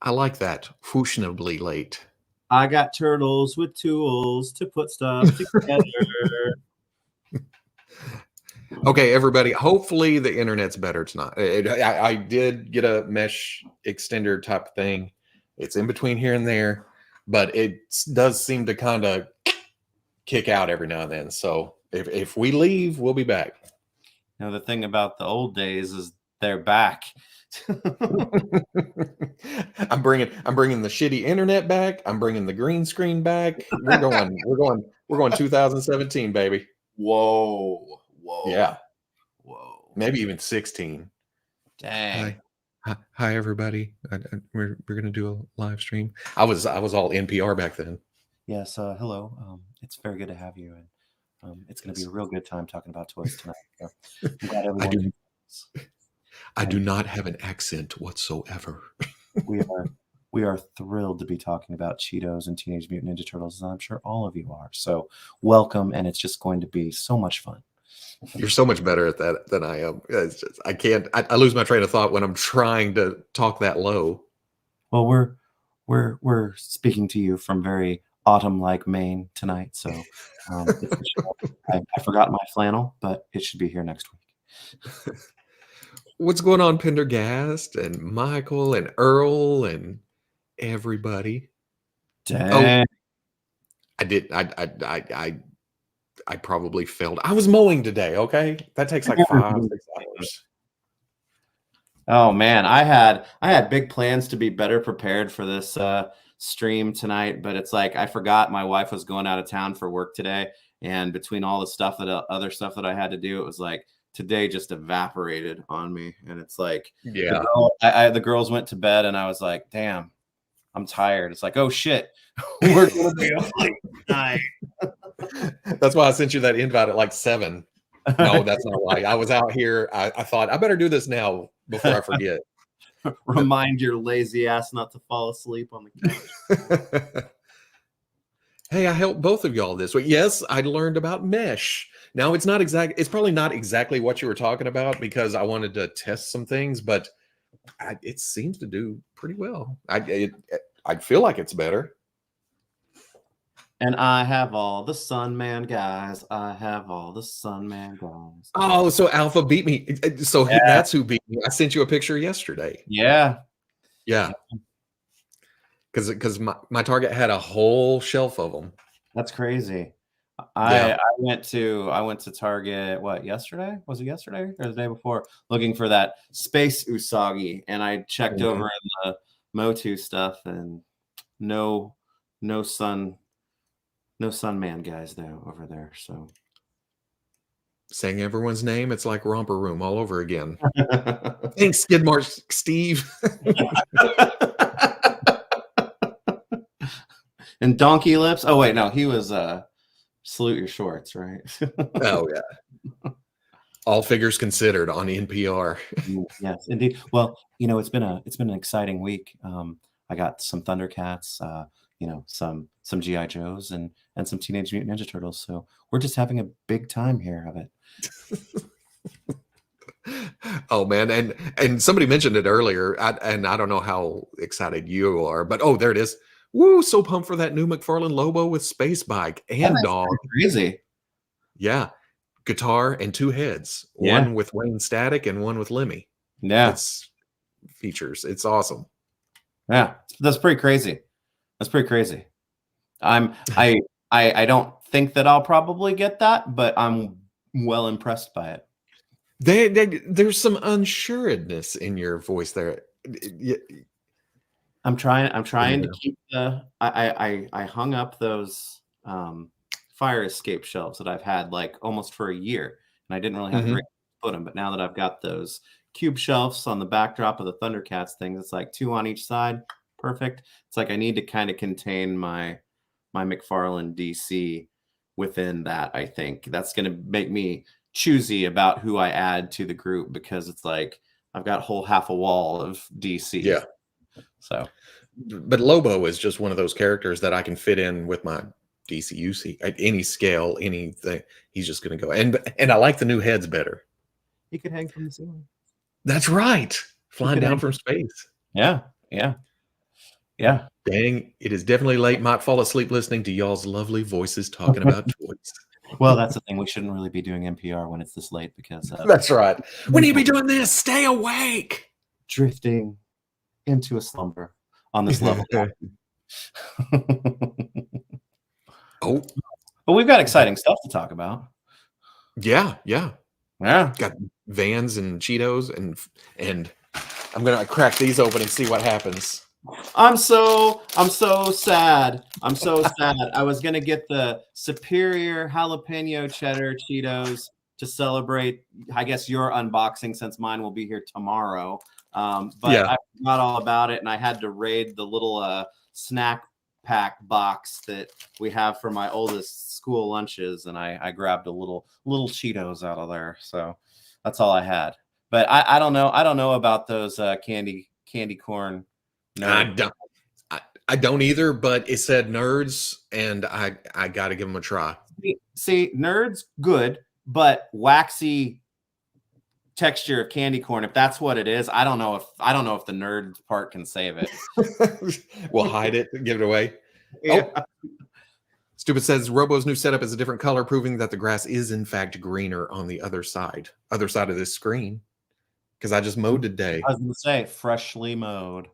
I like that. Fashionably late. I got turtles with tools to put stuff together. Okay, everybody. Hopefully the internet's better tonight. I did get a mesh extender type thing. It's in between here and there, but it does seem to kind of kick out every now and then. So if we leave, we'll be back. Now the thing about the old days is they're back. I'm bringing the shitty internet back. I'm bringing the green screen back. We're going 2017, baby. Whoa. Yeah. Whoa. Maybe even 16. Dang. Hi everybody. We're gonna do a live stream. I was all NPR back then. Yes. Hello. It's very good to have you, and it's going to be a real good time talking about toys tonight. I'm glad everyone. I do not have an accent whatsoever. we are thrilled to be talking about Cheetos and Teenage Mutant Ninja Turtles, and I'm sure all of you are. So welcome, and it's just going to be so much fun. You're so much better at that than I am. It's just, I can't. I lose my train of thought when I'm trying to talk that low. Well, we're speaking to you from very autumn-like Maine tonight, so I forgot my flannel, but it should be here next week. What's going on, Pendergast and Michael and Earl and everybody? Dang. Oh, I did. I probably failed. I was mowing today. Okay, that takes like 5-6 hours. Oh man, I had big plans to be better prepared for this stream tonight, but it's like I forgot my wife was going out of town for work today, and between all the stuff other stuff that I had to do, it was like today just evaporated on me. And it's like, yeah, the girls went to bed, and I was like, damn, I'm tired. It's like, oh shit, we're gonna be up late tonight. That's why I sent you that invite at like 7. No, that's not why. I was out here. I thought I better do this now before I forget. Remind your lazy ass not to fall asleep on the couch. Hey, I helped both of y'all this week. Yes, I learned about mesh. Now it's probably not exactly what you were talking about, because I wanted to test some things, but it seems to do pretty well. I feel like it's better. And I have all the Sunman guys. I have all the Sunman guys. Oh, so Alpha beat me. So yeah. That's who beat me. I sent you a picture yesterday. Yeah. Because my Target had a whole shelf of them. That's crazy. I went to Target, yesterday? Was it yesterday or the day before? Looking for that space Usagi, and I checked over in the Motu stuff, and no Sunman guys though over there. So saying everyone's name, it's like Romper Room all over again. Thanks, Skidmark Steve. And Donkey Lips. Oh wait, no, he was Salute Your Shorts, right? Oh yeah. All figures considered on NPR. Yes, indeed. Well, it's been an exciting week. I got some Thundercats, some GI Joes, and some Teenage Mutant Ninja Turtles. So we're just having a big time here of it. Oh man, and somebody mentioned it earlier, and I don't know how excited you are, but there it is. Woo! So pumped for that new McFarlane Lobo with Space Bike and dog. Crazy. Yeah, guitar and 2 heads. Yeah. One with Wayne Static and one with Lemmy. Yeah, it's features. It's awesome. Yeah, that's pretty crazy. I don't think that I'll probably get that, but I'm well impressed by it. There's some unsuredness in your voice there. I'm trying to keep I hung up those fire escape shelves that I've had like almost for a year, and I didn't really have to put them, but now that I've got those cube shelves on the backdrop of the Thundercats things, it's like 2 on each side. Perfect. It's like I need to kind of contain my McFarlane DC within that. I think that's going to make me choosy about who I add to the group, because it's like I've got whole half a wall of DC. Yeah. So, but Lobo is just one of those characters that I can fit in with my DCUC at any scale, anything. He's just going to go. And I like the new heads better. He could hang from the ceiling. That's right. Flying down from space. Yeah. Yeah. Dang, it is definitely late. Might fall asleep listening to y'all's lovely voices talking about toys. Well, that's the thing. We shouldn't really be doing NPR when it's this late because That's right. When you be doing this, stay awake. Drifting into a slumber on this level. Oh, but we've got exciting stuff to talk about. Yeah. Got Vans and Cheetos and I'm gonna crack these open and see what happens. I'm so sad. I'm so sad. I was gonna get the superior jalapeno cheddar Cheetos to celebrate, I guess, your unboxing, since mine will be here tomorrow. But I forgot all about it, and I had to raid the little snack pack box that we have for my oldest school lunches, and I grabbed a little Cheetos out of there. So that's all I had. But I don't know about those candy corn. No. I don't either, but it said nerds, and I got to give them a try. See, nerds good, but waxy texture of candy corn. If that's what it is, I don't know if the nerd part can save it. We'll hide it, give it away. Yeah. Oh. Stupid says Robo's new setup is a different color, proving that the grass is in fact greener on the other side of this screen. Because I just mowed today. I was gonna say freshly mowed.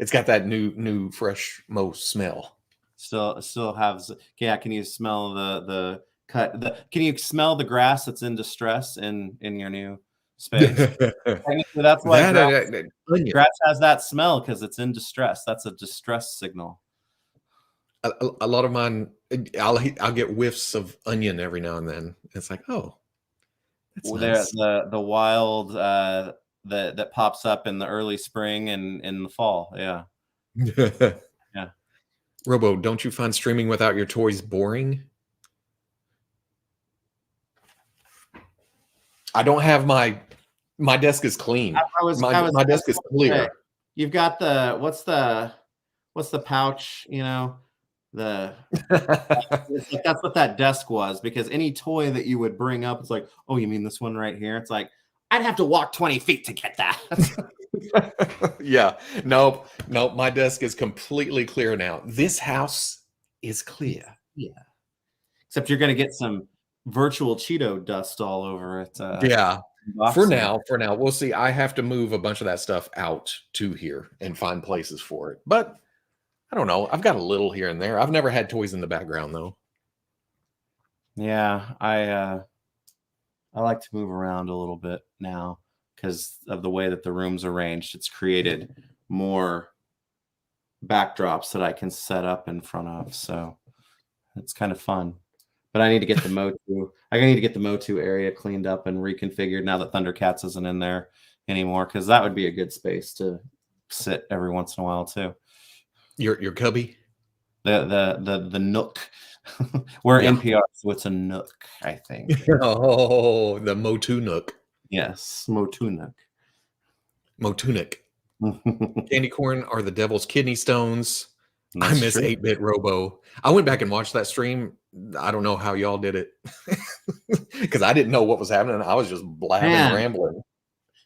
It's got that new fresh mow smell. Still has. Yeah, can you smell the cut? Can you smell the grass that's in distress in your new space? That's why grass has that smell, because it's in distress. That's a distress signal. A lot of mine, I'll get whiffs of onion every now and then. It's like, oh, that's nice. The wild that pops up in the early spring and in the fall. Yeah. Yeah. Robo, don't you find streaming without your toys boring? I don't have my desk is clean. My desk is clear. You've got the what's the pouch, you know? That's what that desk was, because any toy that you would bring up, it's like, oh, you mean this one right here? It's like, I'd have to walk 20 feet to get that. Yeah. Nope. My desk is completely clear now. This house is clear. Yeah. Except you're going to get some virtual Cheeto dust all over it. Yeah. For now, we'll see. I have to move a bunch of that stuff out to here and find places for it. But I don't know. I've got a little here and there. I've never had toys in the background though. Yeah, I like to move around a little bit now because of the way that the room's arranged. It's created more backdrops that I can set up in front of, so it's kind of fun. But I need to get the Motu. I need to get the Motu area cleaned up and reconfigured now that Thundercats isn't in there anymore, because that would be a good space to sit every once in a while too. Your cubby, the nook. We're NPR, so it's a nook, I think. Oh, the Motu nook. Yes, Motu nook. Motunik. Candy corn are the devil's kidney stones. That's I miss 8-bit Robo. I went back and watched that stream. I don't know how y'all did it, because I didn't know what was happening. I was just blabbing, rambling.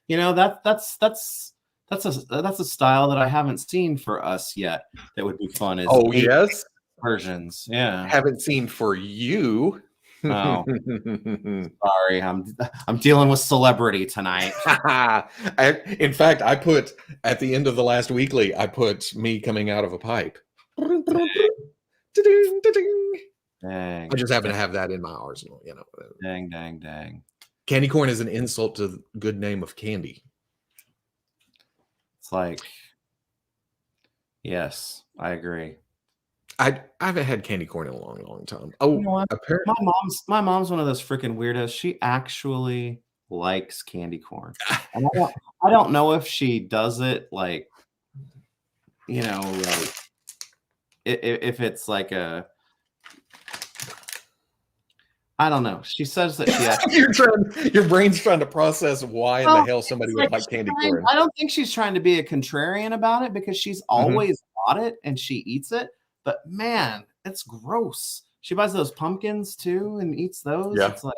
You know, that's a style that I haven't seen for us yet. That would be fun. Is yes, versions. Yeah, haven't seen for you. Oh, sorry. I'm dealing with celebrity tonight. In fact, I put at the end of the last weekly, I put me coming out of a pipe. Dang. I just happen to have that in my arsenal, you know. Dang. Candy corn is an insult to the good name of candy. It's like, yes, I agree. I haven't had candy corn in a long time. Oh, you know apparently my mom's one of those freaking weirdos. She actually likes candy corn. And I don't know if she does it like, you know, like if it's like a, I don't know. She says that she actually your brain's trying to process why in the hell somebody would like candy corn. I don't think she's trying to be a contrarian about it, because she's always bought it and she eats it. But man, it's gross. She buys those pumpkins too and eats those. Yeah. It's like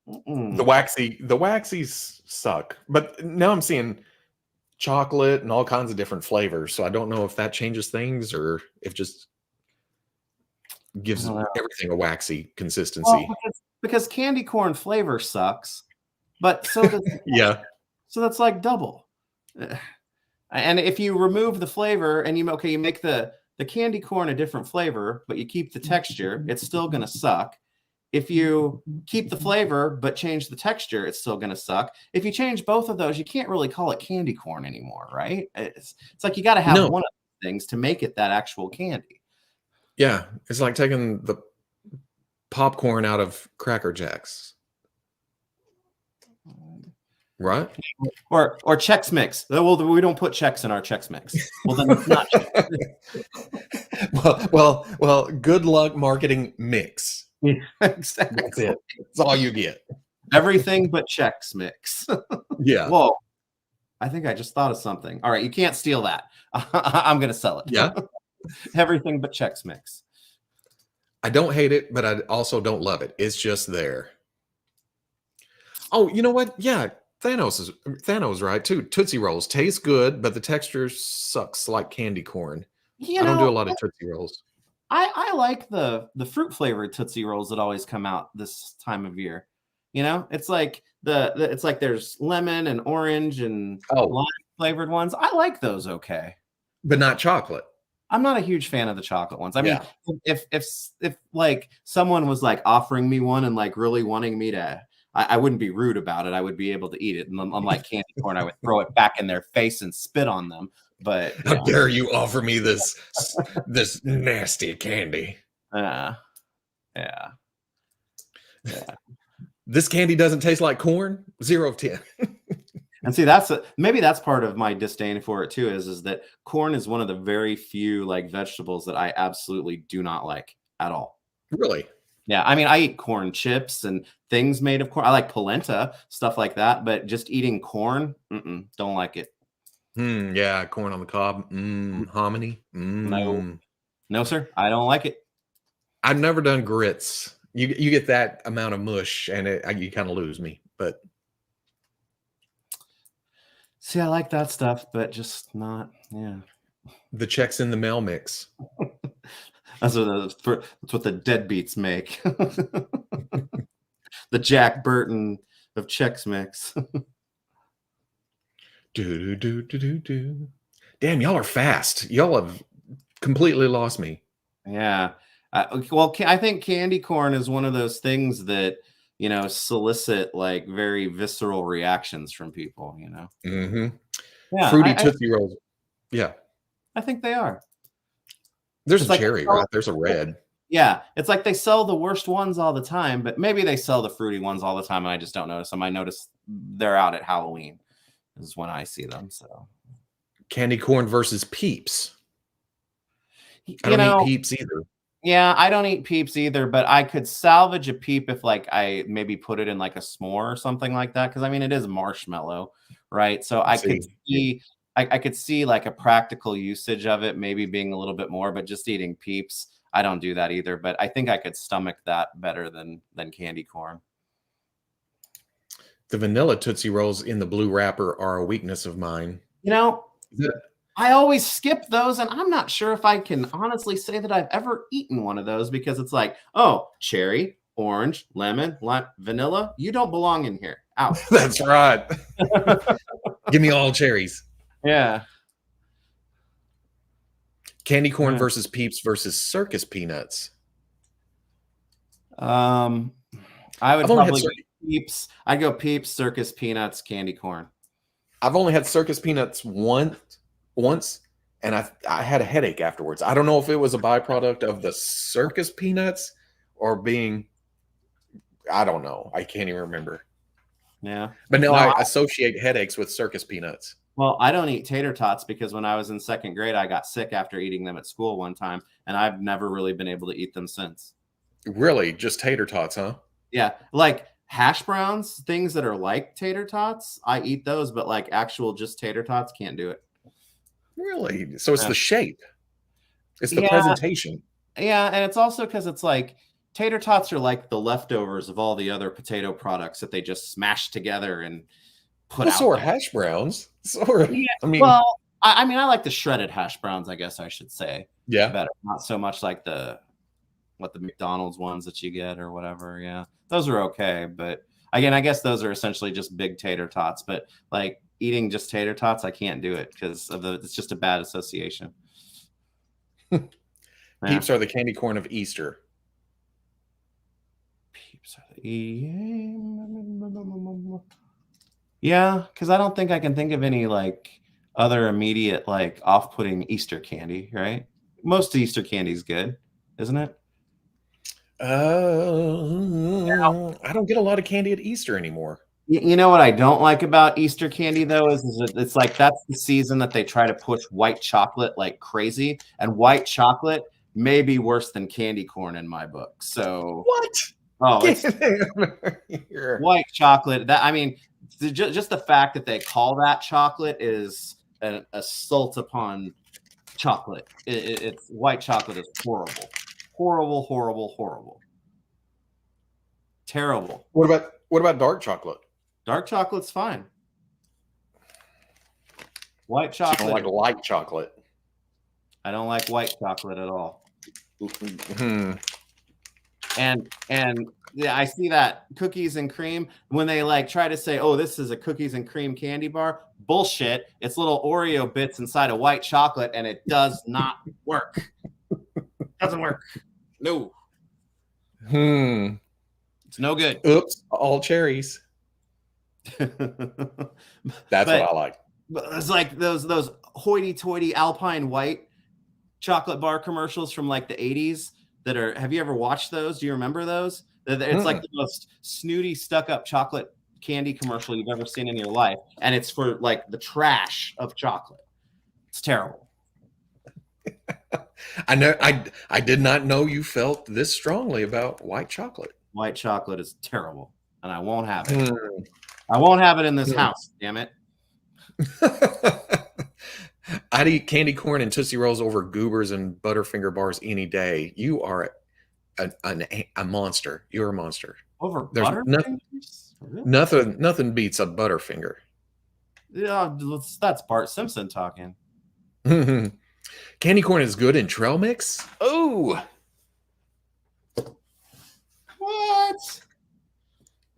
the waxies suck. But now I'm seeing chocolate and all kinds of different flavors. So I don't know if that changes things or if just gives everything a waxy consistency. Well, because candy corn flavor sucks, but so does Yeah. so that's like double. And if you remove the flavor and you make the candy corn a different flavor, but you keep the texture, it's still going to suck. If you keep the flavor but change the texture, it's still going to suck. If you change both of those, you can't really call it candy corn anymore, right? It's like you got to have one of those things to make it that actual candy. Yeah, it's like taking the popcorn out of Cracker Jacks. Right? Or Chex Mix. Well, we don't put Chex in our Chex Mix. Well, then it's not Chex. well, good luck marketing mix. Yeah, exactly. That's it. That's all you get. Everything but Chex Mix. Yeah. Whoa. I think I just thought of something. All right, you can't steal that. I'm going to sell it. Yeah. Everything but Chex Mix. I don't hate it, but I also don't love it. It's just there. Oh, you know what? Yeah. Thanos right too. Tootsie Rolls taste good, but the texture sucks like candy corn. I don't do a lot of Tootsie Rolls. I like the fruit flavored Tootsie Rolls that always come out this time of year. You know, it's like it's like there's lemon and orange and lime flavored ones. I like those okay, but not chocolate. I'm not a huge fan of the chocolate ones. I mean, if like someone was like offering me one and like really wanting me to. I wouldn't be rude about it. I would be able to eat it. And unlike candy corn, I would throw it back in their face and spit on them. But how dare you offer me this nasty candy? Yeah. This candy doesn't taste like corn. 0 of 10. And see, maybe that's part of my disdain for it too. Is that corn is one of the very few like vegetables that I absolutely do not like at all. Really? Yeah, I mean, I eat corn chips and things made of corn. I like polenta, stuff like that, but just eating corn, don't like it. Yeah, corn on the cob, hominy. No, sir, I don't like it. I've never done grits. You get that amount of mush, and you kind of lose me. But see, I like that stuff, but just not. Yeah, the checks in the mail mix. That's what the deadbeats make. The Jack Burton of Chex Mix. Do. Damn, y'all are fast. Y'all have completely lost me. Yeah. Well, I think candy corn is one of those things that, solicit like very visceral reactions from people, Mm-hmm. Yeah, Fruity Tootsie Rolls. Yeah. I think they are. There's a cherry, right? There's a red. Yeah, it's like they sell the worst ones all the time, but maybe they sell the fruity ones all the time, and I just don't notice them. I notice they're out at Halloween is when I see them. So, candy corn versus Peeps. I don't eat Peeps either. Yeah, I don't eat Peeps either, but I could salvage a Peep if like I maybe put it in like a s'more or something like that. Because I mean, it is marshmallow, right? So I could see like a practical usage of it, maybe being a little bit more, but just eating Peeps, I don't do that either. But I think I could stomach that better than candy corn. The vanilla Tootsie Rolls in the blue wrapper are a weakness of mine. I always skip those, and I'm not sure if I can honestly say that I've ever eaten one of those because it's like, oh, cherry, orange, lemon, lime, vanilla, you don't belong in here. Out. That's right. Give me all cherries. Yeah. Candy corn versus Peeps versus circus peanuts. I would probably go Peeps. I'd go Peeps, circus peanuts, candy corn. I've only had circus peanuts once, and I had a headache afterwards. I don't know if it was a byproduct of the circus peanuts or being, I don't know. I can't even remember. Yeah. But no, I associate headaches with circus peanuts. Well, I don't eat tater tots because when I was in 2nd grade, I got sick after eating them at school one time, and I've never really been able to eat them since. Really? Just tater tots, huh? Yeah. Like hash browns, things that are like tater tots, I eat those, but like actual just tater tots, can't do it. Really? So it's the shape. It's the presentation. Yeah, and it's also because it's like tater tots are like the leftovers of all the other potato products that they just smash together, and put Well, out so are there. hash browns. So are, Yeah. I mean, Well, I mean, I like the shredded hash browns, I guess I should say. yeah. Better. Not so much like the McDonald's ones that you get or whatever. Yeah. Those are okay. But again, I guess those are essentially just big tater tots. But like eating just tater tots, I can't do it because it's just a bad association. Peeps are the candy corn of Easter. Peeps are yeah, because I don't think I can think of any like other immediate like off-putting Easter candy, right? Most Easter candy is good, isn't it? I don't get a lot of candy at Easter anymore. You know what I don't like about Easter candy though is that it's like that's the season that they try to push white chocolate like crazy, and white chocolate may be worse than candy corn in my book. So What? oh, it's Here. white chocolate. That I mean, just the fact that they call that chocolate is an assault upon chocolate. It's white chocolate is horrible, horrible, horrible, horrible, terrible. What about dark chocolate? Dark chocolate's fine. White So you chocolate. don't like light chocolate. I don't like white chocolate at all. Hmm. And yeah, I see that cookies and cream when they like try to say, "Oh, this is a cookies and cream candy bar." Bullshit! It's little Oreo bits inside of white chocolate, and it does not work. Doesn't work. No, it's no good. Oops! All cherries. That's what I like. But it's like those hoity-toity Alpine White chocolate bar commercials from like the 80s that are. Have you ever watched those? Do you remember those? It's like the most snooty, stuck-up chocolate candy commercial you've ever seen in your life, and it's for like the trash of chocolate. It's terrible. I know. I did not know you felt this strongly about white chocolate. White chocolate is terrible, and I won't have it. I won't have it in this house. Damn it. I'd eat candy corn and Tootsie Rolls over Goobers and Butterfinger bars any day. You are a monster. You're a monster. Over There's Butterfingers? Really? Nothing beats a Butterfinger. Yeah, that's Bart Simpson talking. Candy corn is good in trail mix. Oh, What?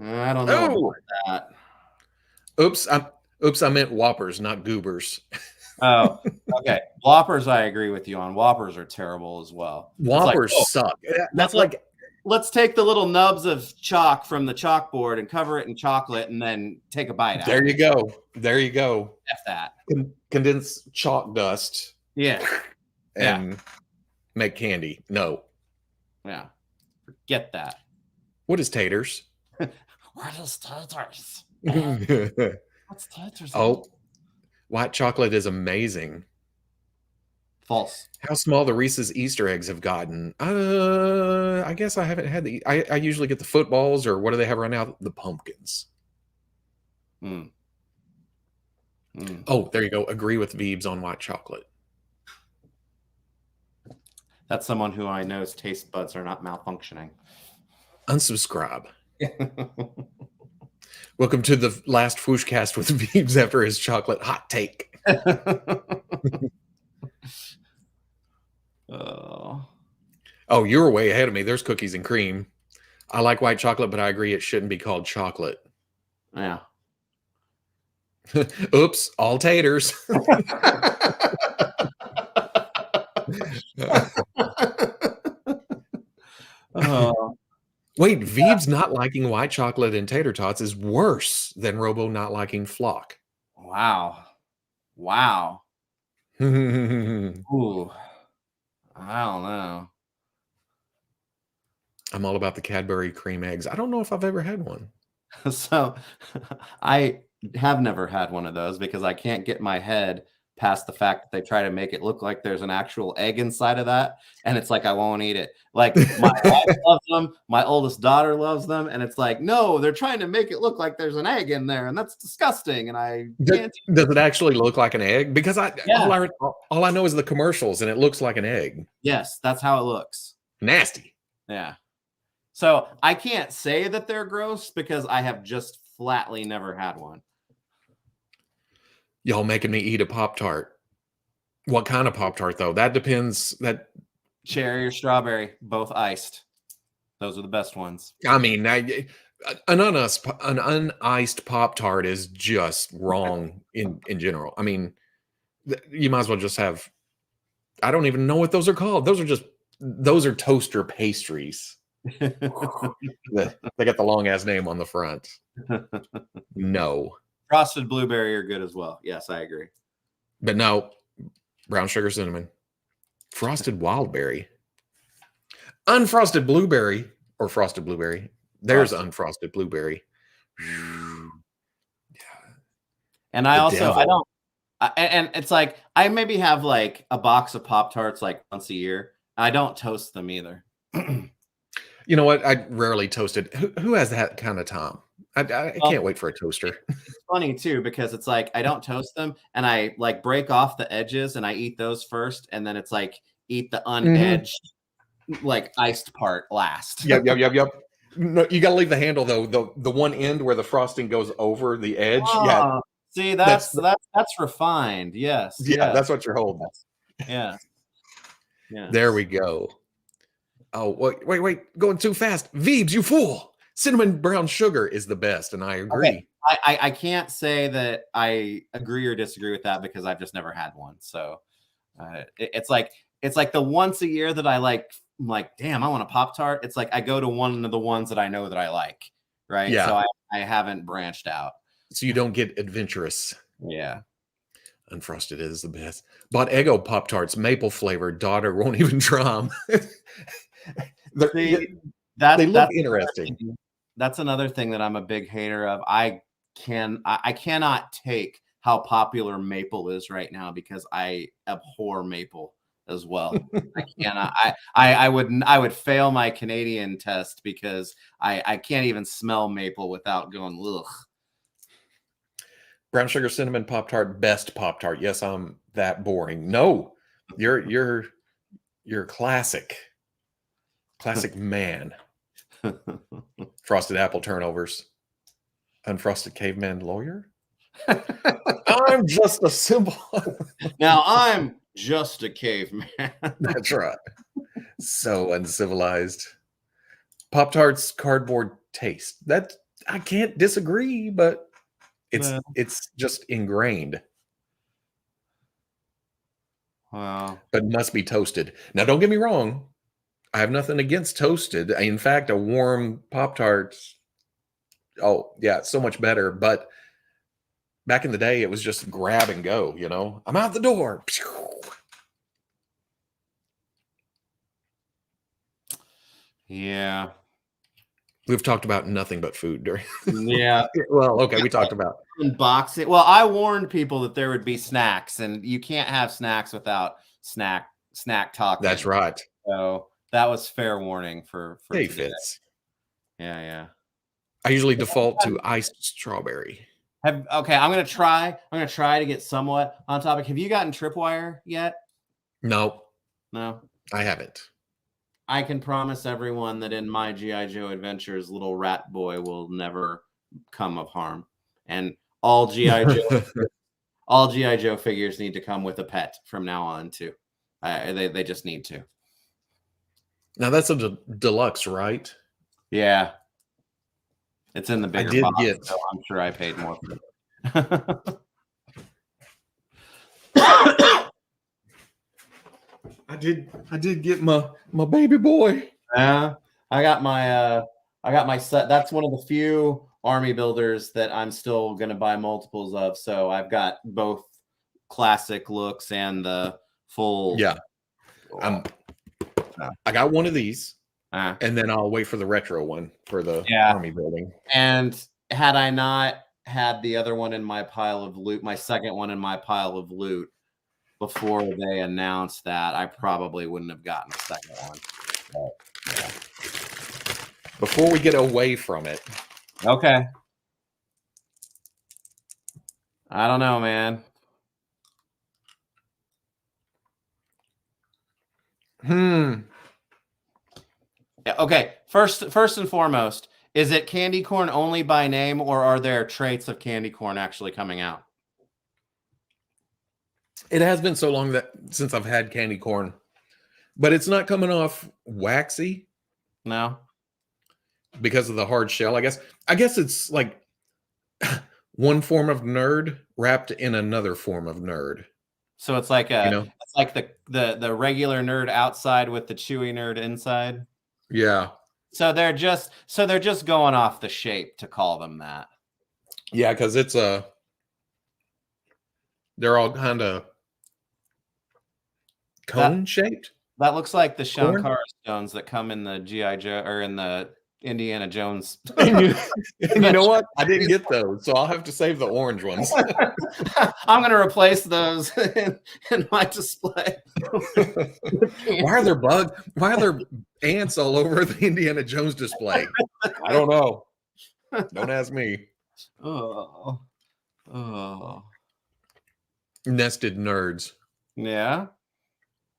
I don't know about that. Oops! I meant Whoppers, not Goobers. Oh, okay. Whoppers, I agree with you on. Whoppers are terrible as well. Whoppers suck. That's like let's take the little nubs of chalk from the chalkboard and cover it in chocolate and then take a bite out. There you go. There you go. F that. Condense chalk dust. Yeah. And make candy. No. Yeah. Forget that. What is taters? What is taters? What's taters? Oh, white chocolate is amazing. False. How small the Reese's Easter eggs have gotten. I guess I haven't had the. I usually get the footballs, or what do they have right now? The pumpkins. Oh, there you go. Agree with Veebs on white chocolate. That's someone who I know's taste buds are not malfunctioning. Unsubscribe. Welcome to the last FwooshCast with Veebs after his chocolate hot take. Oh, you were way ahead of me. There's cookies and cream. I like white chocolate, but I agree it shouldn't be called chocolate. Yeah. Oops, all taters. Wait, Veebs not liking white chocolate and tater tots is worse than Robo not liking flock. Wow. Ooh. I don't know. I'm all about the Cadbury cream eggs. I don't know if I've ever had one. So I have never had one of those because I can't get my head past the fact that they try to make it look like there's an actual egg inside of that. And it's like, I won't eat it. Like my wife loves them. My oldest daughter loves them. And it's like, no, they're trying to make it look like there's an egg in there. And that's disgusting. And I can't. Does it actually look like an egg? Because all I know is the commercials and it looks like an egg. Yes, that's how it looks. Nasty. Yeah. So I can't say that they're gross because I have just flatly never had one. Y'all making me eat a Pop-Tart. What kind of Pop-Tart though? That depends. That Cherry or strawberry, both iced. Those are the best ones. I mean, an uniced Pop-Tart is just wrong in general. I mean, you might as well just have. I don't even know what those are called. Those are toaster pastries. They got the long ass name on the front. No. Frosted blueberry are good as well. Yes, I agree. But no, brown sugar cinnamon. Frosted wildberry. Unfrosted blueberry or frosted blueberry. There's unfrosted blueberry. And I don't. And it's like I maybe have like a box of Pop-Tarts like once a year. I don't toast them either. You know what? I rarely toasted. Who has that kind of time? I can't wait for a toaster. It's funny too because it's like I don't toast them and I like break off the edges and I eat those first, and then it's like eat the unedged, like iced part last. Yep. No, you got to leave the handle though. The one end where the frosting goes over the edge. Yeah. See, that's refined. Yes. Yeah, that's what you're holding. Yeah. There we go. Oh, wait. Going too fast. Veebs, you fool. Cinnamon brown sugar is the best, and I agree. Okay. I can't say that I agree or disagree with that because I've just never had one. So it's like the once a year that I'm like, damn, I want a Pop-Tart. It's like I go to one of the ones that I know that I like, right? Yeah. So I haven't branched out. So you don't get adventurous. Yeah. Unfrosted is the best. Bought Eggo Pop-Tarts, maple flavored. Daughter won't even try them. They look interesting. That's another thing that I'm a big hater of. I cannot take how popular maple is right now because I abhor maple as well. I cannot. I would fail my Canadian test because I can't even smell maple without going ugh. Brown sugar cinnamon Pop-Tart, best Pop-Tart. Yes, I'm that boring. No, you're classic man. Frosted apple turnovers. Unfrosted caveman lawyer. I'm just a simple. Now I'm just a caveman. That's right. So uncivilized. Pop-Tarts cardboard taste. That I can't disagree, but it's just ingrained. Wow. But must be toasted. Now, don't get me wrong. I have nothing against toasted. In fact, a warm Pop-Tart, oh, yeah, so much better. But back in the day, it was just grab and go, you know? I'm out the door. Yeah. We've talked about nothing but food during. Yeah. Well, okay, we talked about unboxing. Well, I warned people that there would be snacks, and you can't have snacks without snack talk. That's right. So that was fair warning for Hey, today. Fitz. Yeah. I usually default to iced strawberry. I'm gonna try to get somewhat on topic. Have you gotten Tripwire yet? No, I haven't. I can promise everyone that in my G.I. Joe adventures, little rat boy will never come of harm. And all G.I. Joe figures need to come with a pet from now on too. They just need to. Now that's a deluxe, right? Yeah. It's in the bigger box, so I'm sure I paid more for it. I did get my baby boy. Yeah, I got my set. That's one of the few army builders that I'm still gonna buy multiples of. So I've got both classic looks and the full. Yeah, I got one of these, and then I'll wait for the retro one for the army building. And had I not had the other one in my pile of loot, my second one in my pile of loot, before they announced that, I probably wouldn't have gotten the second one. But, yeah. Before we get away from it. Okay. I don't know, man. Okay. First and foremost, is it candy corn only by name, or are there traits of candy corn actually coming out? It has been so long that since I've had candy corn, but it's not coming off waxy No. because of the hard shell. I guess it's like one form of nerd wrapped in another form of nerd. So it's like You know? it's like the regular nerd outside with the chewy nerd inside. Yeah. So they're just going off the shape to call them that. Yeah, because it's they're all kind of cone shaped. That looks like the Corn? Shankara stones that come in the G.I. Joe or in the Indiana Jones. And you know what? I didn't get those, so I'll have to save the orange ones. I'm going to replace those in my display. Why are there ants all over the Indiana Jones display? I don't know. Don't ask me. Oh. Nested nerds. Yeah.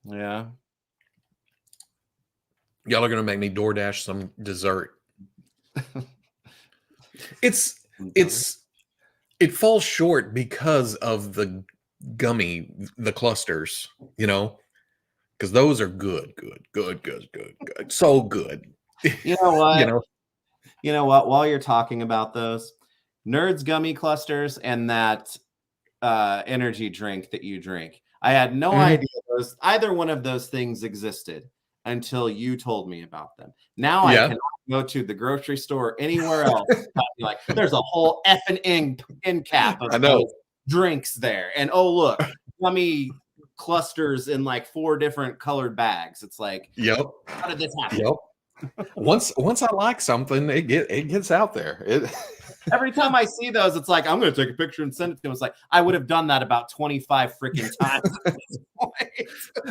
Yeah. Y'all are gonna make me DoorDash some dessert. It falls short because of the clusters, you know, because those are good. So good. You know what? You know? You know what? While you're talking about those Nerds gummy clusters and that energy drink that you drink, I had no idea either one of those things existed until you told me about them. Now I cannot go to the grocery store or anywhere else. Be like, there's a whole effing end cap of those drinks there, and oh look, gummy clusters in like 4 different colored bags. It's like, yep. How did this happen? Yep. Once I like something, it gets out there. Every time I see those, it's like, I'm going to take a picture and send it to him. It's like, I would have done that about 25 freaking times at this point.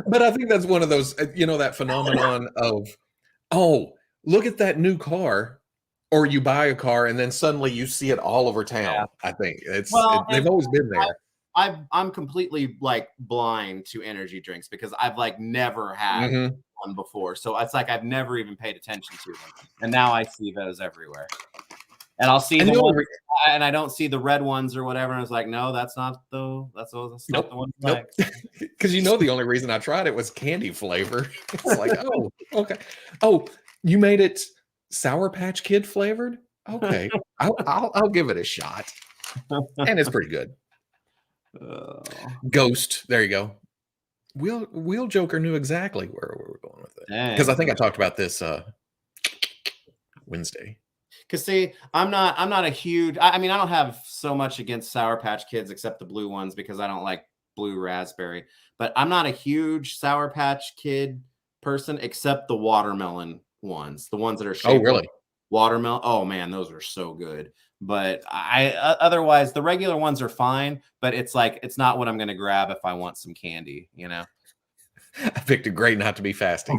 But I think that's one of those, that phenomenon of, oh, look at that new car, or you buy a car and then suddenly you see it all over town. Yeah. I think they've always been there. I'm completely like blind to energy drinks because I've like never had one before. So it's like I've never even paid attention to them. And now I see those everywhere. And I'll see the ones, and I don't see the red ones or whatever. And I was like, no, that's not the one. Nope. Because the only reason I tried it was candy flavor. It's like, oh, okay. Oh, you made it Sour Patch Kid flavored? Okay, I'll give it a shot. And it's pretty good. Ghost. There you go. Wheel Joker knew exactly where we were going with it because I think I talked about this Wednesday. Because see, I'm not a huge. I mean, I don't have so much against Sour Patch Kids except the blue ones because I don't like blue raspberry. But I'm not a huge Sour Patch Kid person except the watermelon ones, the ones that are shaped like watermelon. Oh man, those are so good. But otherwise, the regular ones are fine. But it's like it's not what I'm going to grab if I want some candy. I picked a great not to be fasting.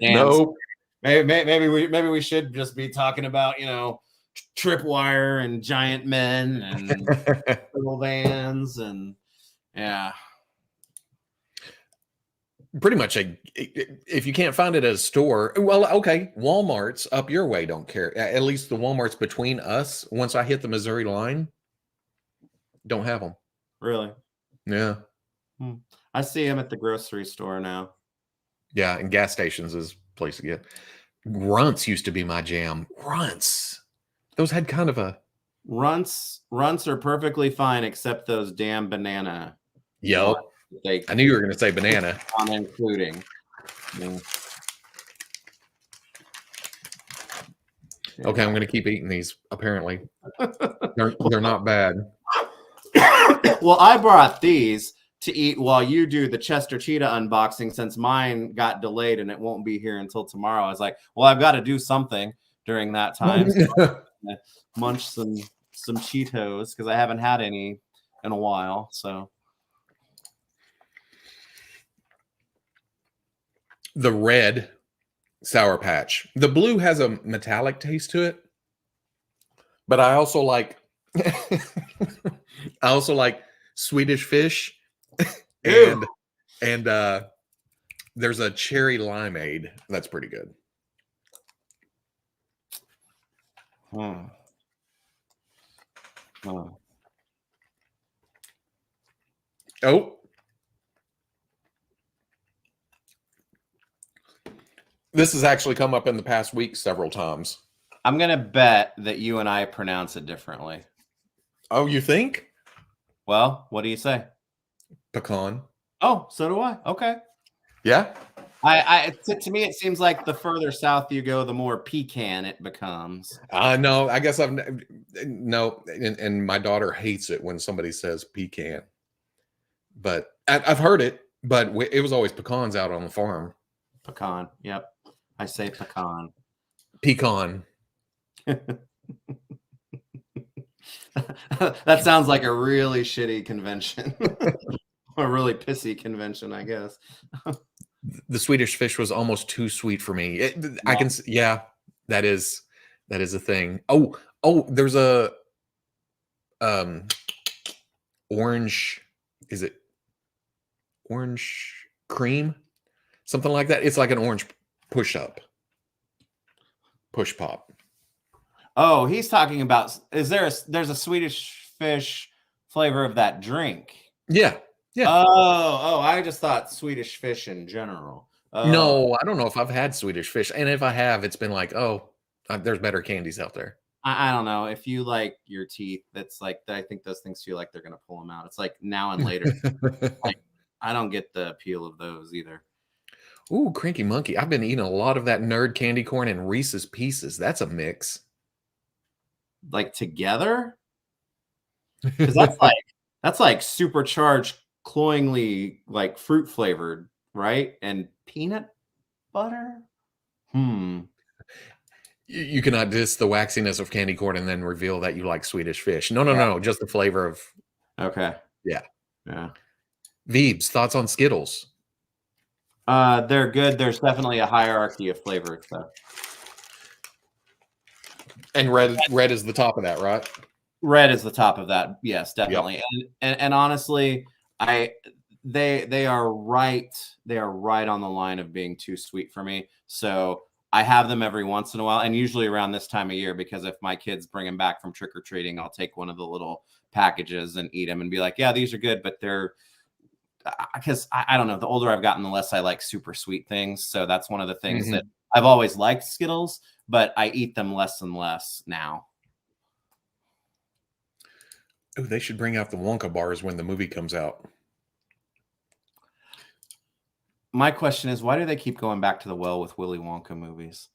Nope. Maybe we should just be talking about tripwire and giant men and little vans and pretty much if you can't find it at a store, well, okay, Walmart's up your way don't care. At least the Walmart's between us, once I hit the Missouri line, don't have them. Really? Yeah. I see them at the grocery store now. Yeah, and gas stations is a place to get. Runts used to be my jam. Runts. Those had kind of a Runts are perfectly fine except those damn banana. Yep. I knew you were going to say banana. On including. Okay, I'm going to keep eating these. Apparently, they're not bad. Well, I brought these to eat while you do the Chester Cheetah unboxing since mine got delayed and it won't be here until tomorrow. I was like, well, I've got to do something during that time. So munch some Cheetos because I haven't had any in a while. So the red Sour Patch. The blue has a metallic taste to it. But I also like Swedish Fish. and there's a cherry limeade that's pretty good. Oh, this has actually come up in the past week several times. I'm going to bet that you and I pronounce it differently. Oh, you think? Well, what do you say? Pecan. Oh, so do I. Okay. Yeah. To me, it seems like the further south you go, the more pecan it becomes. No, I guess no, and my daughter hates it when somebody says pecan. But I've heard it, but it was always pecans out on the farm. Pecan. Yep. I say pecan. Pecan. That sounds like a really shitty convention. A really pissy convention, I guess. The Swedish fish was almost too sweet for me. I can, yeah, that is a thing. Oh, there's a orange. Is it orange cream? Something like that. It's like an orange push pop. Oh, he's talking about. There's a Swedish fish flavor of that drink? Yeah. Oh, I just thought Swedish fish in general. No, I don't know if I've had Swedish fish, and if I have, it's been like, there's better candies out there. I don't know. If you like your teeth, that's like, I think those things feel like they're gonna pull them out. It's like now and later. Like, I don't get the appeal of those either. Ooh, Cranky Monkey. I've been eating a lot of that nerd candy corn and Reese's Pieces. That's a mix. Like together? Because that's like supercharged, cloyingly like fruit flavored, right? And peanut butter. You cannot diss the waxiness of candy corn and then reveal that you like Swedish fish. No. Just the flavor of. Okay. Yeah. Veebs, thoughts on Skittles? They're good. There's definitely a hierarchy of flavors, though. And red is the top of that, right? Red is the top of that. Yes, definitely. Yep. And honestly, they are right. They are right on the line of being too sweet for me. So I have them every once in a while, and usually around this time of year, because if my kids bring them back from trick or treating, I'll take one of the little packages and eat them and be like, yeah, these are good, but they're, because I don't know, the older I've gotten, the less I like super sweet things. So that's one of the things that I've always liked Skittles, but I eat them less and less now. Oh, they should bring out the Wonka bars when the movie comes out. My question is, why do they keep going back to the well with Willy Wonka movies?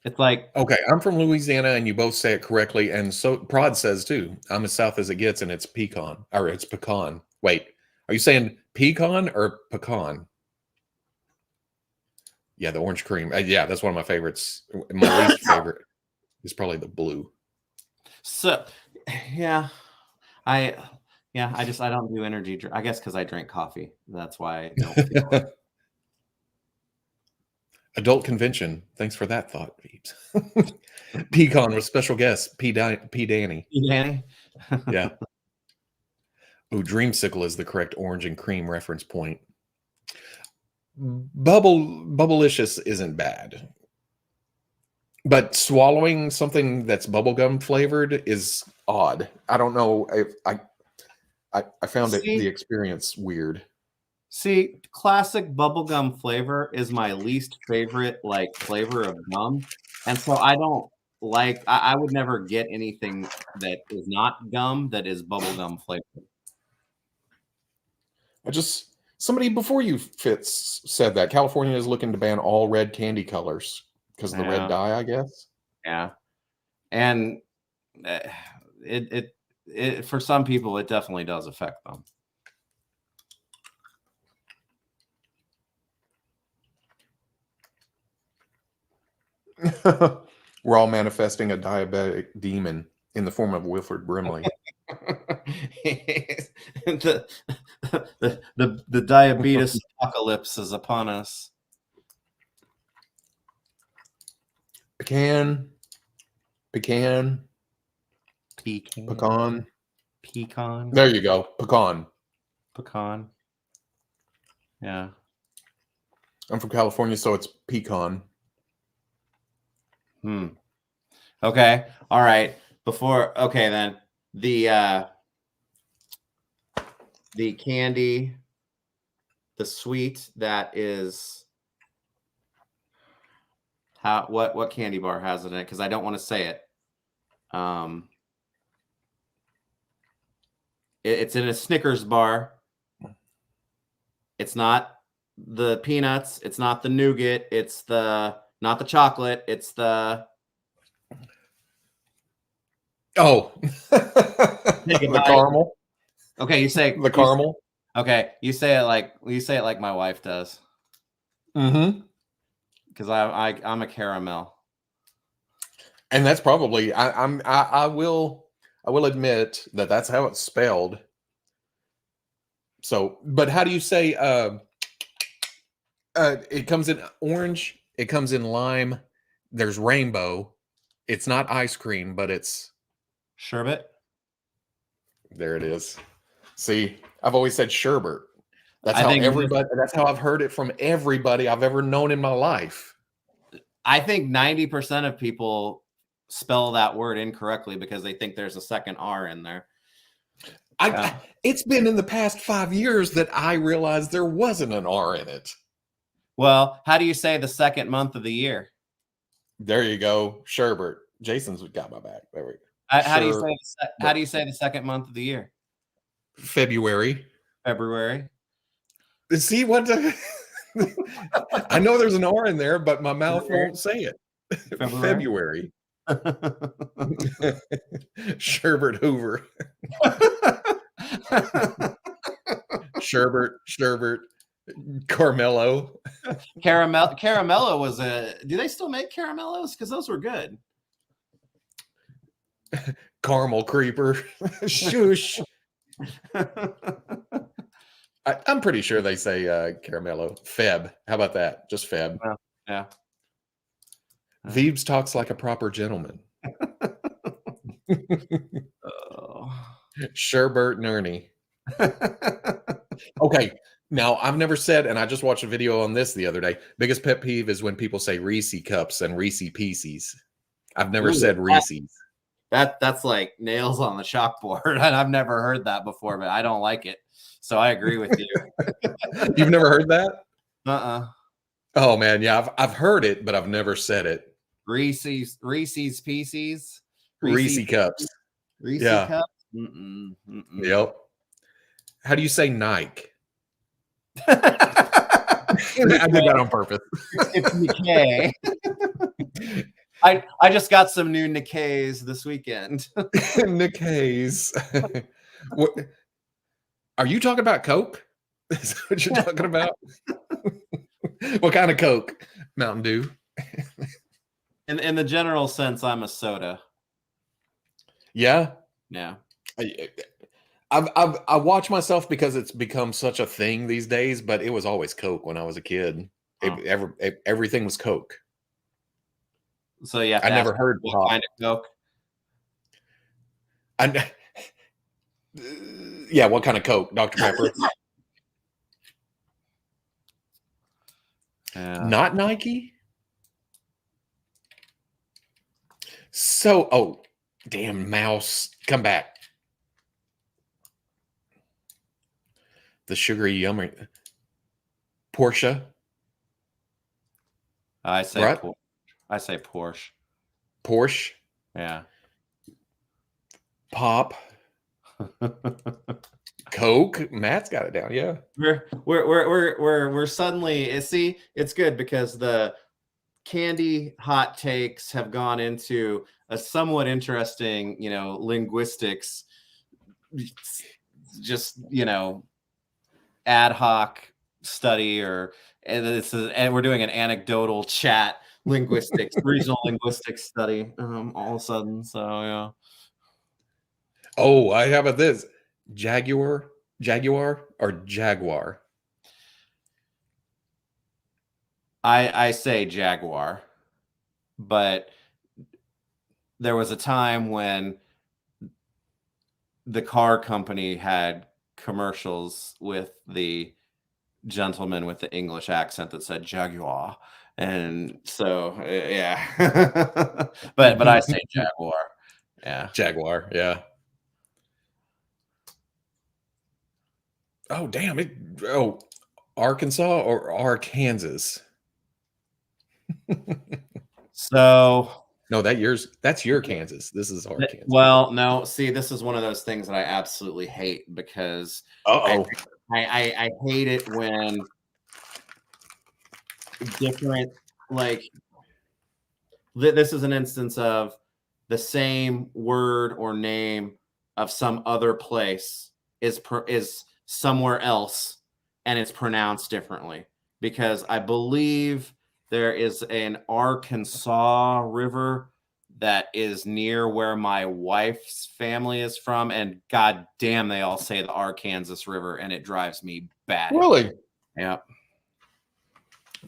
It's like, okay, I'm from Louisiana, and you both say it correctly, and so Prod says too. I'm as south as it gets, and it's pecan, or it's pecan. Wait, are you saying pecan or pecan? Yeah, the orange cream. Yeah, that's one of my favorites. My least favorite is probably the blue. So, yeah, I don't do energy drink. I guess because I drink coffee. That's why I don't feel it. Adult convention. Thanks for that thought, Veebs. Pecan with special guest P. Danny. P. Danny? Yeah. Oh, Dreamsicle is the correct orange and cream reference point. Bubblicious isn't bad. But swallowing something that's bubblegum flavored is odd. I don't know if I found the experience weird. See, classic bubblegum flavor is my least favorite like flavor of gum. And so I don't like, I would never get anything that is not gum that is bubblegum flavored. Somebody before you, Fitz, said that California is looking to ban all red candy colors because of the red dye, I guess. Yeah. And it for some people, it definitely does affect them. We're all manifesting a diabetic demon in the form of Wilford Brimley. the diabetes apocalypse is upon us. Pecan. There you go. Pecan. Yeah. I'm from California, so it's pecan. Okay. All right. Then the the candy, the sweet that is what candy bar has it in it? Because I don't want to say it. It's in a Snickers bar. It's not the peanuts. It's not the nougat. It's not the chocolate. It's the the caramel. Okay, you say the caramel. Okay, you say it like my wife does. Mm-hmm. Because I'm a caramel. And that's probably I will admit that that's how it's spelled. So, but how do you say it comes in orange, it comes in lime, there's rainbow. It's not ice cream, but it's sherbet. There it is. See, I've always said sherbet. That's how I've heard it from everybody I've ever known in my life. I think 90% of people spell that word incorrectly because they think there's a second R in there. It's been in the past 5 years that I realized there wasn't an R in it. Well, how do you say the second month of the year? There you go, sherbet. Jason's got my back. There we go. How do you say the second month of the year? February. See what? I know there's an R in there, but my mouth won't say it. February. Sherbet Hoover. Sherbet. Caramello. Caramello was do they still make caramellos? Because those were good. Caramel creeper. Shush. I'm pretty sure they say caramello. Feb. How about that? Just Feb. Yeah. Veebs talks like a proper gentleman. Sherbert and Ernie. Okay. Now, I've never said, and I just watched a video on this the other day. Biggest pet peeve is when people say Reese cups and Reese Pieces. I've never said Reese's. That's like nails on the chalkboard, and I've never heard that before, but I don't like it. So I agree with you. You've never heard that? Oh man, yeah, I've heard it, but I've never said it. Reese's Pieces. Reese cups. Reese cups. Yep. How do you say Nike? I did that on purpose. It's NECA. I just got some new NECAs this weekend. NECAs. What? Are you talking about Coke? Is that what you're talking about? What kind of Coke? Mountain Dew. In the general sense, I'm a soda. Yeah. Yeah. I watch myself because it's become such a thing these days, but it was always Coke when I was a kid. Everything was Coke. So yeah, I never heard what kind of Coke. Yeah, what kind of Coke? Dr. Pepper. Not Nike. So, damn mouse, come back. The sugary yummy Porsche. I say right? I say Porsche. Porsche. Yeah. Pop. Coke. Matt's got it down. Yeah. We're suddenly see, it's good because the candy hot takes have gone into a somewhat interesting, linguistics, just, ad hoc study and we're doing an anecdotal chat linguistics, regional linguistics study all of a sudden. So yeah. Oh, how about this? Jaguar or Jaguar? I say Jaguar, but there was a time when the car company had commercials with the gentleman with the English accent that said Jaguar. And so, yeah, but I say Jaguar. Yeah. Jaguar. Yeah. Oh, damn it. Oh, Arkansas or Arkansas? So No, that's your Kansas. This is Arkansas. well, no, see, this is one of those things that I absolutely hate because Uh-oh. I hate it when different, like, this is an instance of the same word or name of some other place is somewhere else and it's pronounced differently, because I believe there is an Arkansas river that is near where my wife's family is from, and god damn, they all say the Arkansas River, and it drives me batty. Really? Yeah.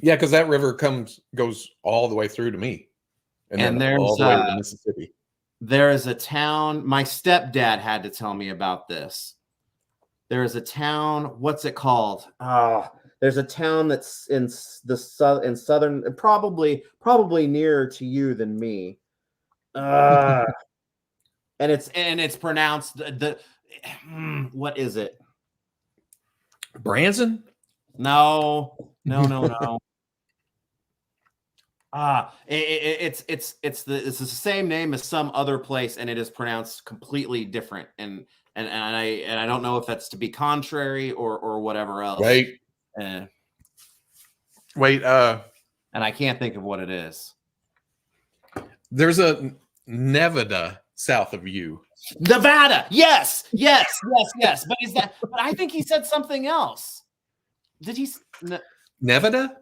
Yeah, because that river goes all the way through to me. And then there's all the way to the Mississippi. there is a town, my stepdad had to tell me about this. There is a town, what's it called? There's a town that's in southern, probably nearer to you than me. And it's pronounced what is it? Branson? No. It's the same name as some other place, and it is pronounced completely different. And I don't know if that's to be contrary or whatever else. Wait. And I can't think of what it is. There's a Nevada south of you. Nevada. Yes. But is that? But I think he said something else. Did he? Nevada?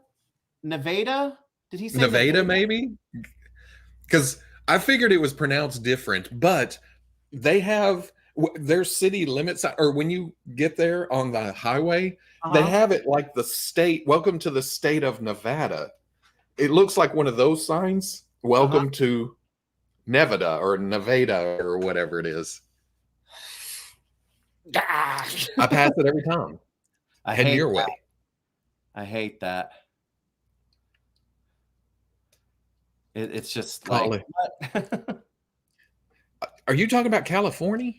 Nevada? Did he say Nevada? Maybe? Because I figured it was pronounced different, but they have their city limits, or when you get there on the highway, they have it like the state. Welcome to the state of Nevada. It looks like one of those signs. Welcome to Nevada or Nevada or whatever it is. I pass it every time. Heading your way. I hate that. It's just like, what? Are you talking about California?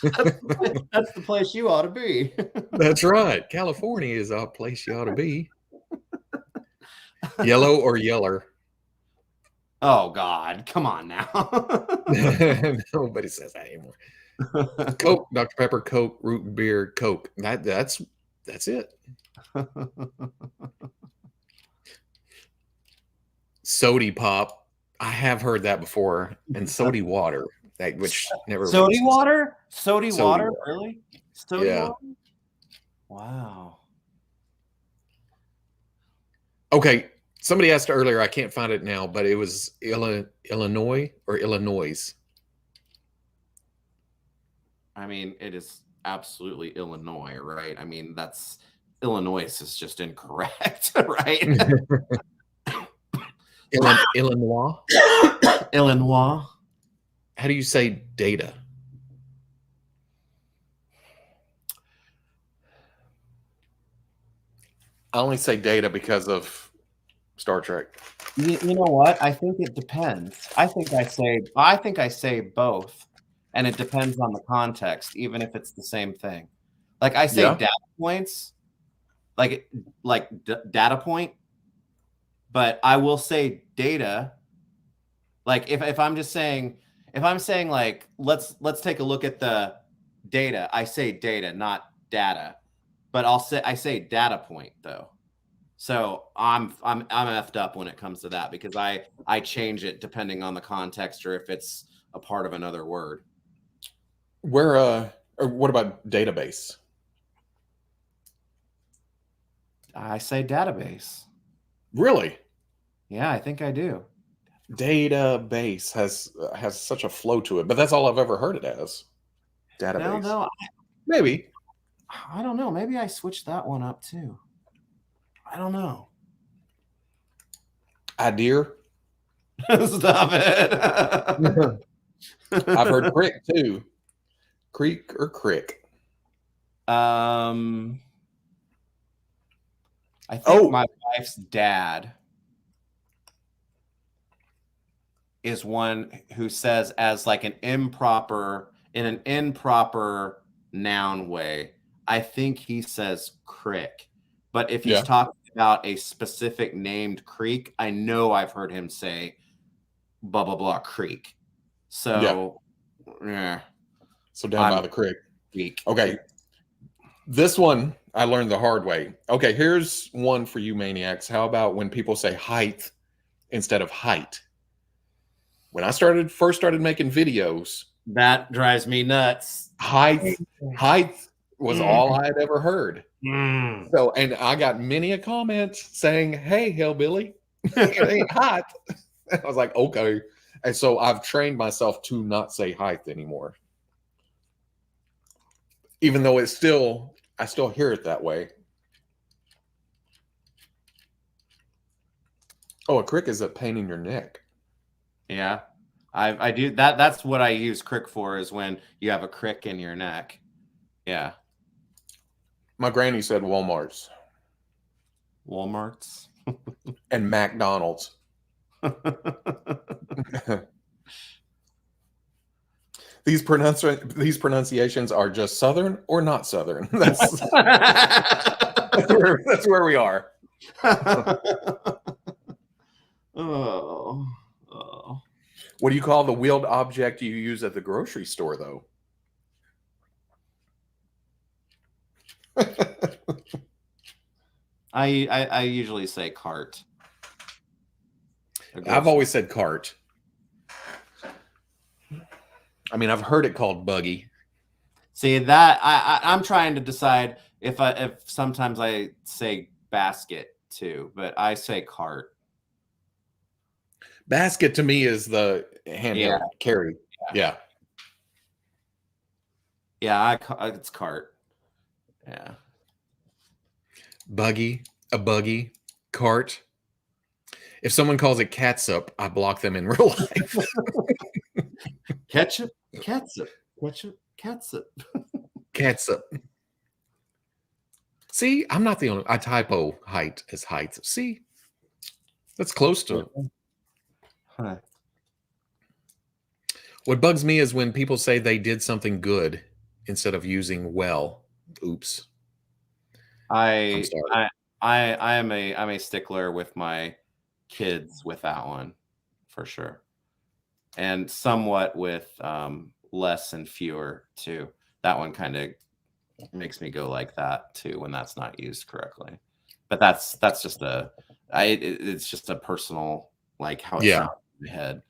That's the place you ought to be. That's right. California is a place you ought to be. Yellow or yeller? Oh God, come on now. Nobody says that anymore. Coke, Dr. Pepper, Coke, root beer, Coke. That's it. Sody pop. I have heard that before. And sody water. Which never Sody water? Sody water? Water. Really? Sody Yeah. water? Wow. Okay. Somebody asked earlier, I can't find it now, but it was Illinois or Illinois. I mean, it is absolutely Illinois, right? I mean, that's Illinois is just incorrect, right? Illinois? Illinois. How do you say data? I only say data because of Star Trek. You know what? I think it depends. I think I say both, and it depends on the context, even if it's the same thing. Like I say data points, like data point, but I will say data. Like if I'm saying like let's take a look at the data, I say data, not data, but I say data point though. So I'm effed up when it comes to that because I change it depending on the context or if it's a part of another word. Or what about database? I say database. Really? Yeah, I think I do. Database has such a flow to it, but that's all I've ever heard it as. Database. No, maybe. I don't know. Maybe I switched that one up too. I don't know. Idea. Stop it. I've heard crick too. Creek or crick? I think my wife's dad is one who says as like an improper in an improper noun way, I think he says crick. But if he's talking about a specific named creek, I know I've heard him say blah blah blah creek. So yeah. So down by the creek. Creek. Okay. This one I learned the hard way. Okay, here's one for you maniacs. How about when people say height instead of height? When I first started making videos, that drives me nuts. Height was all I had ever heard. So, and I got many a comment saying, "Hey, hillbilly, it ain't hot." I was like, "Okay." And so I've trained myself to not say height anymore, even though I still hear it that way. Oh, a crick is a pain in your neck. Yeah, I do that. That's what I use crick for, is when you have a crick in your neck. Yeah. My granny said Walmarts. And McDonald's. These pronunciations are just Southern or not Southern. That's where we are. Oh. What do you call the wheeled object you use at the grocery store, though? I usually say cart. I've always said cart. I mean, I've heard it called buggy. See, that I'm trying to decide if sometimes I say basket too, but I say cart. Basket to me is the handheld carry. Yeah. Yeah, it's cart. Yeah. Buggy, a buggy, cart. If someone calls it catsup, I block them in real life. Ketchup, catsup, ketchup, catsup. Catsup. See, I'm not the only. I typo height as height. See, that's close to it. Huh. What bugs me is when people say they did something good instead of using well. Oops. I'm a stickler with my kids with that one, for sure, and somewhat with less and fewer too. That one kind of makes me go like that too when that's not used correctly. But that's just it's just a personal, like, how it sounds in my head.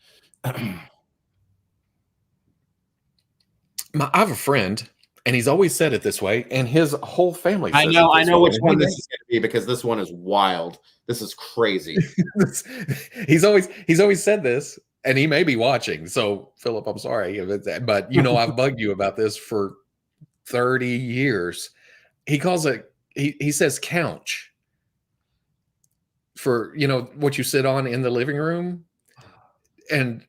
I have a friend, and he's always said it this way, and his whole family says I know which one this is going to be, because this one is wild. This is crazy. He's always said this, and he may be watching. So, Philip, I'm sorry, but you know, I've bugged you about this for 30 years. He calls it, he says couch for, you know, what you sit on in the living room. And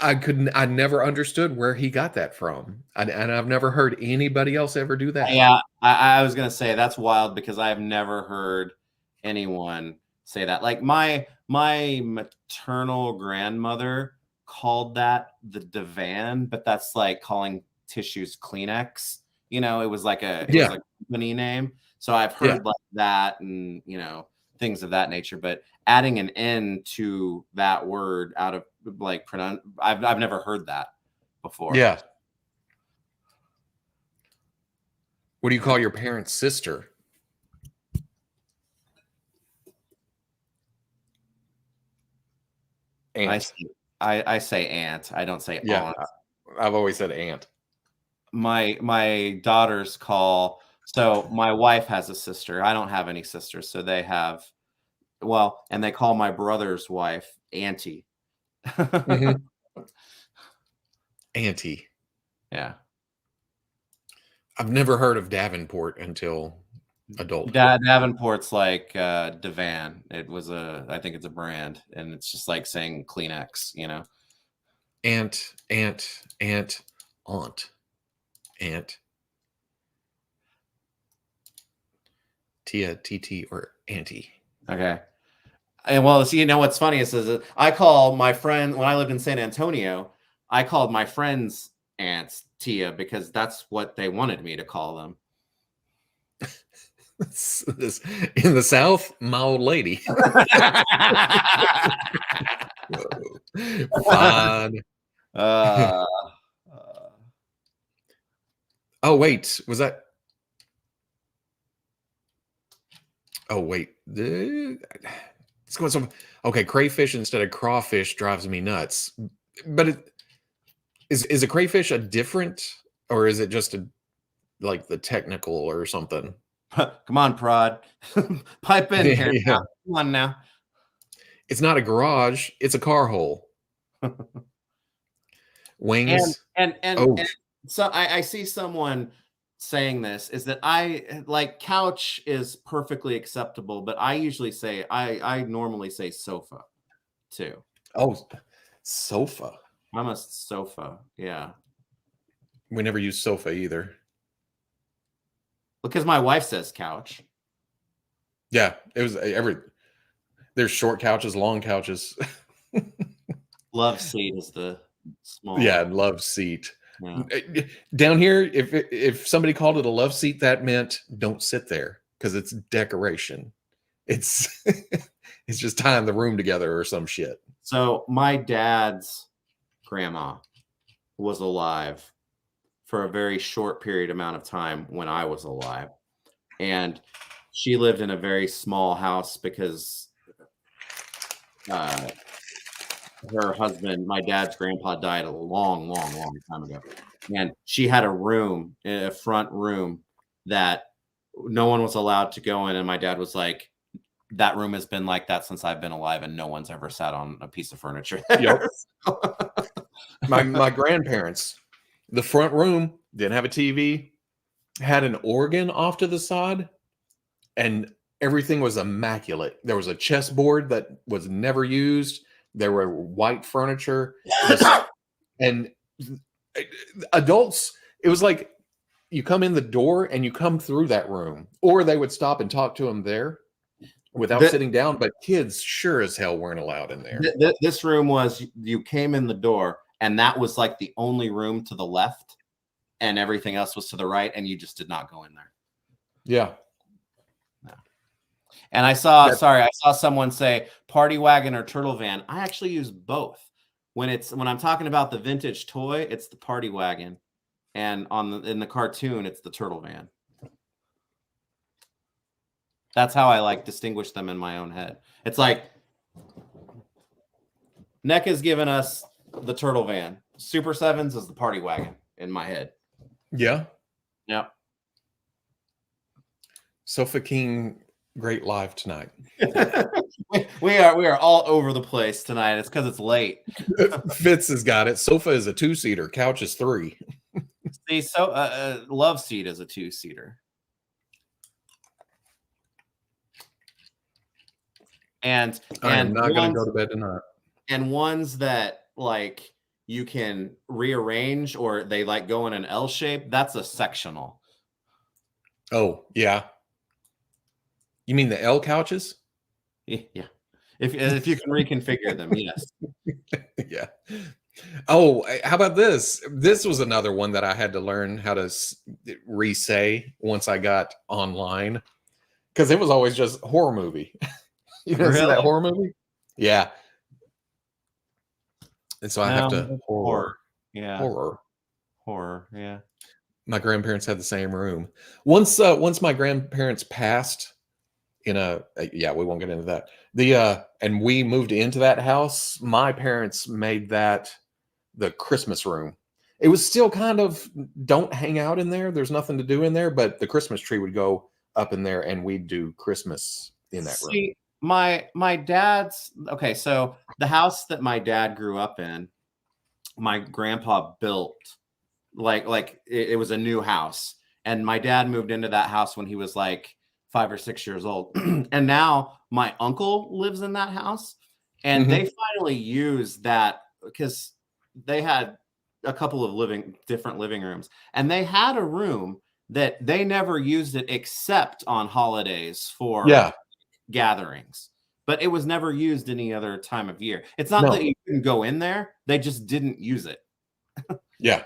I never understood where he got that from. And I've never heard anybody else ever do that. Yeah, I was going to say that's wild, because I've never heard anyone say that. Like my maternal grandmother called that the divan, but that's like calling tissues Kleenex. You know, it was like a company name. So I've heard like that, and, you know, things of that nature. But adding an N to that word out of like I've never heard that before. Yeah. What do you call your parents' sister? Aunt. I say aunt. I don't say aunt. I've always said aunt. My daughters call. So my wife has a sister. I don't have any sisters, so they have. Well, and they call my brother's wife auntie. Mm-hmm. Auntie. Yeah. I've never heard of Davenport until adulthood. Davenport's like Divan. It was I think it's a brand, and it's just like saying Kleenex, you know. Aunt, aunt. Tia, TT, or auntie. Okay. And well, see, you know what's funny is I call my friend, when I lived in San Antonio, I called my friends' aunts Tia because that's what they wanted me to call them. In the South, my old lady. Fine. Oh, wait. Was that? Oh, wait. It's going some. Okay, crayfish instead of crawfish drives me nuts. But is a crayfish a different, or is it just like the technical or something? Come on, Prod. Pipe in here. Yeah. Now. Come on now. It's not a garage, it's a car hole. Wings. And so I see someone saying this is that I like couch is perfectly acceptable, but I usually say I normally say sofa too. Oh, sofa. I'm a sofa. Yeah. We never use sofa either. Because my wife says couch. Yeah, it was there's short couches, long couches. Love seat is the small. Yeah, love seat. Yeah. Down here, if somebody called it a love seat, that meant don't sit there because it's decoration. It's it's just tying the room together or some shit. So my dad's grandma was alive for a very short period amount of time when I was alive. And she lived in a very small house because her husband, my dad's grandpa, died a long time ago. And she had a room, a front room that no one was allowed to go in. And my dad was like, that room has been like that since I've been alive, and no one's ever sat on a piece of furniture there. Yep. my grandparents, the front room didn't have a TV, had an organ off to the side, and everything was immaculate. There was a chessboard that was never used. There were white furniture, and adults. It was like you come in the door and you come through that room, or they would stop and talk to them there without sitting down. But kids sure as hell weren't allowed in there. This room was, you came in the door and that was like the only room to the left and everything else was to the right, and you just did not go in there. Yeah. No. And I saw someone say party wagon or turtle van. I actually use both. When I'm talking about the vintage toy, it's the party wagon, and in the cartoon, it's the turtle van. That's how I like distinguish them in my own head. It's like NECA's given us the turtle van. Super Sevens is the party wagon in my head. Yeah. Yep. Sofa King, great live tonight. we are all over the place tonight. It's because it's late. Fitz has got it. Sofa is a 2-seater. Couch is 3. See, so love seat is a 2-seater. And I'm not going to go to bed tonight. And ones that like you can rearrange, or they like go in an L shape, that's a sectional. Oh, yeah. You mean the L couches? Yeah. If you can reconfigure them, yes. Yeah. Oh, how about this? This was another one that I had to learn how to re-say once I got online, because it was always just horror movie. You didn't see that horror movie? Yeah. And so I have to horror. Yeah. Horror. Yeah. My grandparents had the same room. Once my grandparents passed we won't get into that. And we moved into that house, my parents made that the Christmas room. It was still kind of don't hang out in there. There's nothing to do in there, but the Christmas tree would go up in there and we'd do Christmas in that room. My dad's okay. So the house that my dad grew up in, my grandpa built like it was a new house, and my dad moved into that house when he was like 5 or 6 years old. And now my uncle lives in that house, and they finally used that because they had a couple of different living rooms, and they had a room that they never used it except on holidays for gatherings, but it was never used any other time of year. It's not that you couldn't go in there, they just didn't use it. Yeah.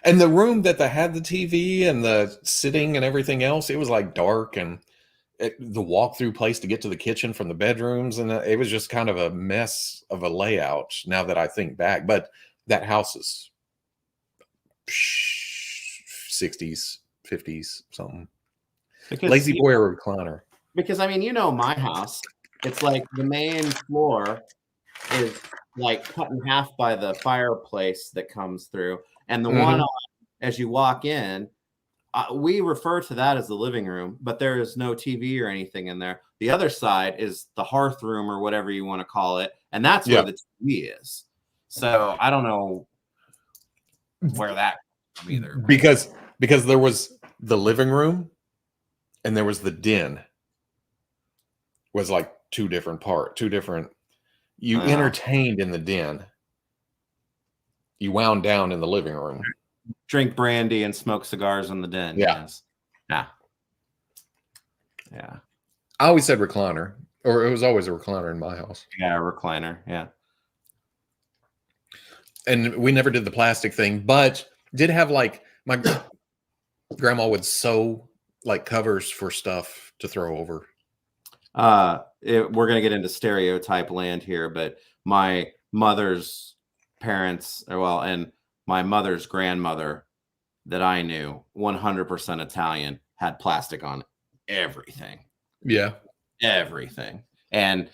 And the room that they had the TV and the sitting and everything else, it was like dark, and the walk-through place to get to the kitchen from the bedrooms, and it was just kind of a mess of a layout now that I think back. But that house is 60s, 50s, something. Because Lazy boy or recliner. Because I mean, you know, my house, it's like the main floor is like cut in half by the fireplace that comes through, and the one on, as you walk in, we refer to that as the living room, but there is no TV or anything in there. The other side is the hearth room or whatever you want to call it, and that's where the TV is. So I don't know where that comes from either. Because there was the living room and there was the den. Was like two different. You entertained in the den. You wound down in the living room. Drink brandy and smoke cigars in the den. Yeah. Yes. Yeah. Yeah. I always said recliner, or it was always a recliner in my house. Yeah, a recliner. Yeah. And we never did the plastic thing, but did have like my grandma would sew like covers for stuff to throw over. We're going to get into stereotype land here, but my mother's parents, and my mother's grandmother that I knew, 100% Italian, had plastic on everything. Yeah. Everything. And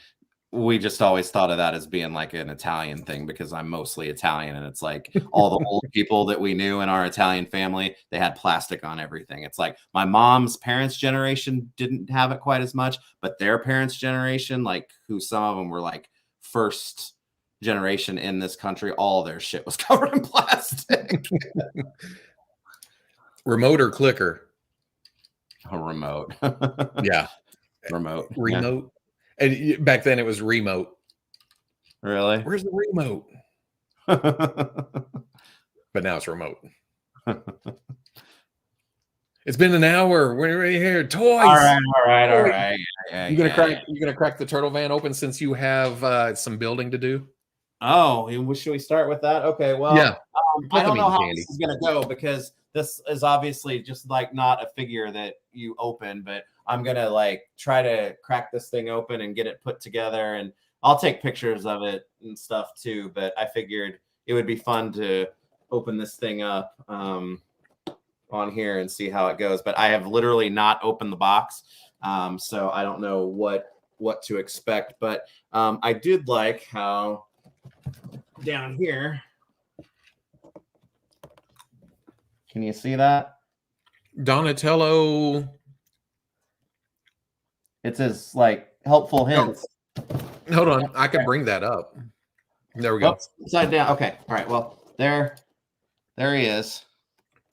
we just always thought of that as being like an Italian thing because I'm mostly Italian, and it's like all the old people that we knew in our Italian family, they had plastic on everything. It's like my mom's parents' generation didn't have it quite as much, but their parents' generation, like who some of them were like first generation in this country, all their shit was covered in plastic. Remote or clicker? A remote. Yeah. Remote. Yeah. And back then it was remote. Really? Where's the remote? But now it's remote. It's been an hour. We're here. Toys. All right. Yeah, you gonna crack the turtle van open since you have some building to do? Oh, should we start with that? Okay. Well, yeah. I don't know how this is gonna go because this is obviously just like not a figure that you open, but I'm gonna like try to crack this thing open and get it put together, and I'll take pictures of it and stuff too. But I figured it would be fun to open this thing up on here and see how it goes. But I have literally not opened the box, so I don't know what to expect. But I did like how down here, can you see that? Donatello. It says like helpful hints. No. Hold on, I can bring that up. There we go. Upside down. Okay. All right. Well, there he is.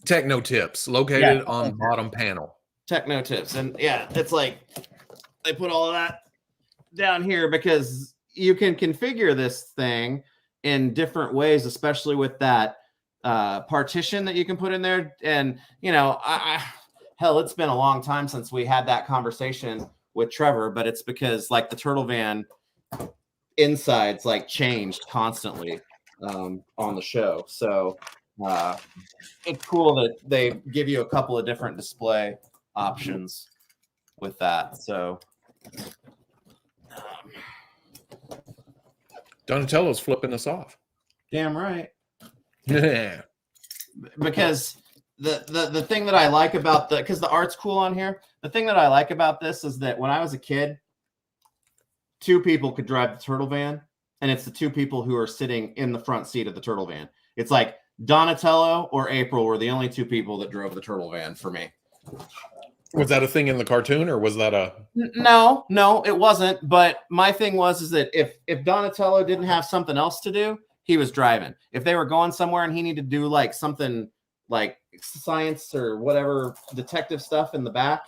Techno tips located on bottom panel. Techno tips, and yeah, it's like they put all of that down here because you can configure this thing in different ways, especially with that partition that you can put in there. And you know, hell, it's been a long time since we had that conversation with Trevor, but it's because like the turtle van insides like changed constantly on the show. So it's cool that they give you a couple of different display options with that. So Donatello's flipping us off. Damn right. Yeah. Because the thing that I like about because the art's cool on here, the thing that I like about this is that when I was a kid, two people could drive the turtle van, and it's the two people who are sitting in the front seat of the turtle van. It's like Donatello or April were the only two people that drove the turtle van for me. Was that a thing in the cartoon, or was that a... No, it wasn't. But my thing is that if Donatello didn't have something else to do, he was driving. If they were going somewhere and he needed to do like something like science or whatever detective stuff in the back,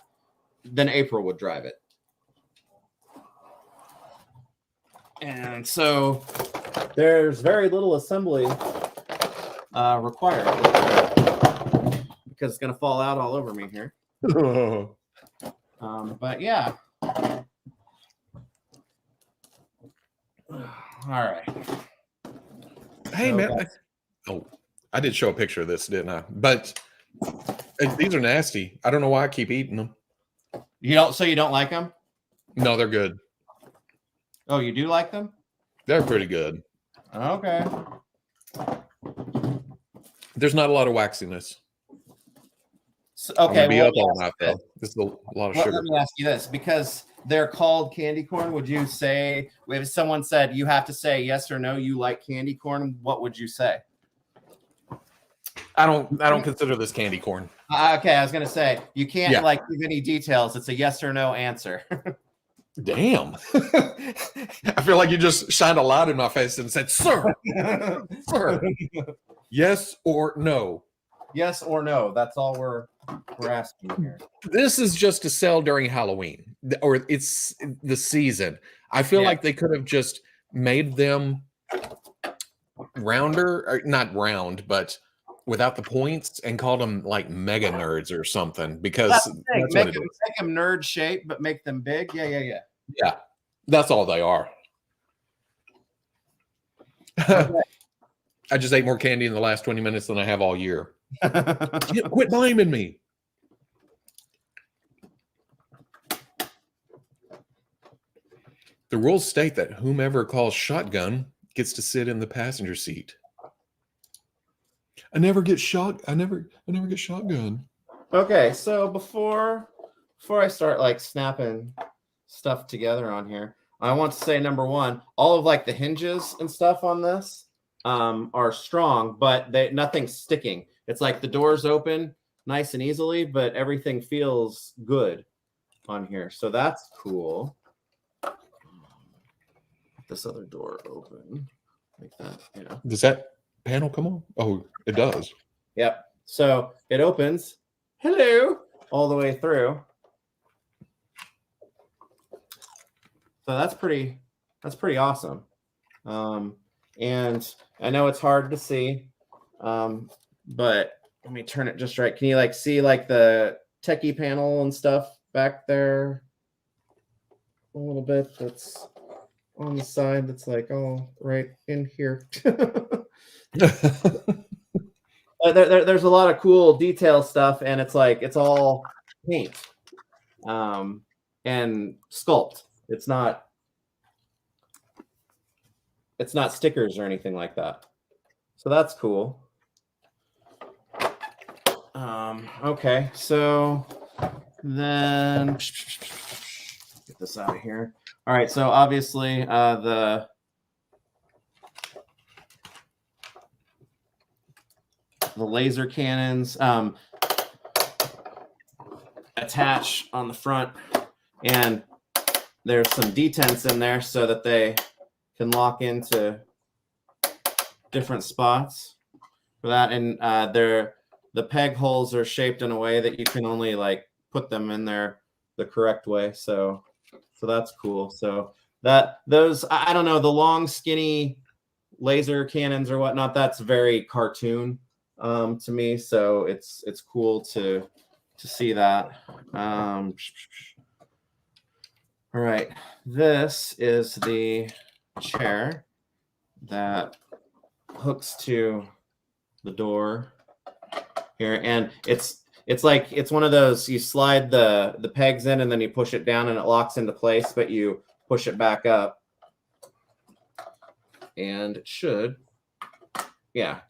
then April would drive it. And so there's very little assembly required because it's going to fall out all over me here. But yeah. All right. Hey, man. Oh, I did show a picture of this, didn't I? But these are nasty. I don't know why I keep eating them. You don't. So you don't like them? No, they're good. Oh, you do like them? They're pretty good. Okay. There's not a lot of waxiness. So, I'm okay. gonna be up all night though. This is a lot of sugar. Let me ask you this, because they're called candy corn. Would you say, if someone said you have to say yes or no, you like candy corn, what would you say? I don't consider this candy corn. Okay, I was gonna say you can't like give any details. It's a yes or no answer. Damn. I feel like you just shined a light in my face and said, "Sir, sir, yes or no." Yes or no. That's all we're asking here. This is just to sell during Halloween, or it's the season. I feel like they could have just made them rounder, or not round, but without the points, and called them like mega nerds or something, because that's what it is. Make them nerd shape, but make them big. Yeah, that's all they are. Okay. I just ate more candy in the last 20 minutes than I have all year. Quit blaming me. The rules state that whomever calls shotgun gets to sit in the passenger seat. I never get get shotgun. Okay, so before I start like snapping stuff together on here, I want to say, number one, all of like the hinges and stuff on this are strong, but nothing's sticking. It's like the doors open nice and easily, but everything feels good on here. So that's cool. This other door open like that. Yeah. Does that panel come on? Oh, it does. Yep. So it opens. Hello, all the way through. So that's pretty awesome. And I know it's hard to see, but let me turn it just right. Can you like see like the techie panel and stuff back there a little bit? That's on the side. That's like right in here. There's a lot of cool detail stuff, and it's like it's all paint and sculpt. It's not stickers or anything like that. So that's cool. Okay, so then get this out of here. All right, so obviously the laser cannons attach on the front, and there's some detents in there so that they can lock into different spots for that. And the peg holes are shaped in a way that you can only like put them in there the correct way. So that's cool. So those, I don't know, the long skinny laser cannons or whatnot, that's very cartoon to me. So it's cool to see that. All right, this is the chair that hooks to the door here, and it's one of those, you slide the pegs in and then you push it down and it locks into place, but you push it back up and it should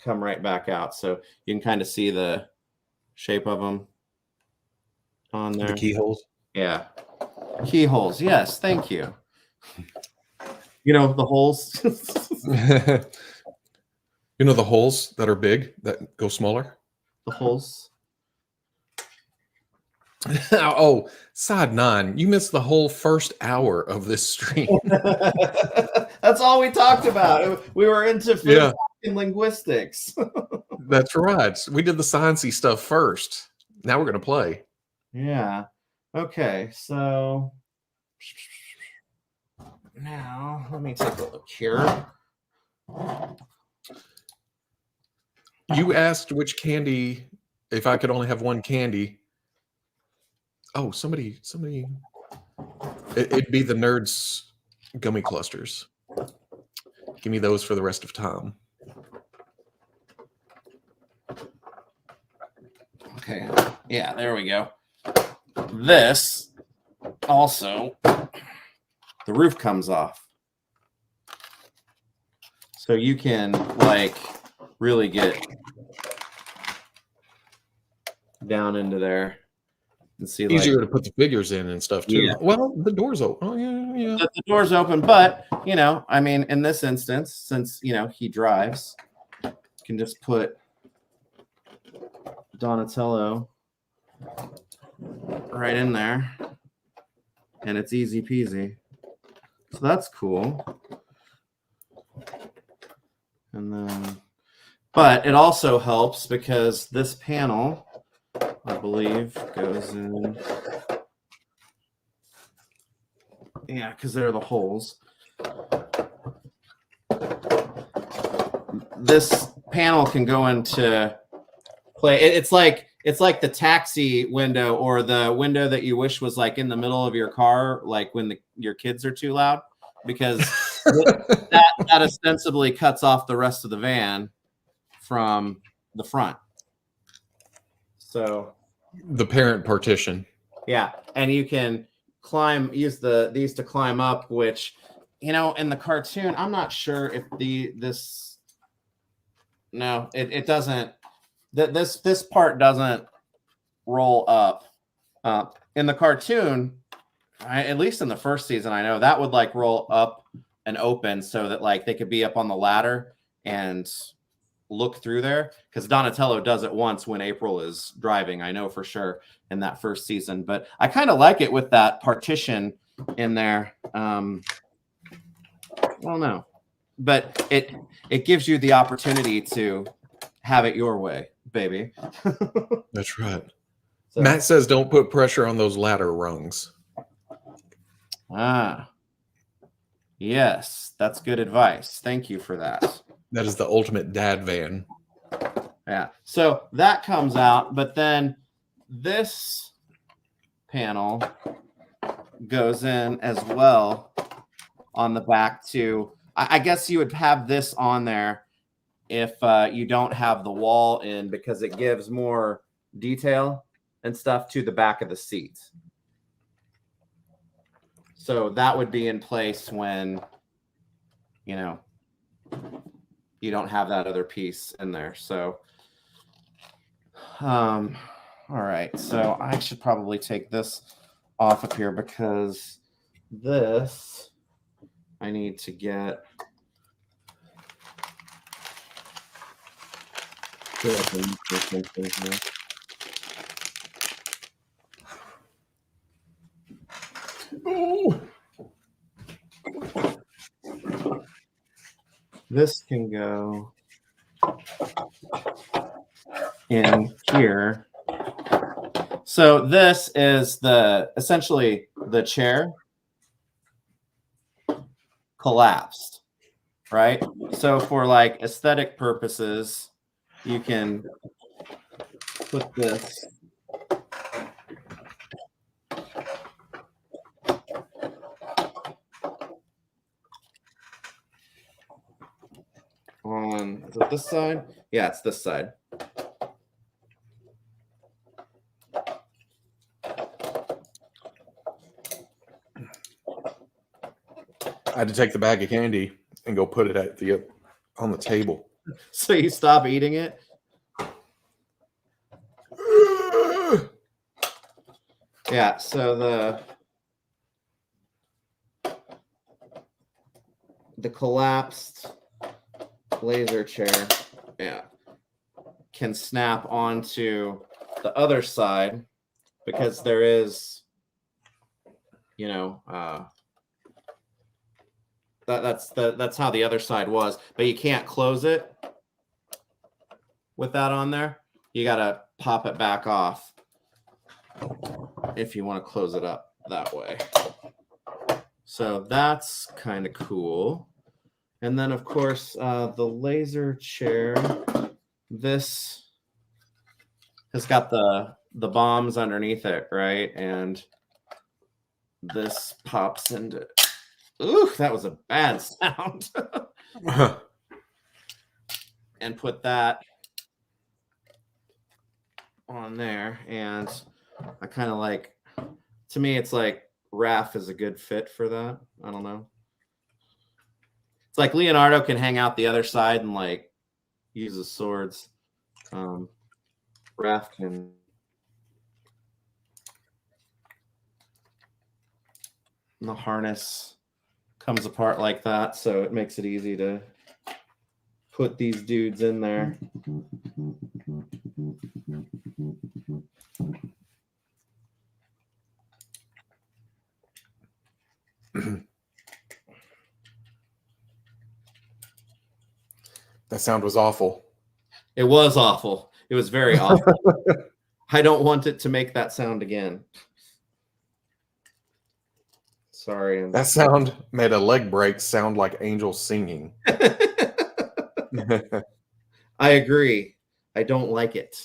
come right back out. So you can kind of see the shape of them on there. The keyholes. Yeah. Keyholes. Yes. Thank you. You know, the holes. You know, the holes that are big that go smaller? The holes. Oh, side 9. You missed the whole first hour of this stream. That's all we talked about. We were into food and linguistics. That's right. We did the sciencey stuff first. Now we're going to play. Yeah. Okay. So now let me take a look here. You asked which candy, if I could only have one candy. Oh, somebody. It'd be the Nerds gummy clusters. Give me those for the rest of time. Okay. Yeah, there we go. This also, the roof comes off. So you can like really get down into there and see Easier like to put the figures in and stuff too. Yeah. Well, the door's open. Oh yeah. The door's open, but you know, I mean, in this instance, since you know he drives, you can just put Donatello right in there, and it's easy peasy. So that's cool. And then, but it also helps because this panel, I believe, goes in. Yeah, because there are the holes. This panel can go into play. It's like the taxi window or the window that you wish was like in the middle of your car, like when your kids are too loud, because that ostensibly cuts off the rest of the van from the front. So The parent partition. yeah, and you can use these to climb up, which you know in the cartoon I'm not sure if it doesn't. This part doesn't roll up. In the cartoon, at least in the first season, I know that would like roll up and open so that like they could be up on the ladder and look through there. Because Donatello does it once when April is driving, I know for sure in that first season. But I kind of like it with that partition in there. I don't know, but it gives you the opportunity to have it your way, baby. That's right. So, Matt says don't put pressure on those ladder rungs. Yes, that's good advice. Thank you for that. That is the ultimate dad van. Yeah. So that comes out, but then this panel goes in as well on the back too. I guess you would have this on there if you don't have the wall in because it gives more detail and stuff to the back of the seat. So that would be in place when, you know, you don't have that other piece in there. So, all right. So I should probably take this off of here because this I need to get. Oh. This can go in here. So this is essentially the chair collapsed, right? So for like aesthetic purposes, you can put this on, is it this side? Yeah, it's this side. I had to take the bag of candy and go put it at on the table. So you stop eating it? Yeah, so the collapsed laser chair, yeah, can snap onto the other side because there is, you know, that's how the other side was, but you can't close it with that on there. You got to pop it back off if you want to close it up that way. So that's kind of cool. And then, of course, the laser chair, this has got the bombs underneath it, right? And this pops into... Ooh, that was a bad sound. And put that on there, and I kind of like, to me, it's like Raph is a good fit for that. I don't know. It's like Leonardo can hang out the other side and like use his swords. Raph can. The harness comes apart like that, so it makes it easy to put these dudes in there. That sound was awful. It was awful. It was very awful. I don't want it to make that sound again. Sorry. That sound made a leg break sound like angels singing. I agree. I don't like it.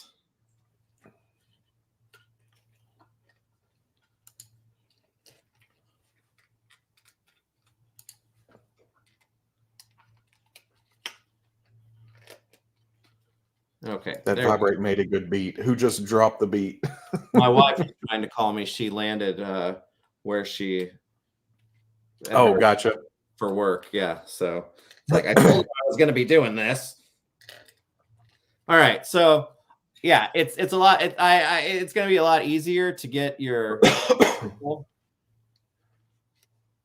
Okay. That vibrate made a good beat. Who just dropped the beat? My wife is trying to call me. She landed where she. Oh, gotcha. For work, yeah. So it's like I told you I was going to be doing this. All right, so yeah, it's a lot. It's going to be a lot easier to get your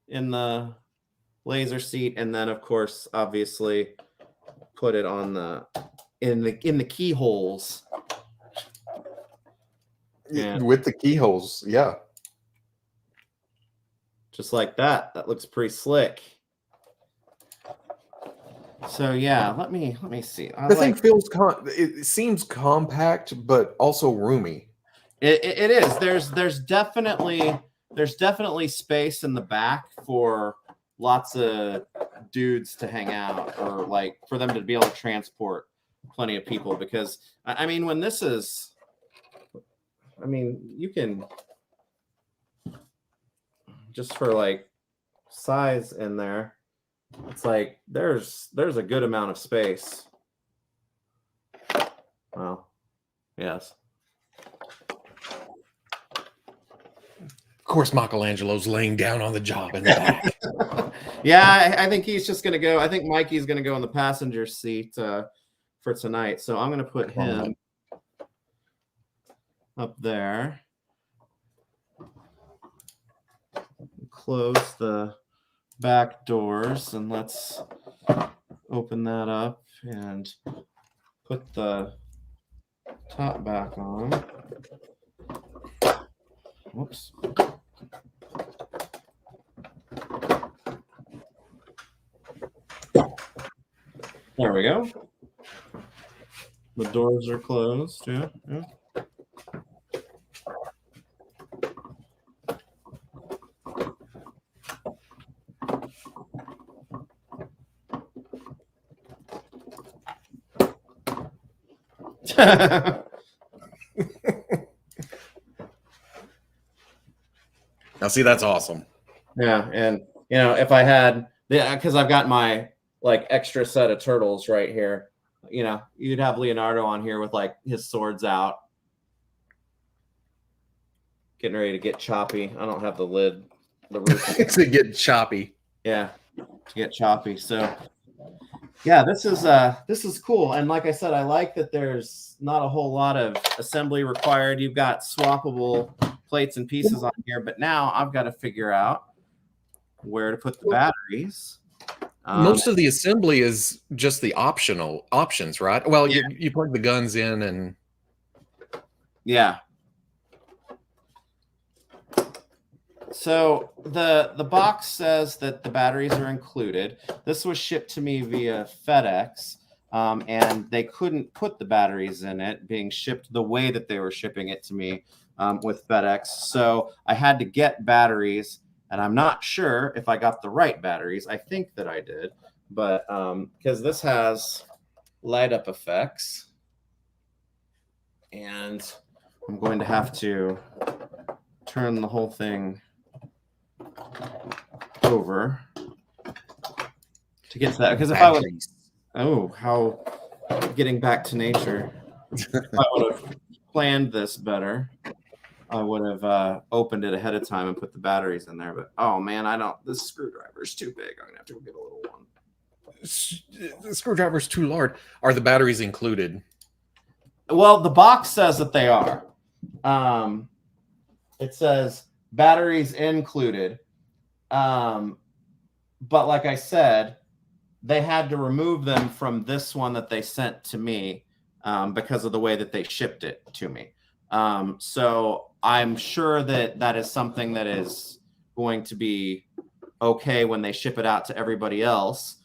in the laser seat, and then of course, obviously, put it on the in the keyholes. And with the keyholes, yeah. Just like that. That looks pretty slick. So yeah, let me see. The thing feels it seems compact, but also roomy. It is. There's definitely space in the back for lots of dudes to hang out, or like for them to be able to transport plenty of people. Because I mean, when this is, I mean, you can just for like size in there. It's like there's a good amount of space. Well, yes. Of course, Michelangelo's laying down on the job in the back. Yeah, I think he's just going to go. I think Mikey's going to go in the passenger seat for tonight. So I'm going to put him up there. Close the back doors, and let's open that up and put the top back on. Whoops. There we go. The doors are closed. Yeah. Now, see, that's awesome. Yeah, and if I had, because I've got my like extra set of turtles right here. You'd have Leonardo on here with like his swords out, getting ready to get choppy. I don't have the lid, the roof to get choppy. Yeah, to get choppy. So yeah, this is cool. And like I said, I like that there's not a whole lot of assembly required. You've got swappable plates and pieces on here, but now I've got to figure out where to put the batteries. Most of the assembly is just the options, right? Well, yeah. you plug the guns in and yeah. So the box says that the batteries are included. This was shipped to me via FedEx, and they couldn't put the batteries in it, being shipped the way that they were shipping it to me with FedEx. So I had to get batteries, and I'm not sure if I got the right batteries. I think that I did, but because this has light up effects, and I'm going to have to turn the whole thing over to get to that, because if I was how getting back to nature, I would have planned this better, I would have opened it ahead of time and put the batteries in there. But oh man, this screwdriver is too big. I'm gonna have to go get a little one. The screwdriver's too large. Are the batteries included? Well, the box says that they are. It says batteries included. But like I said, they had to remove them from this one that they sent to me because of the way that they shipped it to me. So I'm sure that is something that is going to be okay when they ship it out to everybody else,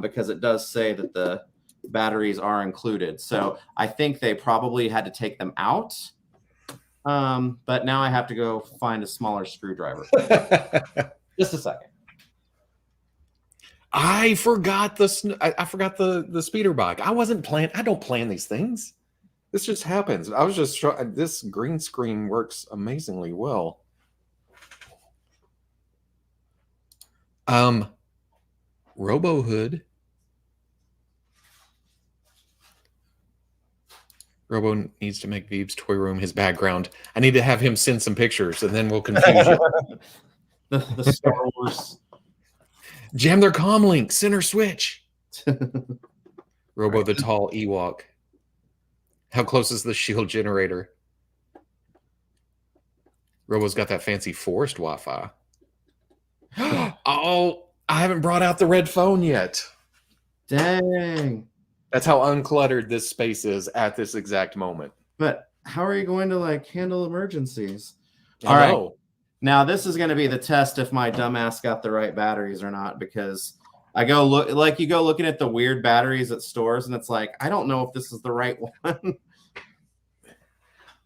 because it does say that the batteries are included. So I think they probably had to take them out. But now I have to go find a smaller screwdriver. Just a second. I forgot the speeder bike. I don't plan these things. This just happens. I was just trying. This green screen works amazingly well. Robo Hood. Robo needs to make Veeb's toy room his background. I need to have him send some pictures, and then we'll confuse you. the Star Wars. Jam their comm link. Center switch. Robo the tall Ewok. How close is the shield generator? Robo's got that fancy forest Wi-Fi. Oh, I haven't brought out the red phone yet. Dang. That's how uncluttered this space is at this exact moment. But how are you going to like handle emergencies? All right. Now this is going to be the test if my dumbass got the right batteries or not, because I go looking at the weird batteries at stores and it's like, I don't know if this is the right one.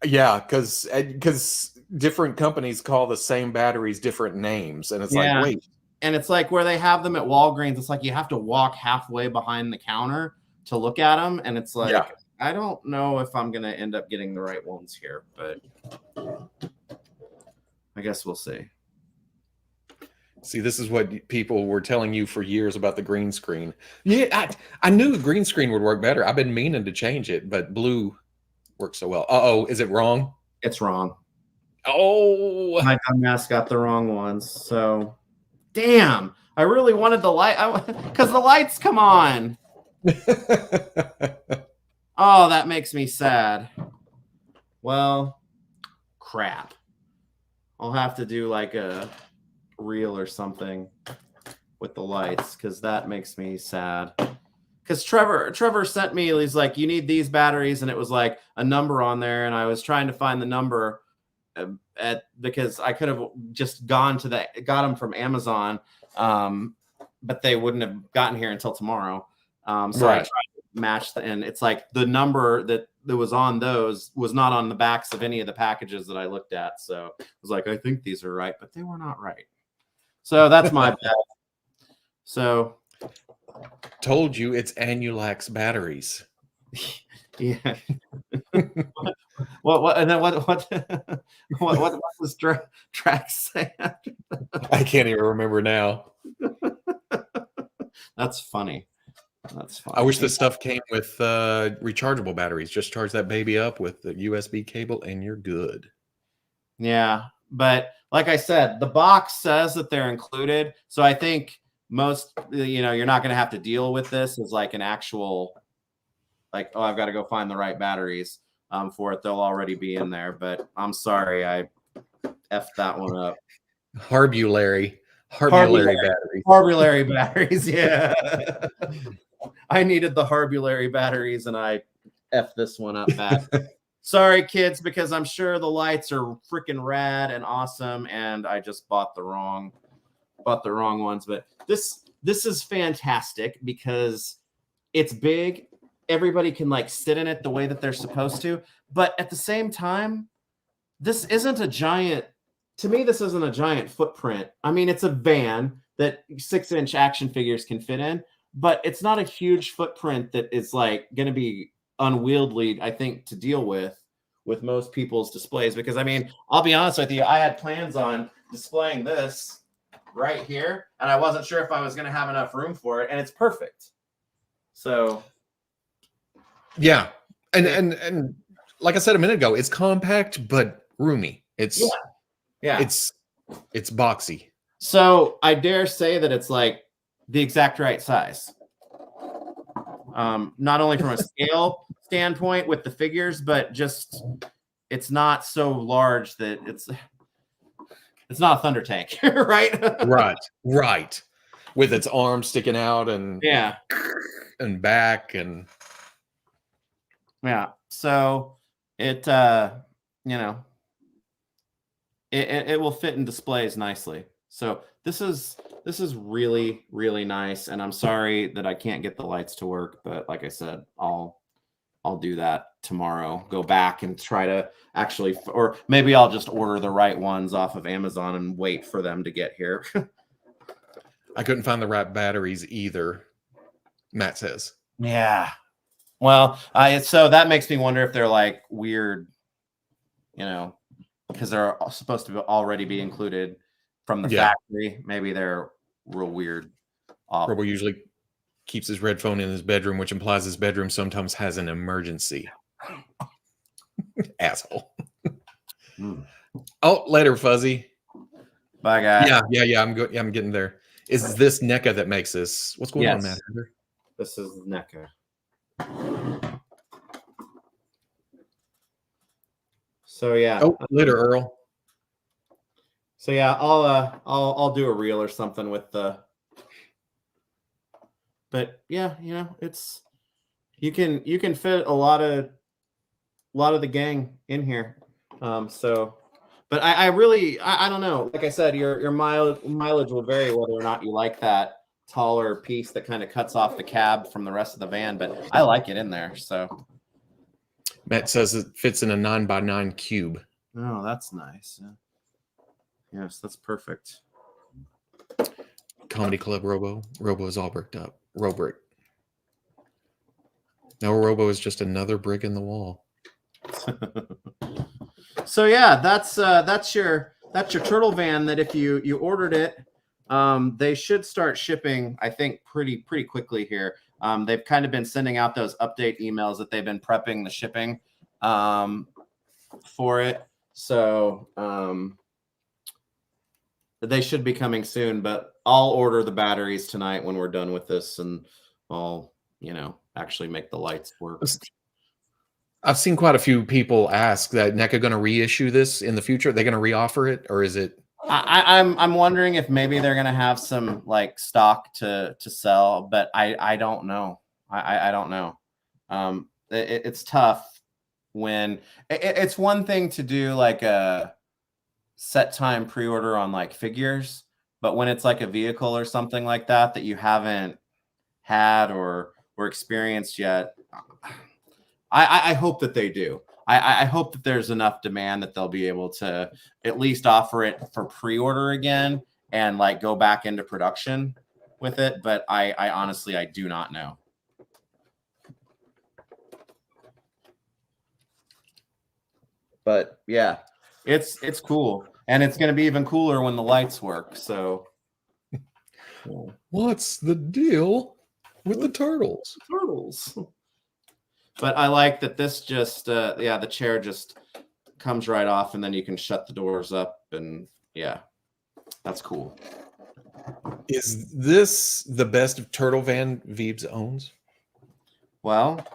Yeah, because different companies call the same batteries different names. And it's like, wait. And it's like where they have them at Walgreens, it's like you have to walk halfway behind the counter to look at them. And it's like, I don't know if I'm going to end up getting the right ones here, but I guess we'll see. See, this is what people were telling you for years about the green screen. Yeah, I knew the green screen would work better. I've been meaning to change it, but blue works so well. Uh-oh, is it wrong? It's wrong. Oh. My dumbass got the wrong ones, so... Damn, I really wanted the light, because the lights come on. Oh, that makes me sad. Well, crap. I'll have to do like a reel or something with the lights, because that makes me sad. Because Trevor sent me, he's like, you need these batteries, and it was like a number on there, and I was trying to find the number because I could have just got them from Amazon, but they wouldn't have gotten here until tomorrow. So I tried to match and it's like the number that was on those was not on the backs of any of the packages that I looked at. So I was like, I think these are right, but they were not right. So that's my bad. So told you it's Anulax batteries. Yeah. What and then what was Drax say after that? I can't even remember now. That's funny. I wish this stuff came with rechargeable batteries. Just charge that baby up with the USB cable and you're good. Yeah, but like I said, the box says that they're included. So I think most, you're not going to have to deal with this as like an actual, like, oh, I've got to go find the right batteries for it. They'll already be in there. But I'm sorry, I effed that one up. Harbulary batteries. Harbulary batteries, yeah. I needed the Harbulary batteries, and I effed this one up bad. Sorry, kids, because I'm sure the lights are freaking rad and awesome, and I just bought the wrong ones. But this is fantastic because it's big. Everybody can like sit in it the way that they're supposed to, but at the same time, this isn't a giant. To me, this isn't a giant footprint. I mean, it's a van that 6-inch action figures can fit in, but it's not a huge footprint that is like going to be unwieldy, I think, to deal with most people's displays. Because I mean, I'll be honest with you, I had plans on displaying this right here, and I wasn't sure if I was going to have enough room for it, and it's perfect. So, yeah, and like I said a minute ago, it's compact but roomy. It's boxy. So I dare say that it's like the exact right size. Not only from a scale standpoint with the figures, but just it's not so large that it's not a thunder tank, right? Right. With its arms sticking out and back and So it it will fit in displays nicely. So this is really, really nice. And I'm sorry that I can't get the lights to work, but like I said, I'll do that tomorrow. Go back and try to actually, or maybe I'll just order the right ones off of Amazon and wait for them to get here. I couldn't find the right batteries either, Matt says. Yeah. Well, so that makes me wonder if they're like weird, because they're supposed to already be included from the factory. Maybe they're real weird. Robo usually keeps his red phone in his bedroom, which implies his bedroom sometimes has an emergency. Asshole. Oh, later, Fuzzy. Bye, guys. Yeah. I'm good. Yeah, I'm getting there. Is this NECA that makes this? What's going on, Matt? This is NECA. So yeah. Oh, later, Earl. So yeah, I'll do a reel or something with the. But yeah, it's you can fit a lot of the gang in here. So, but I really don't know. Like I said, your mileage will vary whether or not you like that taller piece that kind of cuts off the cab from the rest of the van. But I like it in there. So Matt says it fits in a 9x9 cube. Oh, that's nice. Yes, that's perfect. Comedy Club Robo. Robo is all bricked up. Robrick. No, Robo is just another brick in the wall. So yeah, that's your turtle van. That if you ordered it, they should start shipping. I think pretty quickly here. They've kind of been sending out those update emails that they've been prepping the shipping for it. So they should be coming soon. But I'll order the batteries tonight when we're done with this, and I'll actually make the lights work. I've seen quite a few people ask that NECA going to reissue this in the future. Are they going to reoffer it, or is it? I'm wondering if maybe they're going to have some like stock to sell, but I don't know. I don't know. It's tough when it's one thing to do like a set time pre-order on like figures, but when it's like a vehicle or something like that you haven't had or experienced yet, I hope that they do. I hope that there's enough demand that they'll be able to at least offer it for pre-order again and like go back into production with it. But I honestly, I do not know. But yeah, it's cool. And it's going to be even cooler when the lights work. So what's the deal with the turtles? But I like that this just, the chair just comes right off and then you can shut the doors up and yeah, that's cool. Is this the best of turtle van Veebs owns? Well,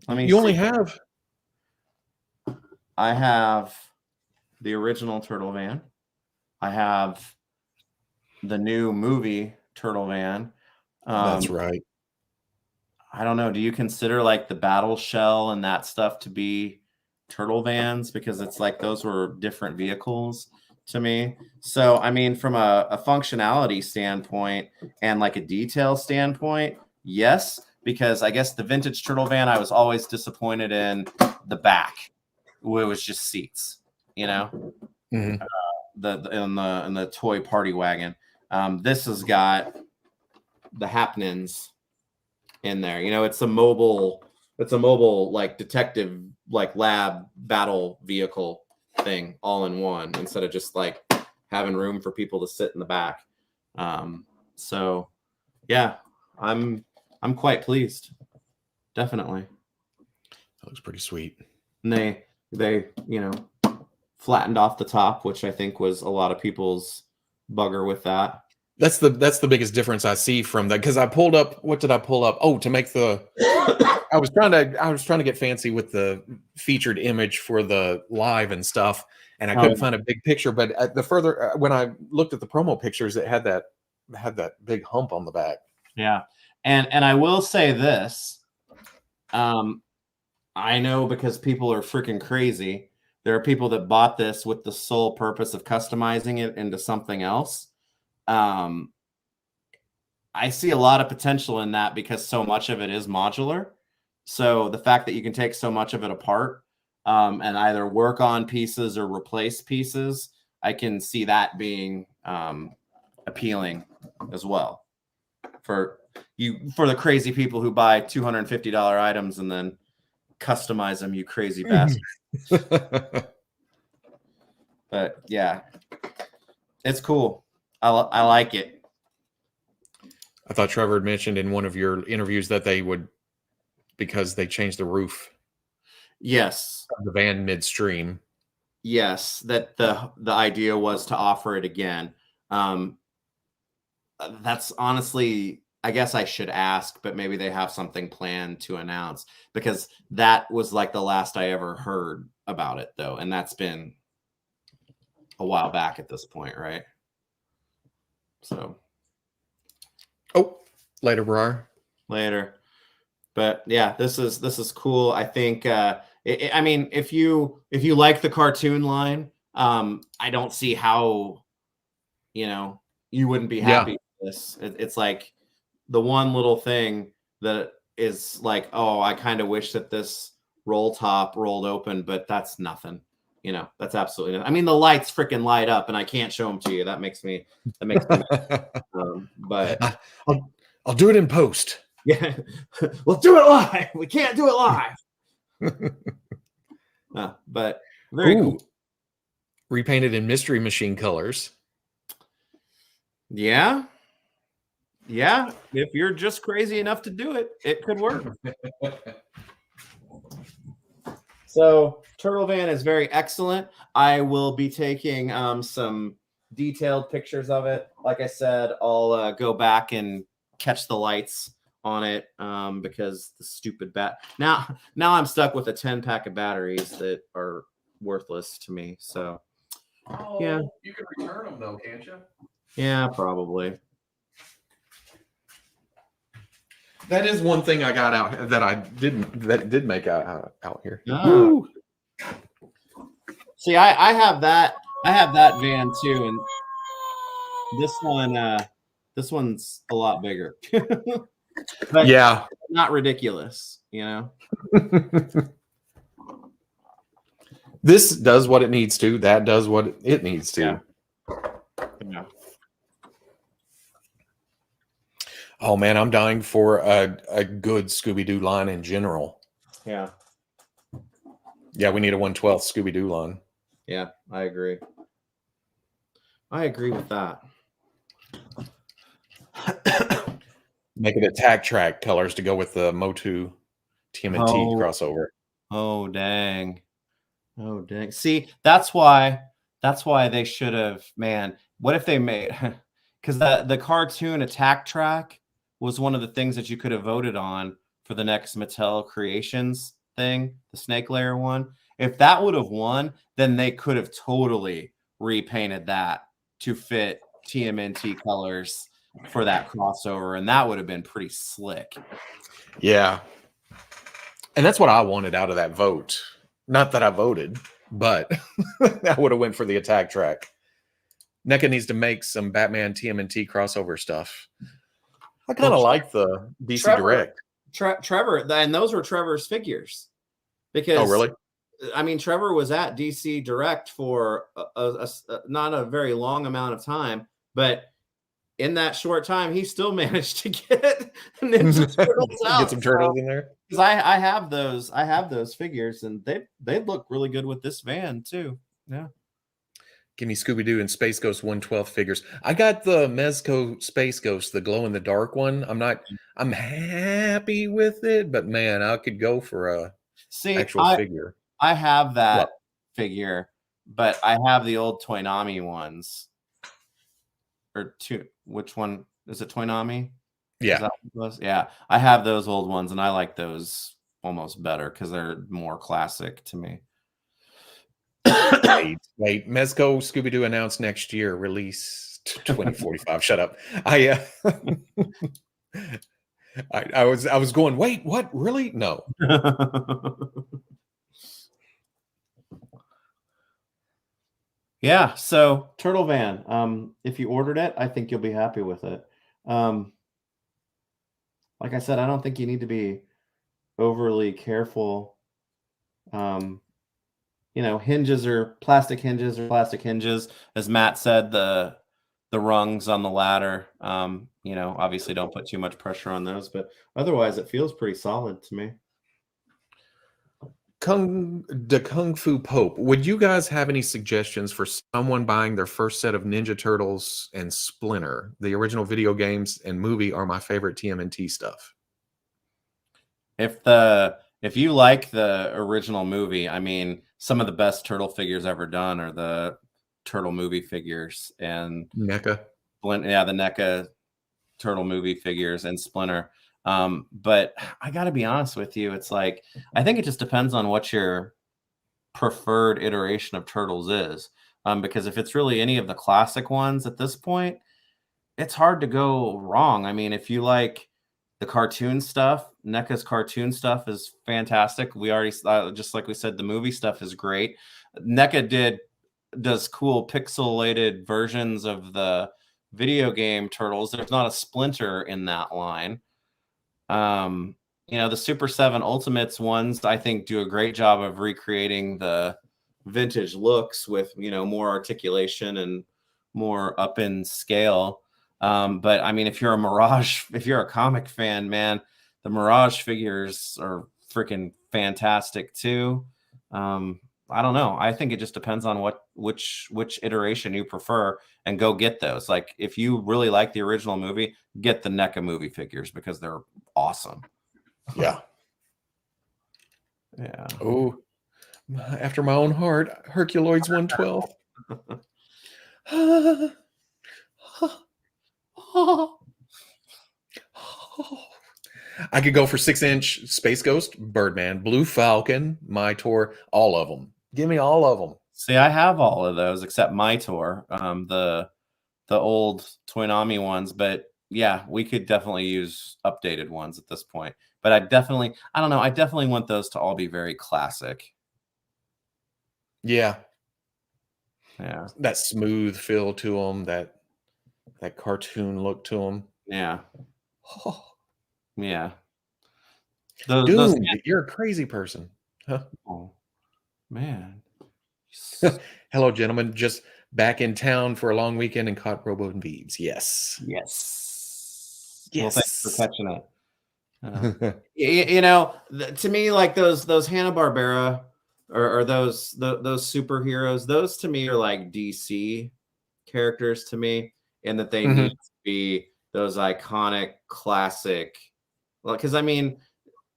I mean, I have the original turtle van. I have the new movie turtle van. That's right. I don't know. Do you consider like the battle shell and that stuff to be turtle vans? Because it's like those were different vehicles to me. So, I mean, from a functionality standpoint and like a detail standpoint, yes, because I guess the vintage turtle van, I was always disappointed in the back, where it was just seats, Mm-hmm. In the toy party wagon. This has got the happenings in there. It's a mobile like detective, like lab battle vehicle thing all in one, instead of just like having room for people to sit in the back. So yeah, I'm quite pleased. Definitely. That looks pretty sweet. and they flattened off the top, which I think was a lot of people's bugger with that. That's the biggest difference I see from that, because I pulled up. What did I pull up? Oh, to make the. I was trying to get fancy with the featured image for the live and stuff, and I couldn't find a big picture. But the further when I looked at the promo pictures, it had that big hump on the back. Yeah, and I will say this, I know because people are freaking crazy. There are people that bought this with the sole purpose of customizing it into something else. I see a lot of potential in that because so much of it is modular. So the fact that you can take so much of it apart and either work on pieces or replace pieces, I can see that being appealing as well for the crazy people who buy $250 items and then customize them, you crazy bastard. But yeah, it's cool. I like it. I thought Trevor had mentioned in one of your interviews that they would, because they changed the roof. Yes. Of the van midstream. Yes, that the idea was to offer it again. That's honestly, I guess I should ask, but maybe they have something planned to announce, because that was like the last I ever heard about it, though. And that's been a while back at this point, right? So. Oh, later, Briar. Later. But yeah, this is cool. I think, I mean, if you like the cartoon line, I don't see how, you wouldn't be happy with this. It's like the one little thing that is like, oh, I kind of wish that this roll top rolled open, but that's nothing. That's absolutely nothing. I mean, the lights freaking light up, and I can't show them to you. That makes me but I'll do it in post. Yeah, we'll do it live. We can't do it live. But very cool. Repainted in Mystery Machine colors. Yeah. If you're just crazy enough to do it, it could work. So Turtle Van is very excellent. I will be taking some detailed pictures of it. Like I said, I'll go back and catch the lights on it because the stupid now I'm stuck with a 10-pack of batteries that are worthless to me. So yeah, you can return them though, can't you? Yeah, probably. That is one thing I got out that did make out here. Oh. See, I have that van too, and this one's a lot bigger. But yeah, not ridiculous, This does what it needs to. That does what it needs to. Yeah. Oh man, I'm dying for a good Scooby-Doo line in general. Yeah. Yeah, we need a 1/12 Scooby-Doo line. Yeah, I agree. I agree with that. Make it attack track colors to go with the Motu TMNT crossover. Oh dang. See, that's why they should have, man. What if they made, because the cartoon attack track was one of the things that you could have voted on for the next Mattel Creations thing, the Snake Layer one. If that would have won, then they could have totally repainted that to fit TMNT colors for that crossover, and that would have been pretty slick. Yeah. And that's what I wanted out of that vote. Not that I voted, but I would have went for the attack track. NECA needs to make some Batman TMNT crossover stuff. I kind of like the DC Direct. Trevor, and those were Trevor's figures. Because, oh, really? I mean, Trevor was at DC Direct for not a very long amount of time, but in that short time, he still managed to get Ninja Turtles out. Get some turtles in there. Because I have those figures, and they look really good with this van too. Yeah. Give me Scooby-Doo and Space Ghost 1/12 figures. I got the Mezco Space Ghost, the glow in the dark one. I'm happy with it, but man, I could go for a actual figure. I have that What? figure, but I have the old Toynami ones. Or which one is it? Toynami? Yeah. Is that what it was? Yeah, I have those old ones, and I like those almost better because they're more classic to me. Wait. Mezco Scooby Doo announced next year release 2045. Shut up. I was going. Wait, what? Really? No. Yeah, so Turtle Van. If you ordered it, I think you'll be happy with it. Like I said, I don't think you need to be overly careful. Hinges are plastic hinges or plastic hinges. As Matt said, the rungs on the ladder, obviously don't put too much pressure on those, but otherwise it feels pretty solid to me. Kung Fu Pope, would you guys have any suggestions for someone buying their first set of Ninja Turtles and Splinter? The original video games and movie are my favorite TMNT stuff. If you like the original movie, I mean, some of the best turtle figures ever done are the turtle movie figures, and NECA. the NECA turtle movie figures and Splinter. But I got to be honest with you, it's like I think it just depends on what your preferred iteration of Turtles is. Because if it's really any of the classic ones at this point, it's hard to go wrong. I mean, if you like the cartoon stuff, NECA's cartoon stuff is fantastic. We already, just like we said, the movie stuff is great. NECA does cool pixelated versions of the video game Turtles. There's not a Splinter in that line. The Super 7 Ultimates ones, I think, do a great job of recreating the vintage looks with, more articulation and more up in scale. But I mean, if you're a comic fan, man, the Mirage figures are freaking fantastic too. I don't know. I think it just depends on which iteration you prefer, and go get those. Like, if you really like the original movie, get the NECA movie figures because they're awesome. Yeah. Yeah. Oh, after my own heart, Herculoids 112. I could go for 6-inch Space Ghost, Birdman, Blue Falcon, Mytor, all of them. Give me all of them. See, I have all of those except Mytor, the old Toynami ones. But yeah, we could definitely use updated ones at this point. But I don't know. I definitely want those to all be very classic. Yeah. Yeah. That smooth feel to them, that cartoon look to them. Yeah. Oh. Yeah. Dude, you're a crazy person. Huh? Oh, man. Hello, gentlemen. Just back in town for a long weekend and caught Robo and Beebs. Yes. Yes. Yes. Well, thanks for catching it. To me, like those Hanna-Barbera or those superheroes, those to me are like DC characters to me, and that they need to be those iconic classic. Well, because I mean,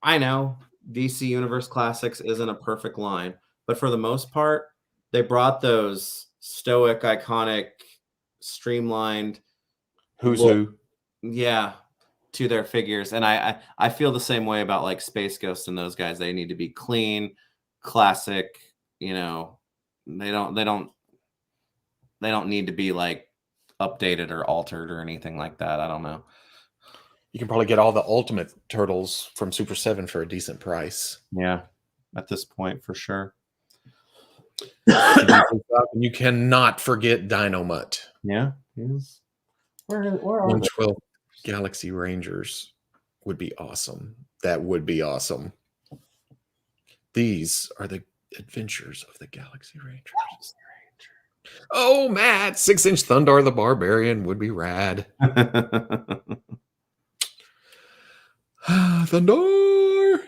I know DC Universe Classics isn't a perfect line, but for the most part, they brought those stoic, iconic, streamlined Who's who? Yeah, to their figures. And I feel the same way about like Space Ghost and those guys. They need to be clean, classic. They don't need to be like updated or altered or anything like that. I don't know. You can probably get all the Ultimate Turtles from Super 7 for a decent price. Yeah, at this point, for sure. You cannot forget Dynamut. Yeah. Yes. Where are 112 Galaxy Rangers would be awesome. That would be awesome. These are the adventures of the Galaxy Rangers. Oh, Matt, 6-inch Thundar the Barbarian would be rad. Thundar.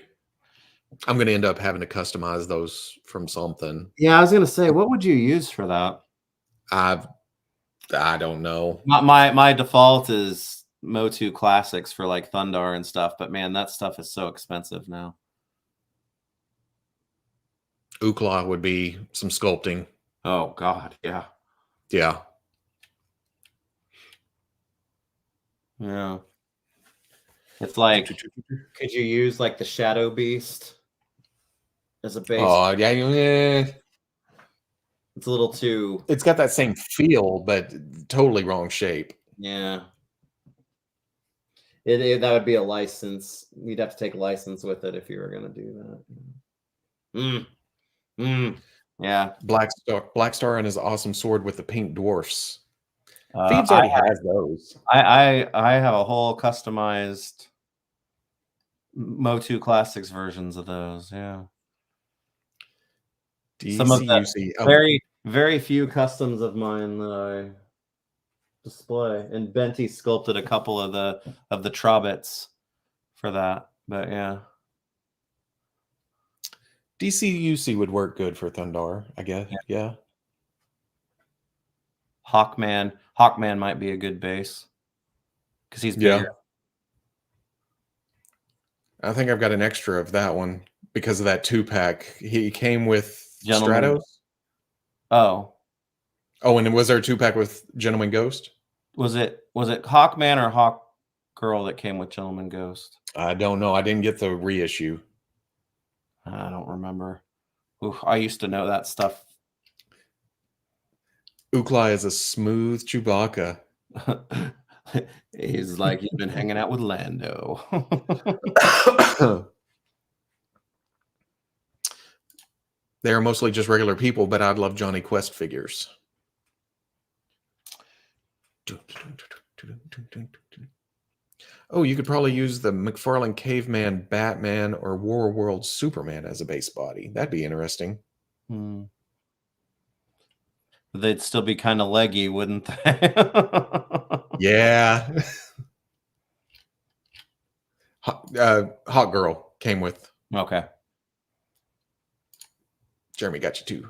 I'm going to end up having to customize those from something. Yeah, I was going to say, what would you use for that? I don't know. My default is Motu Classics for like Thundar and stuff, but man, that stuff is so expensive now. Ookla would be some sculpting. Oh God, yeah. Yeah. Yeah. It's like, could you use like the Shadow Beast as a base? Oh, yeah. It's a little too. It's got that same feel, but totally wrong shape. Yeah. That would be a license. You'd have to take a license with it if you were going to do that. Yeah. Black Star and his awesome sword with the pink dwarfs. Phoebes I already has those. I have a whole customized Motu Classics versions of those. Yeah. Some of the very few customs of mine that I display, and Benty sculpted a couple of the Trobbits for that. But yeah, DCUC would work good for Thundar, I guess. Yeah. Hawkman might be a good base because he's bigger. Yeah. I think I've got an extra of that one because of that 2-pack. He came with Stratos. Oh, and was there a 2-pack with Gentleman Ghost? Was it Hawkman or Hawk Girl that came with Gentleman Ghost? I don't know. I didn't get the reissue. I don't remember. Ooh, I used to know that stuff. Ookla is a smooth Chewbacca. He's like he's been hanging out with Lando. They're mostly just regular people, but I'd love Johnny Quest figures. Oh, you could probably use the McFarlane Caveman, Batman, or War World Superman as a base body. That'd be interesting. They'd still be kind of leggy, wouldn't they? Yeah. Hot Girl came with. Okay. Jeremy got you too.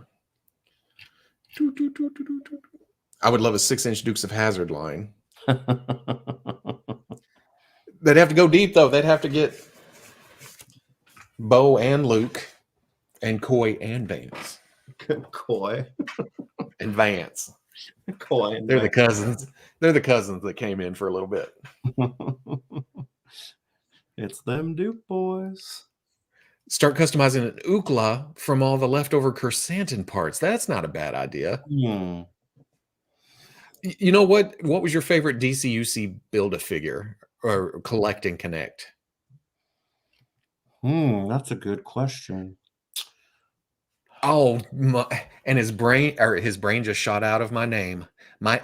I would love a 6-inch Dukes of Hazzard line. They'd have to go deep, though. They'd have to get Bo and Luke and Coy and Vance. Coy and Vance. Coy and They're the cousins. They're the cousins that came in for a little bit. It's them Duke boys. Start customizing an Ookla from all the leftover Kersantin parts. That's not a bad idea. You know what? What was your favorite DCUC Build-A-Figure or collect and connect? That's a good question. Oh, and his brain just shot out of my name.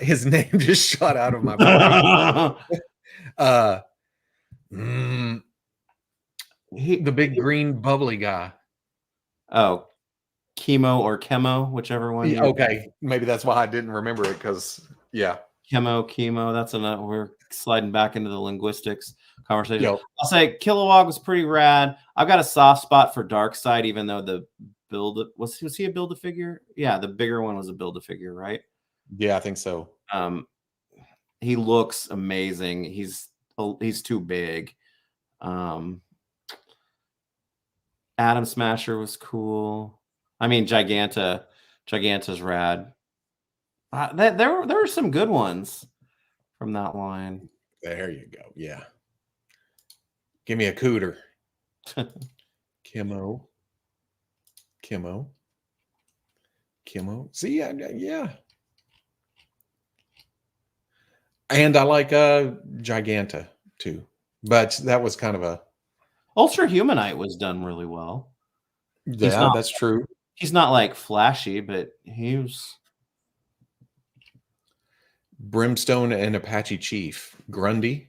His name just shot out of my brain. The big green bubbly guy. Oh, Chemo, whichever one. Okay, maybe that's why I didn't remember it because Chemo. That's enough. We're sliding back into the linguistics conversation. I'll say Kilowog was pretty rad. I've got a soft spot for Darkseid, even though the was he a Build-A-Figure? Yeah, the bigger one was a Build-A-Figure, right? Yeah, I think so. He looks amazing. He's too big. Atom Smasher was cool. I mean, Giganta's rad. There were some good ones from that line. There you go. Yeah. Give me a cooter. Chemo. See, yeah. And I like Giganta too. But that was kind of a Ultra Humanite was done really well. Yeah, that's true. He's not like flashy, but he was Brimstone and Apache Chief. Grundy.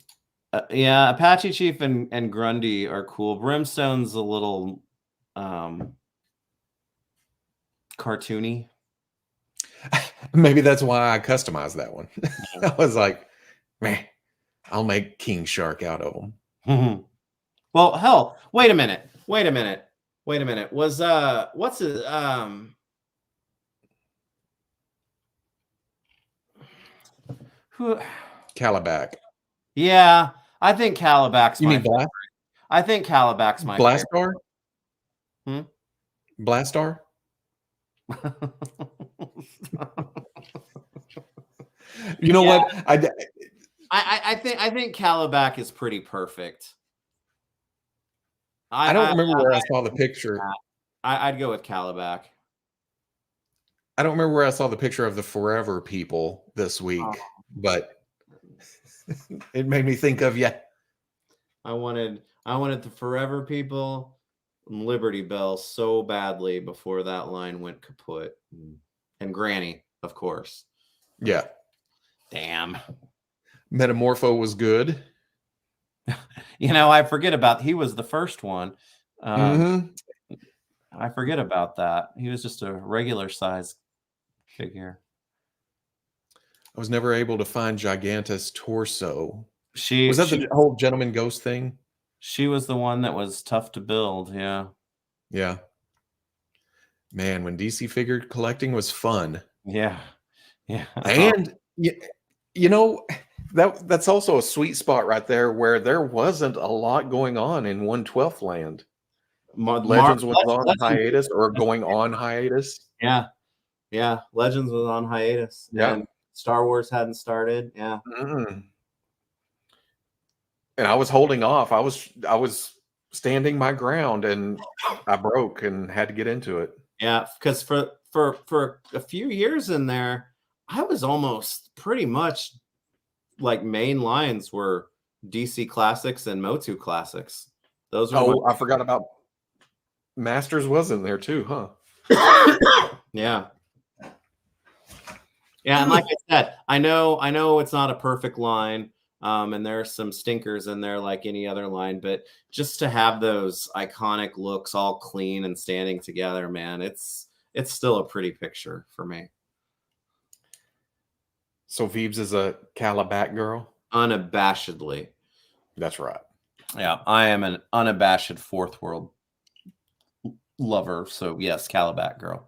Yeah, Apache Chief and Grundy are cool. Brimstone's a little cartoony. Maybe that's why I customized that one. I was like, man, I'll make King Shark out of him. Well, hell, wait a minute. Was what's his who Calabac. Yeah, I think Calabac's you my mean Blast? favorite. I think Calabac's my Blastar? favorite. Blastar? You know what? I think Calabac is pretty perfect. I don't remember where I saw the picture. I'd go with Calabac. I don't remember where I saw the picture of the Forever people this week, but it made me think of you. I wanted the Forever people and Liberty Bell so badly before that line went kaput. And Granny, of course. Yeah. Damn. Metamorpho was good. You know, I forget about he was the first one. Mm-hmm. I forget about that. He was just a regular size figure. I was never able to find Gigantus torso. Was that the whole gentleman ghost thing? She was the one that was tough to build. Yeah. Yeah. Man, when DC figure collecting was fun. Yeah. Yeah. And you know, that's also a sweet spot right there where there wasn't a lot going on in 1/12 land. Legends was on hiatus or going on hiatus. Yeah. Yeah. Legends was on hiatus. Yeah. And Star Wars hadn't started. Yeah. And I was holding off. I was standing my ground, and I broke and had to get into it. Yeah, because for a few years in there, I was almost pretty much like main lines were DC Classics and Motu Classics. Those were I forgot about Masters was in there too, huh? Yeah. Yeah, and like I said, I know it's not a perfect line. And there are some stinkers in there like any other line, but just to have those iconic looks all clean and standing together, man, it's still a pretty picture for me. So Veebs is a Calabac girl? Unabashedly. That's right. Yeah, I am an unabashed fourth world lover. So yes, Calabac girl.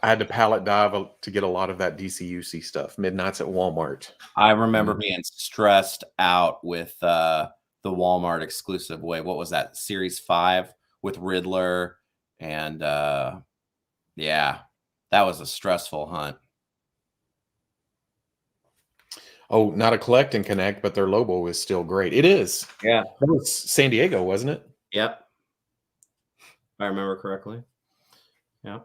I had to pallet dive to get a lot of that DCUC stuff. Midnights at Walmart. I remember being stressed out with the Walmart exclusive wave. What was that? Series 5 with Riddler. And yeah, that was a stressful hunt. Oh, not a collect and connect, but their Lobo is still great. It is. Yeah. That was San Diego, wasn't it? Yep. If I remember correctly. Yeah.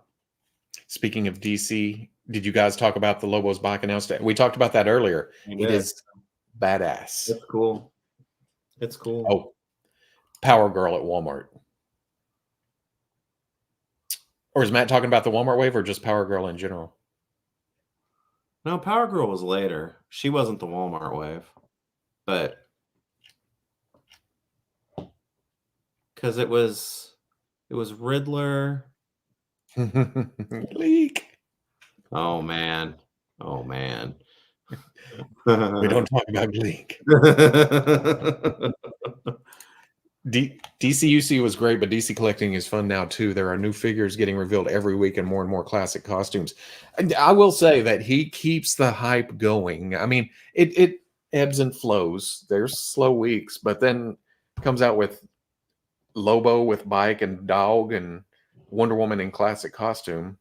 Speaking of DC, did you guys talk about the Lobo's bike announcement? We talked about that earlier. It is badass. It's cool. It's cool. Oh, Power Girl at Walmart. Or is Matt talking about the Walmart wave or just Power Girl in general? No, Power Girl was later. She wasn't the Walmart wave. But because it was Riddler. Leak. Oh man. We don't talk about Leak. DCUC was great, but DC collecting is fun now too. There are new figures getting revealed every week and more classic costumes. And I will say that he keeps the hype going. I mean, it ebbs and flows. There's slow weeks, but then comes out with Lobo with bike and dog and Wonder Woman in classic costume.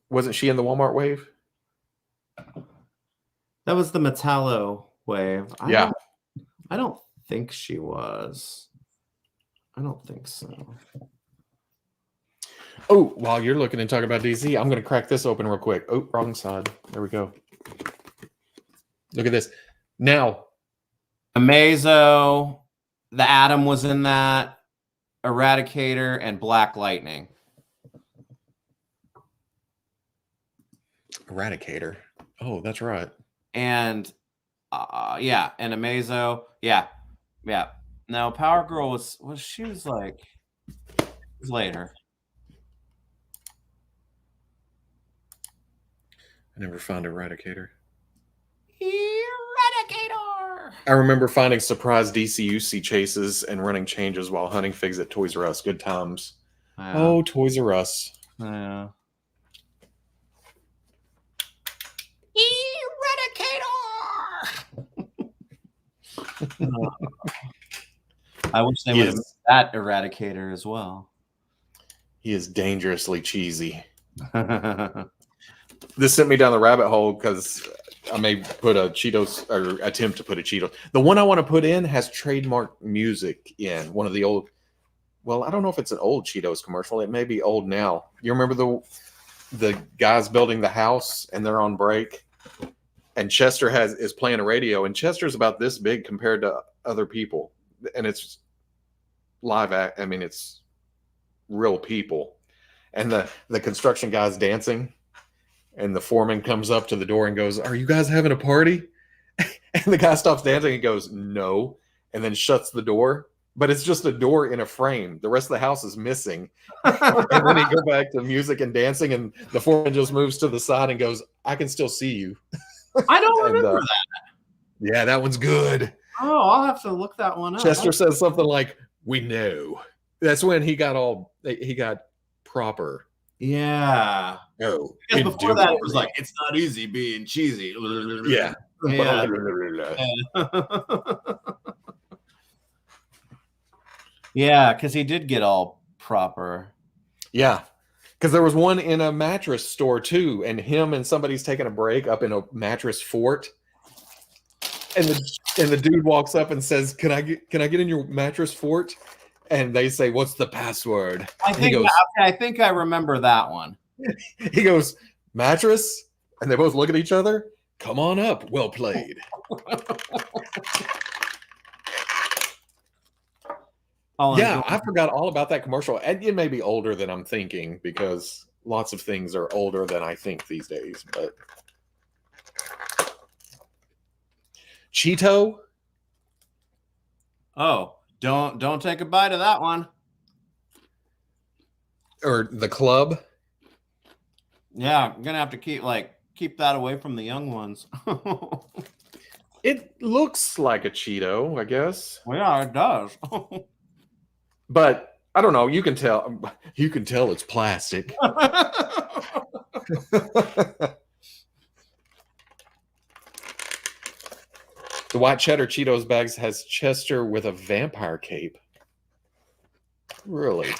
Wasn't she in the Walmart wave? That was the Metallo wave. Yeah. I don't think she was. I don't think so. Oh, while you're looking and talking about DC, I'm going to crack this open real quick. Oh, wrong side. There we go. Look at this. Now. Amazo, the Atom was in that. Eradicator and Black Lightning. Eradicator. Oh, that's right. And yeah, and Amazo. Yeah. No, Power Girl was like later. I never found Eradicator. Eradicator. I remember finding surprise DCUC chases and running changes while hunting figs at Toys R Us. Good times. Oh, Toys R Us. Yeah. Eradicator. I wish they would have made that Eradicator as well. He is dangerously cheesy. This sent me down the rabbit hole because I may put a Cheetos or attempt to put a Cheetos. The one I want to put in has trademark music in one of the old. Well, I don't know if it's an old Cheetos commercial. It may be old now. You remember the guys building the house and they're on break, and Chester is playing a radio, and Chester's about this big compared to other people, and it's live act. I mean, it's real people, and the construction guy's dancing. And the foreman comes up to the door and goes, "Are you guys having a party?" And the guy stops dancing and goes, "No," and then shuts the door. But it's just a door in a frame. The rest of the house is missing. And then he go back to music and dancing, and the foreman just moves to the side and goes, "I can still see you." I don't remember that. Yeah, that one's good. Oh, I'll have to look that one up. Chester says something like, "We know." That's when he got proper. Yeah. No. Because before that, it was like, it's not easy being cheesy. Yeah. Yeah. Yeah, because he did get all proper. Yeah. Because there was one in a mattress store too, and him and somebody's taking a break up in a mattress fort. And the dude walks up and says, Can I get in your mattress fort? And they say, "What's the password?" I think I remember that one. He goes, "Mattress?" And they both look at each other. "Come on up. Well played." Yeah, I forgot all about that commercial. And it may be older than I'm thinking because lots of things are older than I think these days. But Cheeto? Oh, don't take a bite of that one. Or the club? Yeah, I'm gonna have to keep that away from the young ones. It looks like a Cheeto, I guess. Well, yeah, it does. But I don't know. You can tell. You can tell it's plastic. The white cheddar Cheetos bags has Chester with a vampire cape. Really?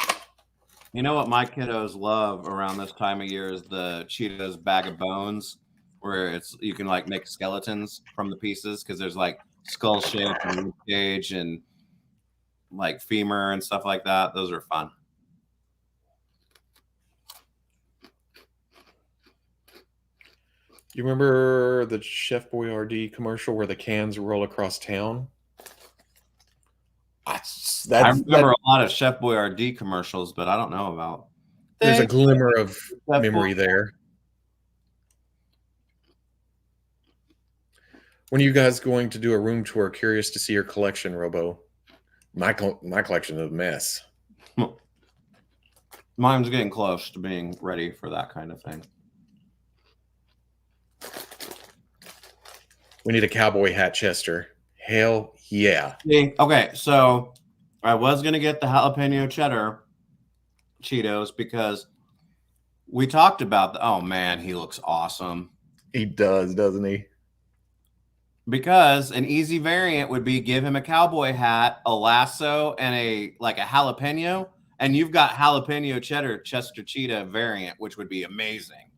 You know what my kiddos love around this time of year is the Cheetos bag of bones, where you can like make skeletons from the pieces because there's like skull shape and rib cage and like femur and stuff like that. Those are fun. You remember the Chef Boyardee commercial where the cans roll across town? I remember a lot of Chef Boyardee commercials, but I don't know about. There's a glimmer of memory there. When are you guys going to do a room tour? Curious to see your collection, Robo. My collection is a mess. Mine's getting close to being ready for that kind of thing. We need a cowboy hat, Chester. Hell yeah. Okay, so I was going to get the jalapeno cheddar Cheetos because we talked about oh man, he looks awesome. He does, doesn't he? Because an easy variant would be give him a cowboy hat, a lasso, and a jalapeno, and you've got jalapeno cheddar Chester Cheetah variant, which would be amazing.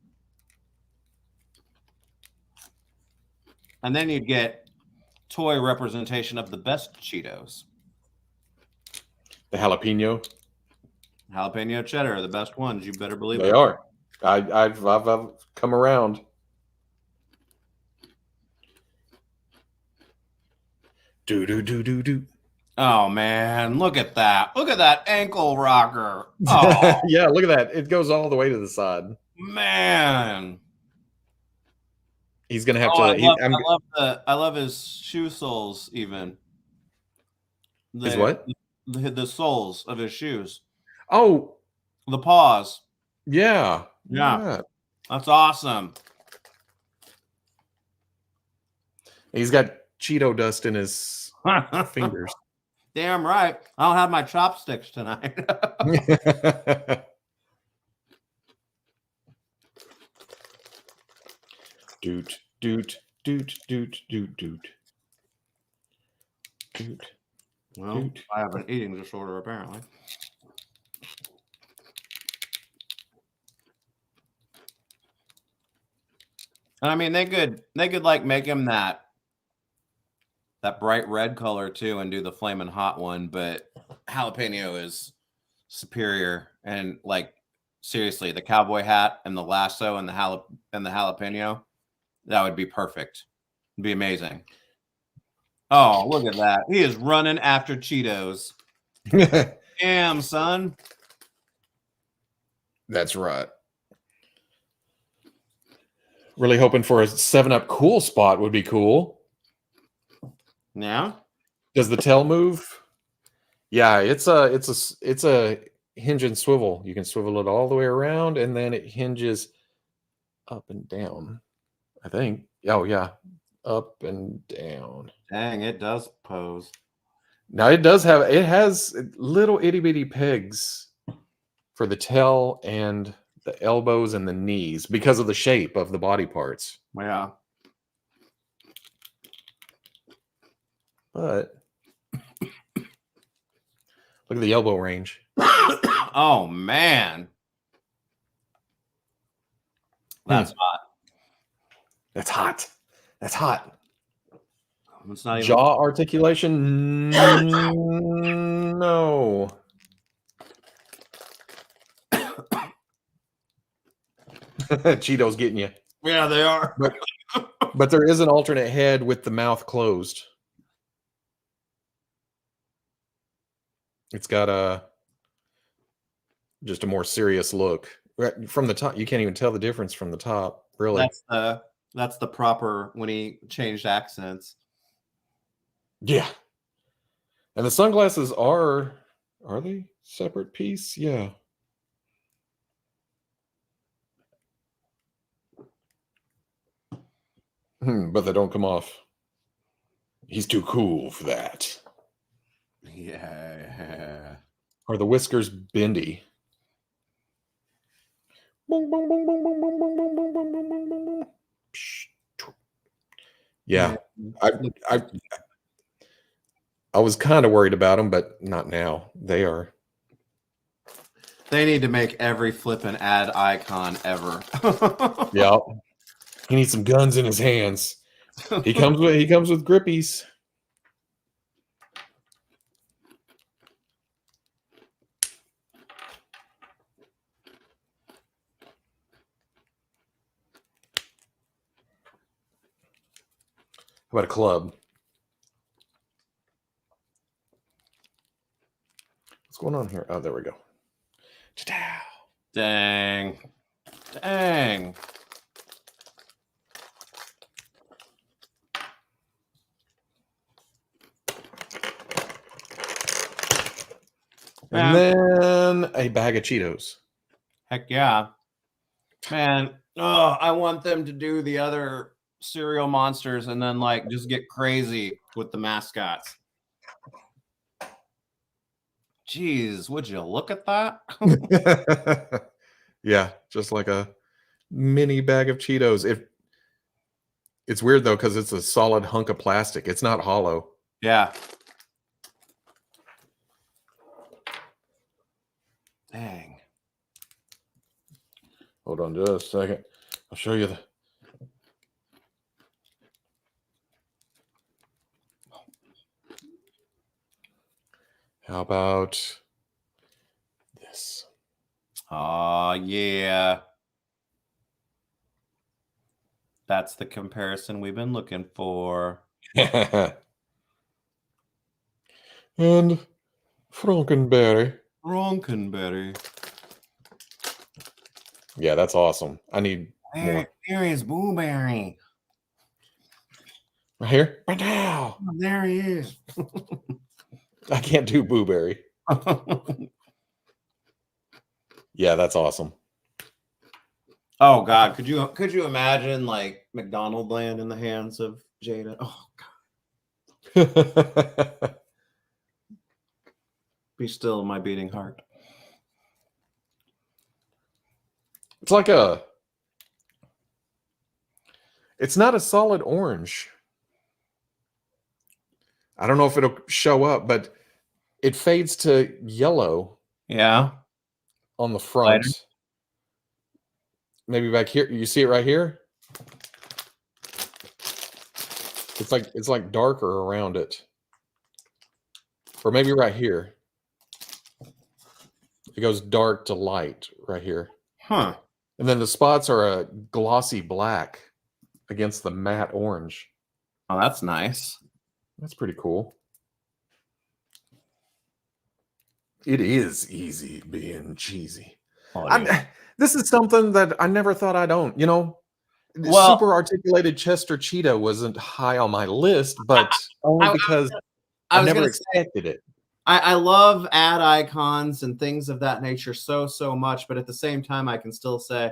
And then you'd get toy representation of the best Cheetos. The jalapeno Cheddar are the best ones. You better believe they are. I've come around. Do. Oh man, look at that! Look at that ankle rocker. Oh yeah, look at that! It goes all the way to the side. Man, he's gonna have to. I love his shoe soles. Even his what? The soles of his shoes. Oh, the paws. Yeah. That's awesome. He's got Cheeto dust in his fingers. Damn right. I don't have my chopsticks tonight. Doot. Well, I have an eating disorder apparently. And I mean, they could like make him that bright red color too, and do the flaming hot one. But jalapeno is superior. And like seriously, the cowboy hat and the lasso and the jalapeno, that would be perfect. It'd be amazing. Oh, look at that! He is running after Cheetos. Damn, son. That's right. Really hoping for a 7-Up cool spot would be cool. Yeah. Does the tail move? Yeah, it's a hinge and swivel. You can swivel it all the way around, and then it hinges up and down. I think. Oh yeah, up and down. Dang, it does pose. Now it has little itty bitty pegs for the tail and the elbows and the knees because of the shape of the body parts. Yeah. But look at the elbow range. Oh man. That's hot. That's hot. That's hot. It's not even jaw articulation. No. Cheetos getting you. Yeah, they are. But there is an alternate head with the mouth closed. It's got just a more serious look. From the top, you can't even tell the difference from the top, really. That's the proper when he changed accents. Yeah. And the sunglasses are they separate piece? Yeah. But they don't come off. He's too cool for that. Yeah. Are the whiskers bendy? Yeah. I was kind of worried about them, but not now. They are. They need to make every flippin' ad icon ever. Yeah. He needs some guns in his hands. He comes with grippies. How about a club? What's going on here? Oh, there we go. Dang. Dang. And then a bag of Cheetos. Heck yeah. Man, I want them to do the other cereal monsters and then like just get crazy with the mascots. Jeez, would you look at that? Yeah, just like a mini bag of Cheetos. It's weird though, because it's a solid hunk of plastic. It's not hollow. Yeah. Dang. Hold on just a second. I'll show you the. How about this? Oh, yeah. That's the comparison we've been looking for. And Frankenberry. Frankenberry. Yeah, that's awesome. I need more. Here is Blueberry. Right here? Right now. Oh, there he is. I can't do Blueberry. Yeah, that's awesome. Oh God, could you imagine like McDonald land in the hands of Jada? Oh God. Be still my beating heart. It's not a solid orange. I don't know if it'll show up, but it fades to yellow. Yeah. On the front. Lighter. Maybe back here. You see it right here? It's like darker around it. Or maybe right here. It goes dark to light right here. Huh. And then the spots are a glossy black against the matte orange. Oh, that's nice. That's pretty cool. It is easy being cheesy. This is something that I never thought I'd own. You know, Well, super articulated Chester Cheetah wasn't high on my list, but only because I never expected it. I love ad icons and things of that nature so much, but at the same time, I can still say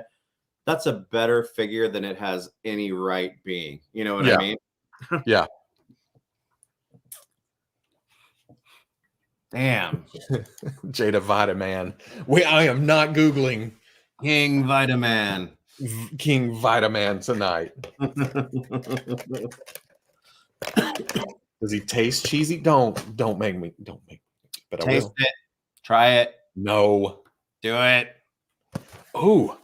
that's a better figure than it has any right being. You know what I mean? Yeah. Damn. Jada Vitaman. I am not Googling King Vitaman. King Vitaman tonight. Does he taste cheesy? Don't make me. But Taste I will. it. Try it. No. Do it. Oh.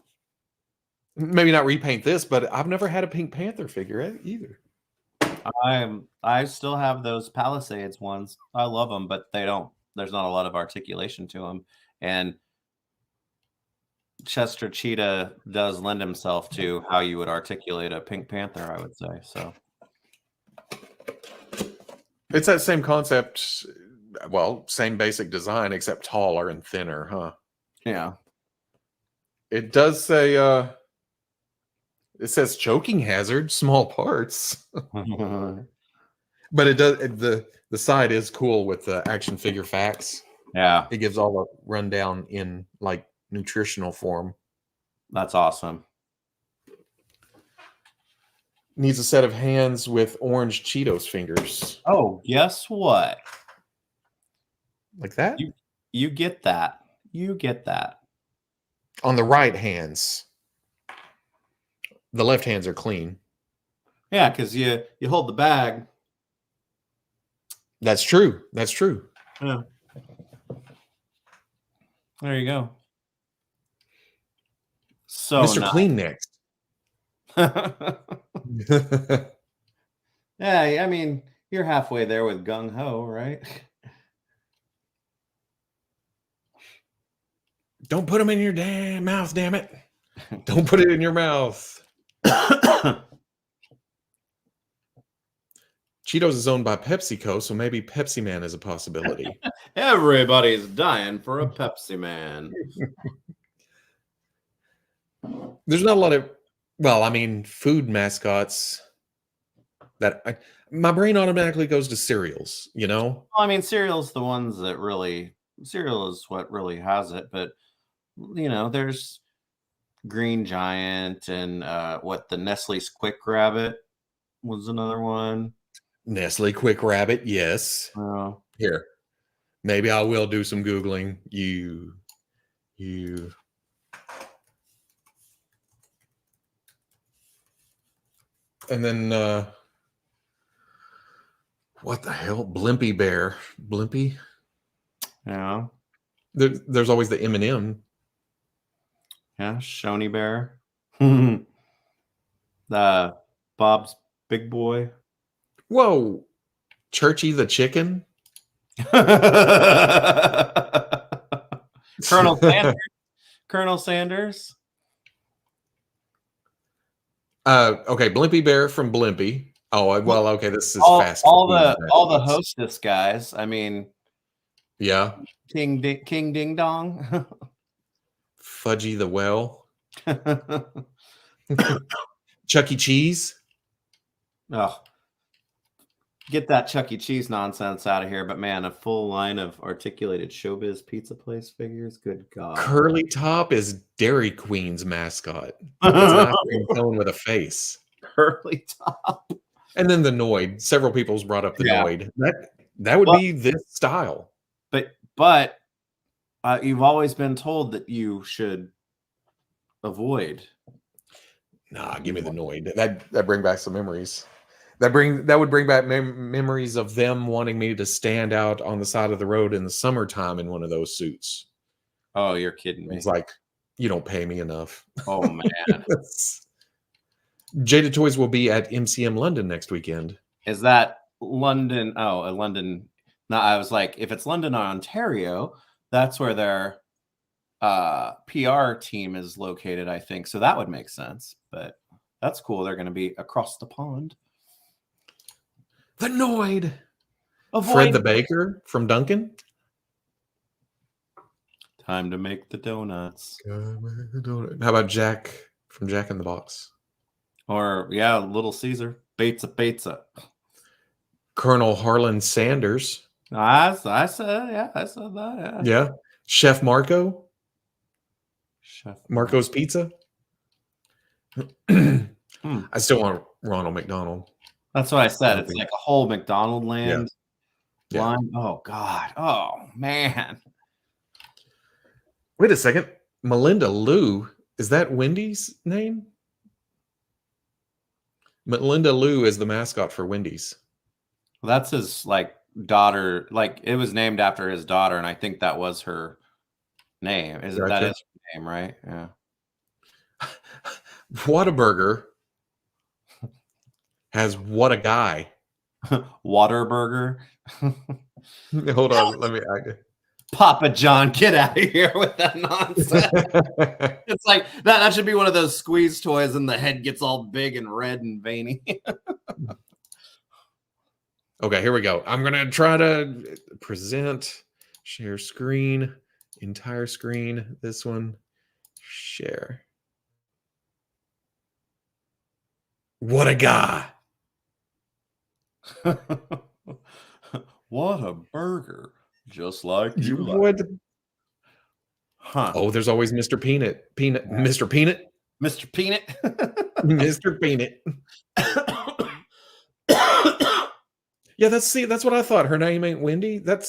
Maybe not repaint this, but I've never had a Pink Panther figure either. I still have those Palisades ones. I love them, but there's not a lot of articulation to them. And Chester Cheetah does lend himself to how you would articulate a Pink Panther, I would say. So it's that same concept. Well, same basic design, except taller and thinner, huh? Yeah. It does say it says choking hazard, small parts. But it does the side is cool with the action figure facts. Yeah. It gives all the rundown in like nutritional form. That's awesome. Needs a set of hands with orange Cheetos fingers. Oh, guess what? Like that? You get that. You get that. On the right hands. The left hands are clean. Yeah, because you hold the bag. That's true. That's true. Yeah. There you go. So Mr. Clean next. Yeah, I mean, you're halfway there with Gung Ho, right? Don't put them in your damn mouth, damn it. Don't put it in your mouth. Cheetos is owned by PepsiCo, so maybe Pepsi Man is a possibility. Everybody's dying for a Pepsi Man. There's not a lot of, well, I mean, food mascots that my brain automatically goes to cereals, you know? Well, I mean, cereal's the ones that cereal is what really has it, but you know, there's Green Giant and the Nestle's Quick Rabbit was another one. Nestle Quick Rabbit, yes. Here, maybe I will do some Googling. You. And then, what the hell? Blimpy Bear. Blimpy? Yeah. There's always the M&M. Yeah, Shoney Bear. Bob's Big Boy. Whoa. Churchy the Chicken? Colonel Sanders. Colonel Sanders. Okay, Blimpy Bear from Blimpy. Oh, well, okay, this is fast. All the Hostess guys. I mean, yeah. King Ding Dong. Fudgy the Well. Chuck E. Cheese. Oh, get that Chuck E. Cheese nonsense out of here. But man, a full line of articulated Showbiz Pizza Place figures. Good God. Curly Top is Dairy Queen's mascot. It's an ice cream cone with a face. Curly Top. And then the Noid. Several people's brought up the Noid. That would be this style. But you've always been told that you should avoid. Nah, give me the Noid. That bring back some memories. That would bring back memories of them wanting me to stand out on the side of the road in the summertime in one of those suits. Oh, you're kidding me. It's like, you don't pay me enough. Oh, man. Jada Toys will be at MCM London next weekend. Is that London? Oh, London. No, I was like, if it's London, Ontario, that's where their PR team is located, I think. So that would make sense. But that's cool. They're going to be across the pond. The Noid. Avoid Fred the Baker from Duncan. Time to make the donuts. How about Jack from Jack in the Box? Or, yeah, Little Caesar. Pizza. Colonel Harlan Sanders. I said that. Yeah. Chef Marco. Chef Marco's Pizza. I still want Ronald McDonald. That's what I said. It's like a whole McDonald land line. Oh, God. Oh, man. Wait a second. Melinda Lou. Is that Wendy's name? Melinda Lou is the mascot for Wendy's. Well, that's his like daughter. Like it was named after his daughter, and I think that was her name. Is that is her name, right? Yeah. Whataburger has what a guy. Waterburger. Hold on, let me. Papa John, get out of here with that nonsense. It's like that should be one of those squeeze toys, and the head gets all big and red and veiny. Okay, here we go. I'm gonna try to present, share screen, entire screen. This one, share. What a guy! What a burger! Just like you like. Huh? Oh, there's always Mr. Peanut. Mr. Peanut. Mr. Peanut. Mr. Peanut. Yeah, that's what I thought. Her name ain't Wendy. That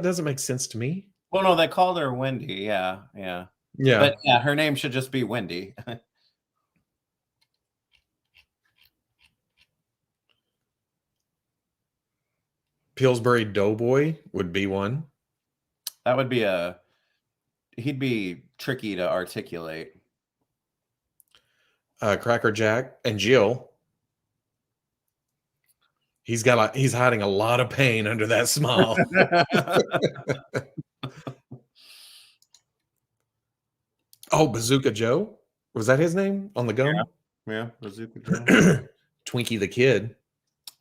doesn't make sense to me. Well, no, they called her Wendy. Yeah. But yeah, her name should just be Wendy. Pillsbury Doughboy would be one. That would be he'd be tricky to articulate. Cracker Jack and Jill. He's hiding a lot of pain under that smile. Oh, Bazooka Joe. Was that his name on the gum? Yeah, Bazooka Joe. Twinkie the Kid.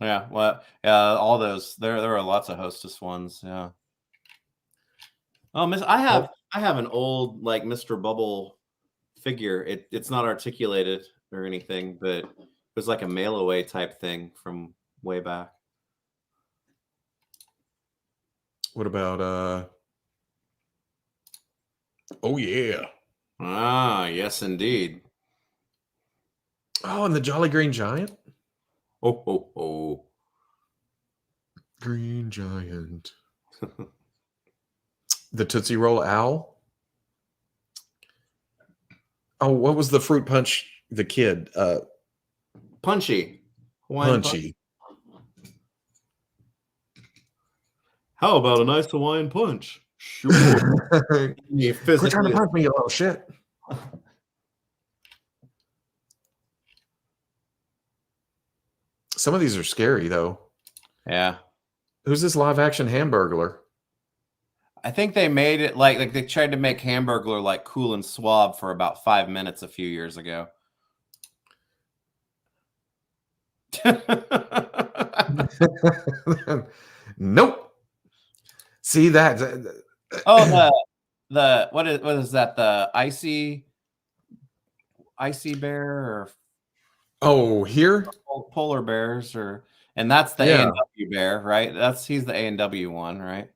Yeah, well, all those. There are lots of Hostess ones. Yeah. Oh, I have an old like Mr. Bubble figure. It's not articulated or anything, but it was like a mail away type thing from way back. What about oh yeah. Ah, yes indeed. Oh, and the Jolly Green Giant. Oh. Green Giant. The Tootsie Roll Owl. Oh, what was the Fruit Punch? The kid. Punchy. Punchy. How about a nice Hawaiian punch? Sure. Quit trying to punch me, you little shit. Some of these are scary, though. Yeah. Who's this live action Hamburglar? I think they made it like they tried to make Hamburglar like cool and suave for about 5 minutes a few years ago. Nope. See that? Oh, the what is that? The icy bear or here polar bears and that's the A&W bear, right? He's the A&W one, right?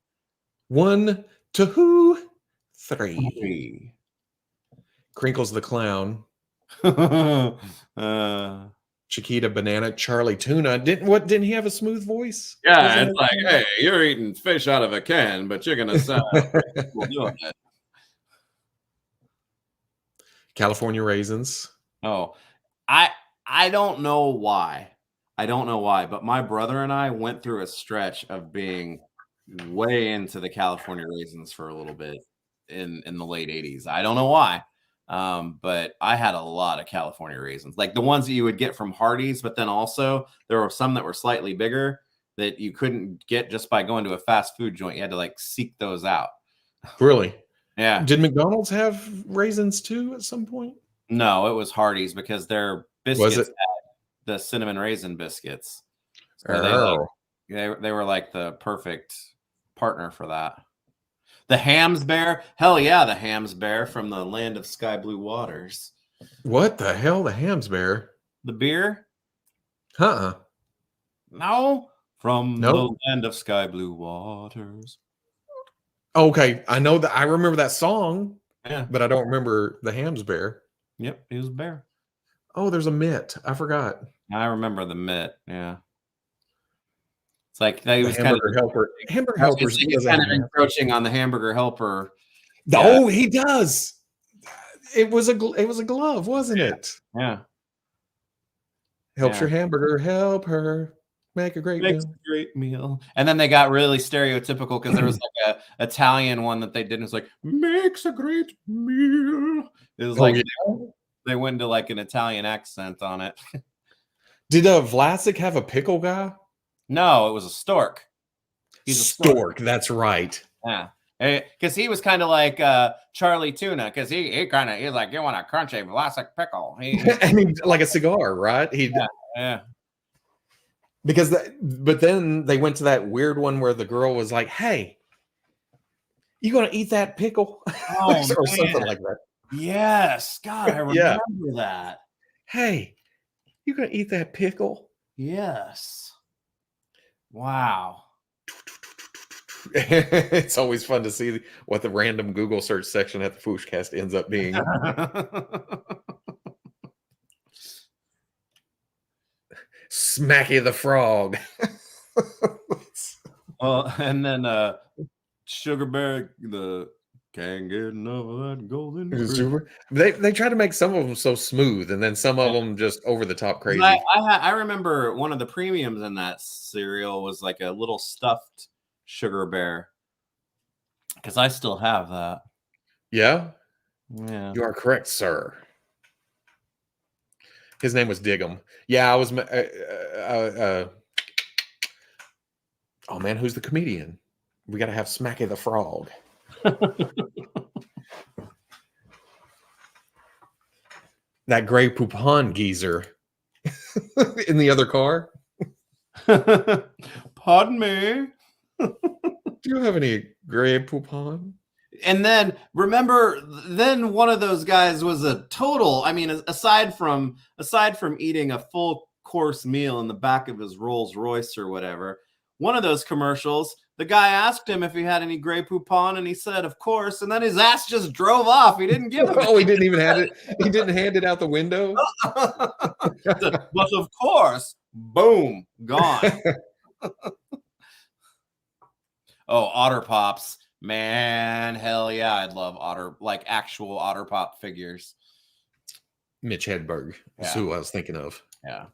1, 2, 3. Crinkles the Clown. Chiquita Banana, Charlie Tuna. Didn't he have a smooth voice? Yeah, it's like, hey, you're eating fish out of a can, but you're gonna sound cool doing it. California Raisins. Oh, I don't know why. But my brother and I went through a stretch of being way into the California Raisins for a little bit in the late 80s. I don't know why, But I had a lot of California raisins, like the ones that you would get from Hardee's, but then also there were some that were slightly bigger that you couldn't get just by going to a fast food joint. You had to like seek those out. Really? Yeah. Did McDonald's have raisins too at some point? No, it was Hardee's because their biscuits Was it? had the cinnamon raisin biscuits. So Oh. they were like the perfect partner for that. The Hams Bear, hell yeah, the Hams Bear from the land of sky blue waters. What the hell? The Hams Bear? The beer? Huh? No, from Nope. the land of sky blue waters. Okay, I know that. I remember that song, Yeah. but I don't remember the Hams Bear. Yep, he was a bear. Oh, there's a mitt. I forgot. I remember the mitt. Yeah. It's like that was kind of Helper. Hamburger Helper he's kind of encroaching on the hamburger helper. Oh, he does. It was a glove, wasn't it? Yeah. Helps your hamburger helper make a great meal. And then they got really stereotypical because there was like a Italian one that they did. And it's like makes a great meal. It was like they went into like an Italian accent on it. Did Vlasic have a pickle guy? No, it was a stork. He's a stork. That's right. Yeah. Because he was kind of like Charlie Tuna, because he's like, you want a crunchy Vlasic pickle. And he, like a cigar, right? Yeah. Because but then they went to that weird one where the girl was like, hey, you gonna eat that pickle? Oh, or something like that. Yes. God, I remember that. Hey, you gonna eat that pickle? Yes. Wow. It's always fun to see what the random Google search section at the FwooshCast ends up being. Smacky the Frog. Well, and then Sugar Bear, the can't get enough of that golden. They try to make some of them so smooth, and then some of them just over the top crazy. I remember one of the premiums in that cereal was like a little stuffed Sugar Bear, because I still have that. Yeah, you are correct, sir. His name was Diggum. Yeah, I was. Oh man, who's the comedian? We got to have Smacky the Frog. That Grey Poupon geezer in the other car. Pardon me. Do you have any Grey Poupon? And then remember, then one of those guys was a total. I mean, aside from eating a full course meal in the back of his Rolls Royce or whatever, one of those commercials, the guy asked him if he had any Grey Poupon, and he said, "Of course." And then his ass just drove off. He didn't give him. Oh, he didn't even have it. He didn't hand it out the window. But of course, boom, gone. Oh, Otter Pops. Man, hell yeah, I'd love actual Otter Pop figures. Mitch Hedberg is who I was thinking of. Yeah.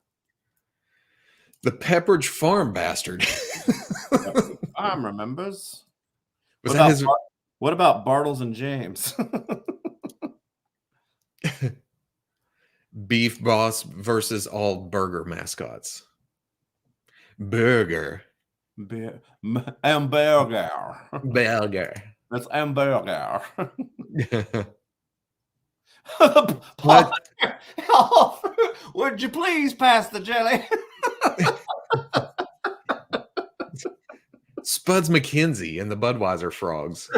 The Pepperidge Farm bastard. I remembers. Was What about Bartles and James? Beef Boss versus all burger mascots. Burger. Hamburger. Burger. That's hamburger. Would you please pass the jelly? Spuds McKenzie and the Budweiser frogs.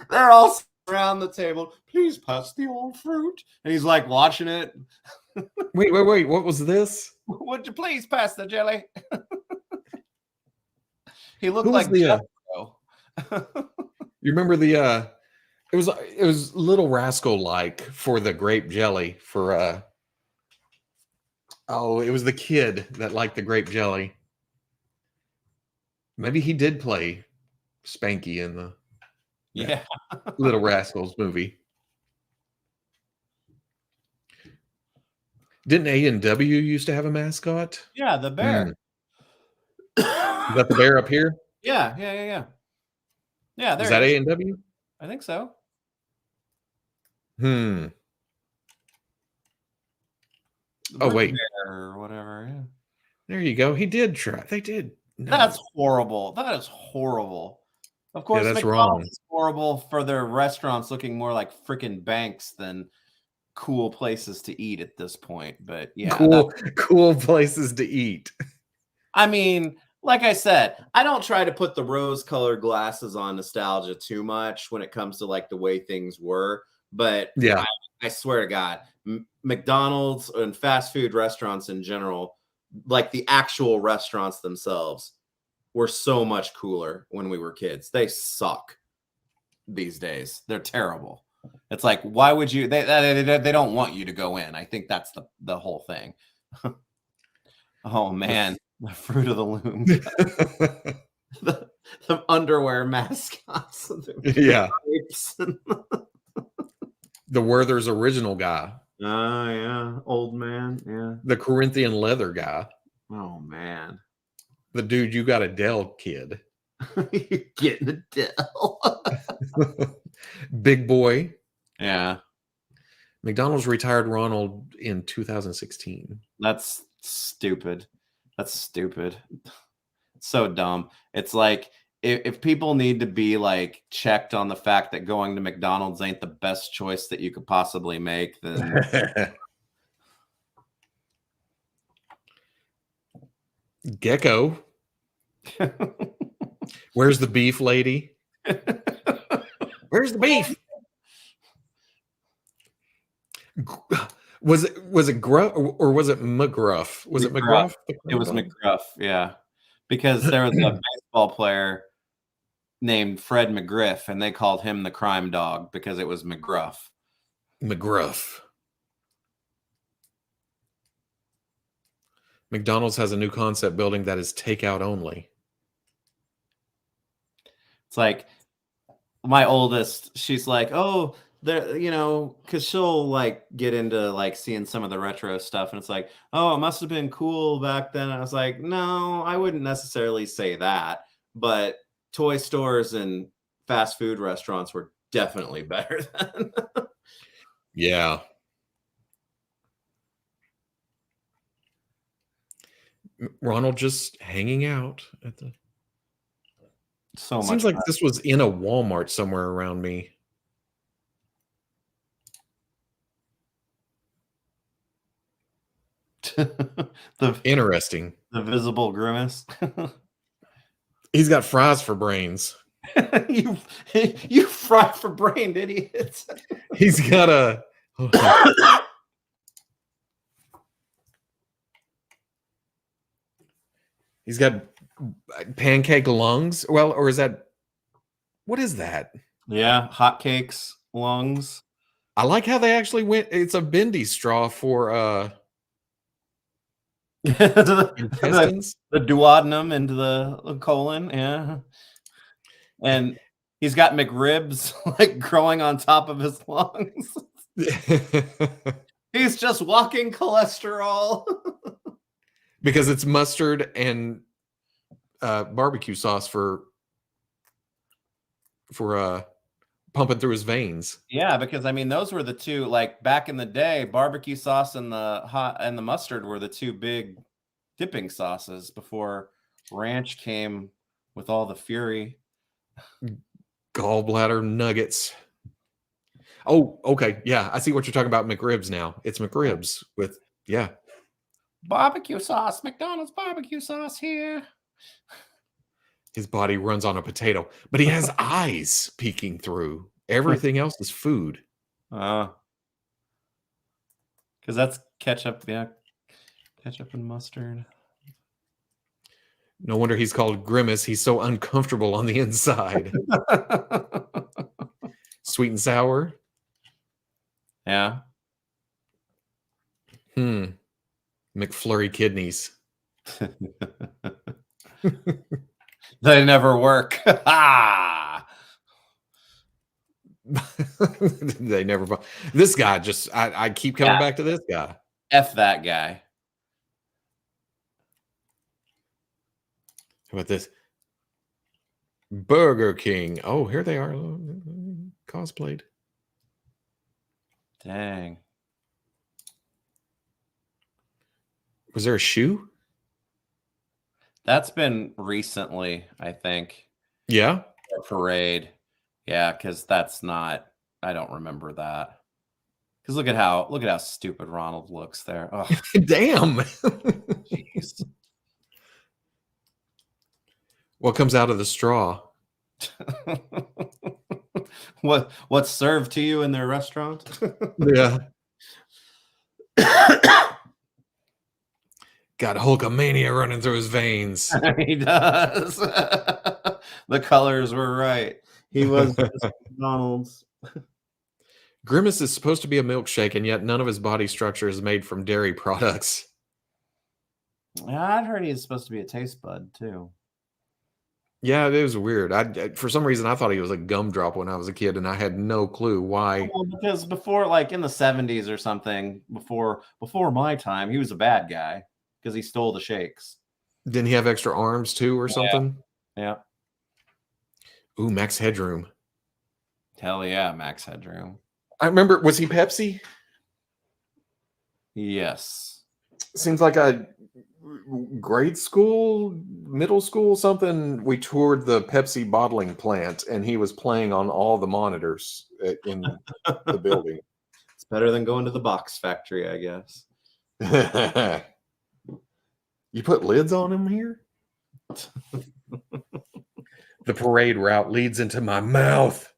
They're all around the table. Please pass the old fruit. And he's like watching it. Wait. What was this? Would you please pass the jelly? He looked Who like you remember the it was Little Rascal like for the grape jelly for it was the kid that liked the grape jelly. Maybe he did play Spanky in the Little Rascals movie. Didn't A&W used to have a mascot? Yeah, the bear. Is that the bear up here? Yeah. Yeah, is that A&W? I think so. I Oh, wait. Or whatever. Yeah. There you go. He did try. They did. No. That's horrible. That is horrible. Of course, that's McDonald's wrong. is horrible for their restaurants looking more like freaking banks than cool places to eat at this point. But yeah, cool places to eat. I mean, like I said, I don't try to put the rose-colored glasses on nostalgia too much when it comes to like the way things were. But Yeah. I swear to God, McDonald's and fast food restaurants in general, like the actual restaurants themselves, were so much cooler when we were kids. They suck these days. They're terrible. It's like, why would you? They don't want you to go in. I think that's the whole thing. Oh man, the Fruit of the Loom, the underwear mascots. Yeah, the Werther's original guy. Oh yeah, old man. Yeah, the Corinthian leather guy. Oh man, the dude you got Adele kid. You're getting Adele. Big boy. Yeah. McDonald's retired Ronald in 2016. That's stupid. That's stupid. So dumb. It's like if people need to be like checked on the fact that going to McDonald's ain't the best choice that you could possibly make, then Gecko. Where's the beef, lady? Where's the beef? Was it Gruff or was it McGruff? Was it McGruff? It was McGruff, yeah. Because there was a baseball player named Fred McGriff, and they called him the crime dog because it was McGruff. McGruff. McDonald's has a new concept building that is takeout only. It's like my oldest, she's like, oh, there, you know, because she'll like get into like seeing some of the retro stuff, and it's like, oh, it must have been cool back then. I was like, no, I wouldn't necessarily say that, but toy stores and fast food restaurants were definitely better then. Yeah. Ronald just hanging out at the. So much. Seems like this was in a Walmart somewhere around me. Interesting. The visible grimace. He's got fries for brains. you fry for brain, idiots. He's got a. He's got pancake lungs. Well, or is that? What is that? Yeah, hotcakes lungs. I like how they actually went. It's a bendy straw for intestines. The duodenum into the colon, yeah. And he's got McRibs like growing on top of his lungs. He's just walking cholesterol. Because it's mustard and barbecue sauce for pumping through his veins. Yeah, because I mean, those were the two, like back in the day, barbecue sauce and the mustard were the two big dipping sauces before ranch came with all the fury. Gallbladder nuggets. Oh, okay. Yeah, I see what you're talking about. McRibs now. It's McRibs with, yeah. Barbecue sauce, McDonald's barbecue sauce here. His body runs on a potato, but he has eyes peeking through. Everything else is food. Because that's ketchup, yeah. Ketchup and mustard. No wonder he's called Grimace. He's so uncomfortable on the inside. Sweet and sour. Yeah. McFlurry kidneys. They never work. They never. This guy just, I keep coming back to this guy. F that guy. How about this? Burger King. Oh, here they are. Cosplayed. Dang. Was there a shoe? That's been recently, I think. Yeah. A parade. Yeah, because that's not. I don't remember that. Because look at how stupid Ronald looks there. Oh, Damn. jeez. What comes out of the straw? What's served to you in their restaurant? Yeah. Got Hulkamania running through his veins. He does. The colors were right. He was just McDonald's. Grimace is supposed to be a milkshake, and yet none of his body structure is made from dairy products. Yeah, I'd heard he's supposed to be a taste bud too. Yeah, it was weird. For some reason, I thought he was a gumdrop when I was a kid, and I had no clue why. Well, because before, like in the 70s or something, before my time, he was a bad guy because he stole the shakes. Didn't he have extra arms too, or something? Yeah. Ooh, Max Headroom. Hell yeah, Max Headroom. I remember. Was he Pepsi? Yes. Seems like a grade school, middle school, something. We toured the Pepsi bottling plant, and he was playing on all the monitors in the building. It's better than going to the box factory, I guess. You put lids on him here? The parade route leads into my mouth.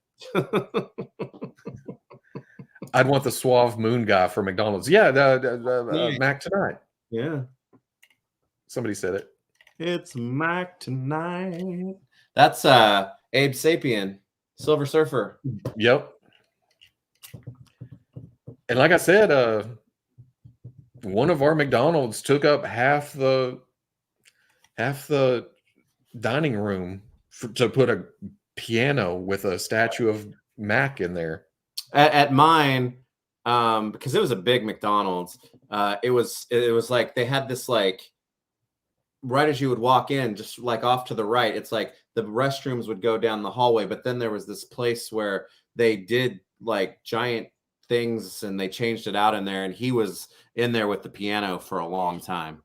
I'd want the suave moon guy for McDonald's. Yeah, Mac tonight. Yeah. Somebody said it. It's Mac tonight. That's Abe Sapien, Silver Surfer. Yep. And like I said, one of our McDonald's took up half the dining room to put a piano with a statue of Mac in there. At mine, because it was a big McDonald's, it was like they had this like right as you would walk in, just like off to the right, it's like the restrooms would go down the hallway, but then there was this place where they did like giant things and they changed it out in there, and he was in there with the piano for a long time.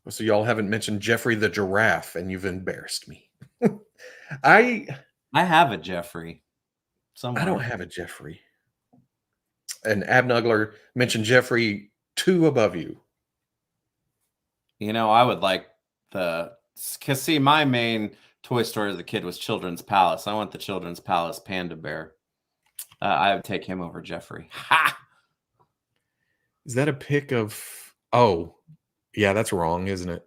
So y'all haven't mentioned Jeffrey the giraffe, and you've embarrassed me. I have a Jeffrey somewhere. I don't have a Jeffrey. And Abnugler mentioned Jeffrey 2 above you. You know, I would like because see, my main toy store as a kid was Children's Palace. I want the Children's Palace Panda Bear. I would take him over Jeffrey. Ha! Is that a pic of? Oh, yeah, that's wrong, isn't it?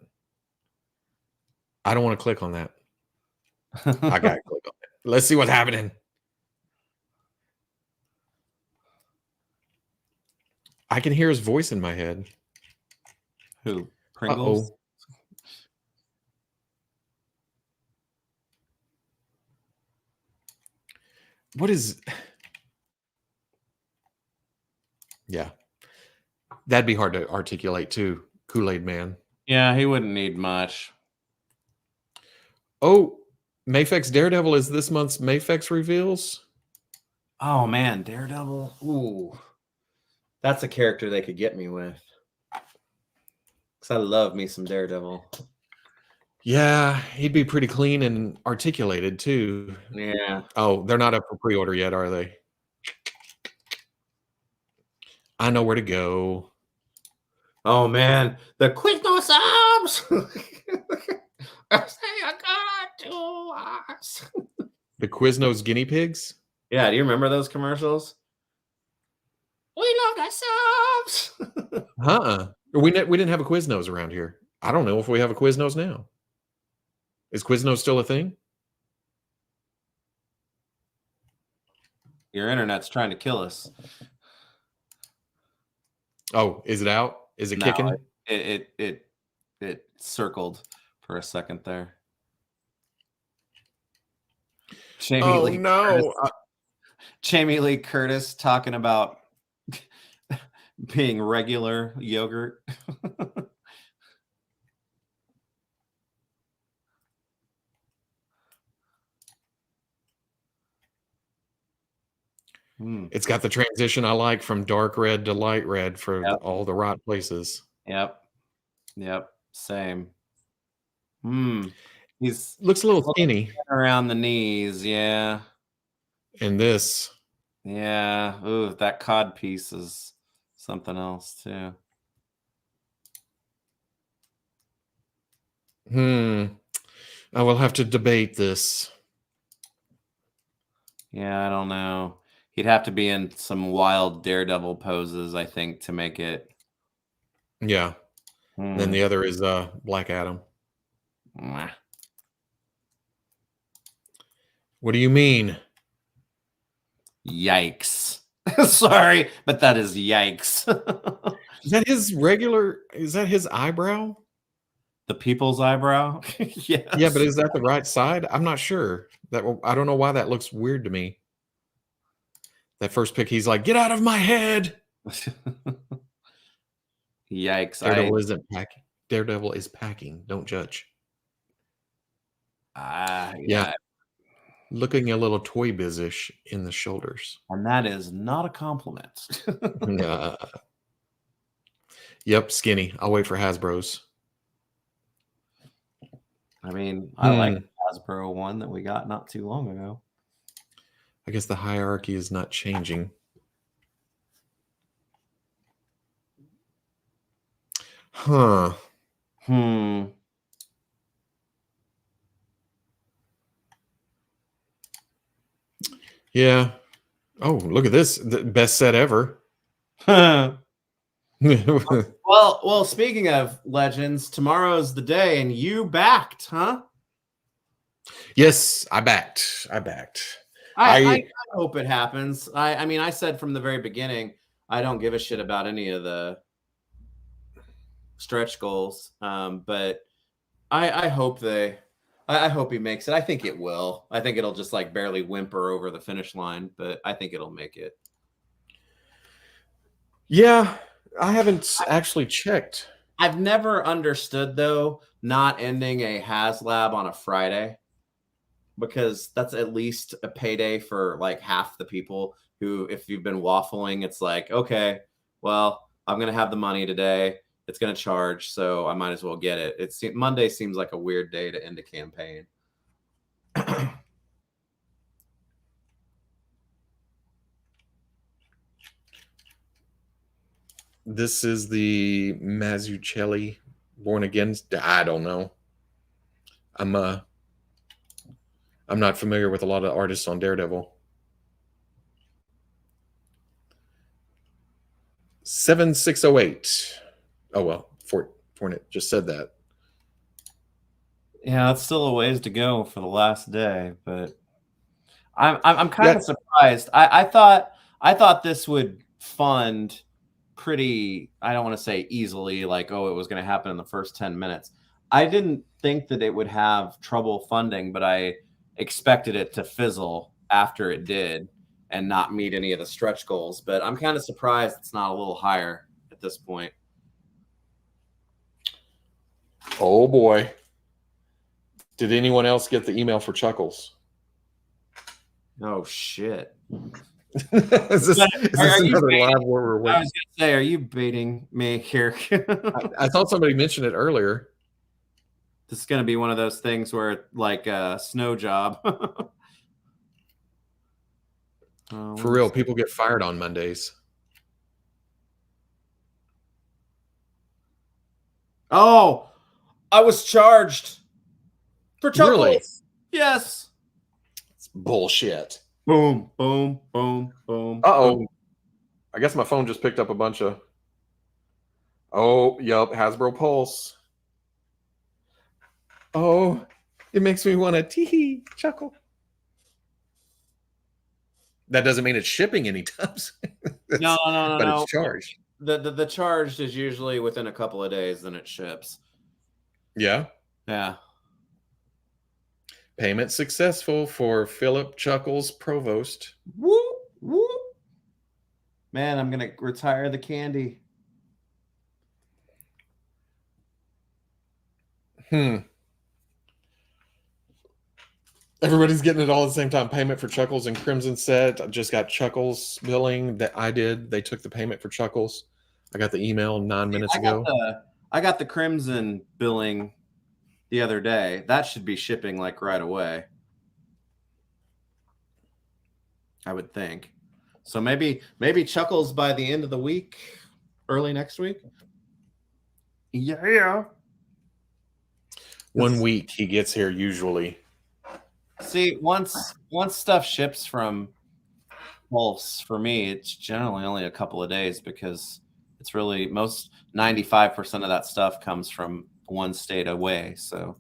I don't want to click on that. I gotta click on it. Let's see what's happening. I can hear his voice in my head. Who? Pringles? Uh-oh. What is... Yeah. That'd be hard to articulate too. Kool-Aid Man. Yeah, he wouldn't need much. Oh, Mayfex Daredevil is this month's Mayfex reveals. Oh man, Daredevil. Ooh. That's a character they could get me with. Because I love me some Daredevil. Yeah, he'd be pretty clean and articulated too. Yeah. Oh, they're not up for pre-order yet, are they? I know where to go. Oh man, the Quiznos arms. I say I got 2 eyes. The Quiznos guinea pigs? Yeah, do you remember those commercials? We love ourselves. We didn't have a Quiznos around here. I don't know if we have a Quiznos now. Is Quiznos still a thing? Your internet's trying to kill us. Oh, is it out? Is it kicking? It circled for a second there. Jamie Lee Curtis talking about being regular yogurt. It's got the transition I like from dark red to light red for all the right places. Yep. Same. He's looks a little skinny around the knees. Yeah. And this. Yeah. Ooh, that cod piece is something else too. I will have to debate this. Yeah, I don't know. He'd have to be in some wild daredevil poses, I think, to make it. Yeah. Then the other is Black Adam. What do you mean? Yikes. Sorry, but that is yikes. Is that his regular? Is that his eyebrow? The people's eyebrow? Yes. Yeah, but is that the right side? I'm not sure. I don't know why that looks weird to me. That first pic, he's like, "Get out of my head!" Yikes! Daredevil isn't packing. Daredevil is packing. Don't judge. Yeah. Looking a little Toy Biz-ish in the shoulders. And that is not a compliment. Yep, skinny. I'll wait for Hasbro's. I mean, I like the Hasbro one that we got not too long ago. I guess the hierarchy is not changing. Huh. Yeah. Oh, look at this. The best set ever. Well, speaking of legends, tomorrow's the day, and you backed, huh? Yes, I backed. I hope it happens. I mean, I said from the very beginning, I don't give a shit about any of the stretch goals. But I hope I hope he makes it. I think it will. I think it'll just like barely whimper over the finish line, but I think it'll make it. Yeah, I haven't actually checked. I've never understood though not ending a HasLab on a Friday, because that's at least a payday for like half the people who, if you've been waffling, it's like, okay, well, I'm gonna have the money today. It's gonna charge, so I might as well get it. Monday seems like a weird day to end a campaign. This is the Mazzucchelli Born Again. I don't know. I'm not familiar with a lot of artists on Daredevil. 7608. Oh well, Fortnite just said that. Yeah, it's still a ways to go for the last day, but I'm kind of surprised. I thought this would fund pretty, I don't want to say easily, like, oh, it was going to happen in the first 10 minutes. I didn't think that it would have trouble funding, but I expected it to fizzle after it did and not meet any of the stretch goals. But I'm kind of surprised it's not a little higher at this point. Oh boy. Did anyone else get the email for Chuckles? Oh shit. Is this another live where we're waiting? I was gonna say, are you baiting me here? I thought somebody mentioned it earlier. This is gonna be one of those things where, like a snow job. For real, people get fired on Mondays. Oh, I was charged for Chuckles. Really? Yes. It's bullshit. Boom, boom, boom, boom. Uh-oh. Boom. I guess my phone just picked up a bunch of... Oh, yep, Hasbro Pulse. Oh, it makes me want to tee-hee chuckle. That doesn't mean it's shipping anytime soon. No. But it's charged. The charged is usually within a couple of days, then it ships. Yeah? Yeah. Payment successful for Philip Chuckles Provost. Whoop, whoop. Man, I'm going to retire the candy. Everybody's getting it all at the same time. Payment for Chuckles and Crimson Set. I just got Chuckles billing that I did. They took the payment for Chuckles. I got the email 9 minutes ago. I got the Crimson billing the other day. That should be shipping like right away, I would think. So maybe Chuckles by the end of the week, early next week. Yeah. 1 week he gets here usually. See, once stuff ships from Pulse, for me, it's generally only a couple of days because it's really 95% of that stuff comes from one state away. So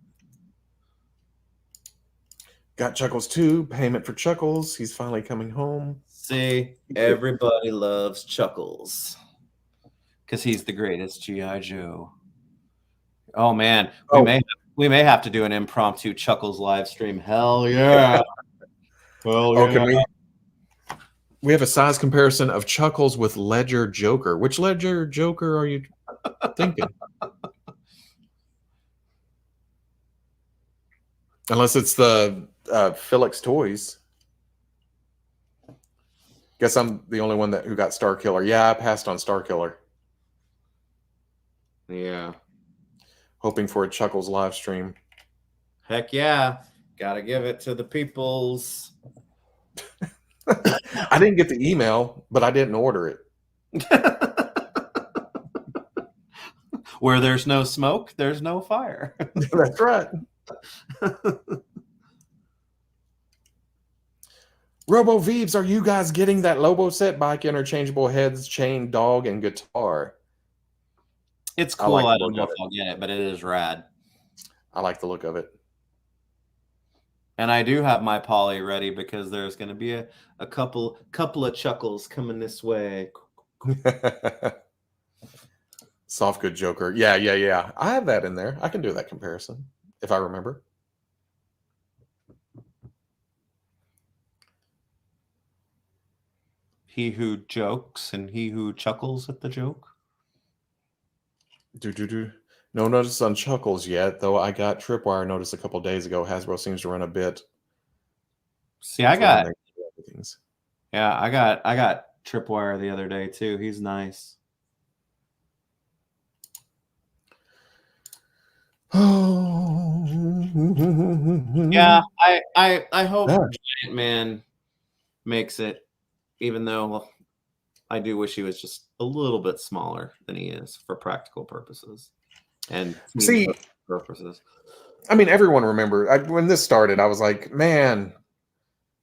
got Chuckles too. Payment for Chuckles. He's finally coming home. See, everybody loves Chuckles because he's the greatest G.I. Joe. Oh man, we may have to do an impromptu Chuckles live stream. Hell yeah! Well, can we have a size comparison of Chuckles with Ledger Joker. Which Ledger Joker are you thinking? Unless it's the Felix Toys. Guess I'm the only one who got Star Killer. Yeah, I passed on Star Killer. Yeah. Hoping for a Chuckles live stream. Heck yeah. Gotta give it to the peoples. I didn't get the email, but I didn't order it. Where there's no smoke, there's no fire. That's right. Robo Veebs, are you guys getting that Lobo set bike interchangeable heads, chain, dog, and guitar? It's cool. I don't know if I'll get it, but it is rad. I like the look of it. And I do have my poly ready because there's going to be a couple of Chuckles coming this way. Soft good Joker. Yeah. I have that in there. I can do that comparison if I remember. He who jokes and he who chuckles at the joke. No notice on Chuckles yet, though I got Tripwire notice a couple days ago. Hasbro seems to run a bit. See, I got Tripwire the other day too. He's nice. Yeah, I hope Giant Man makes it, even though I do wish he was just a little bit smaller than he is for practical purposes and purposes. I mean, everyone when this started, I was like, man,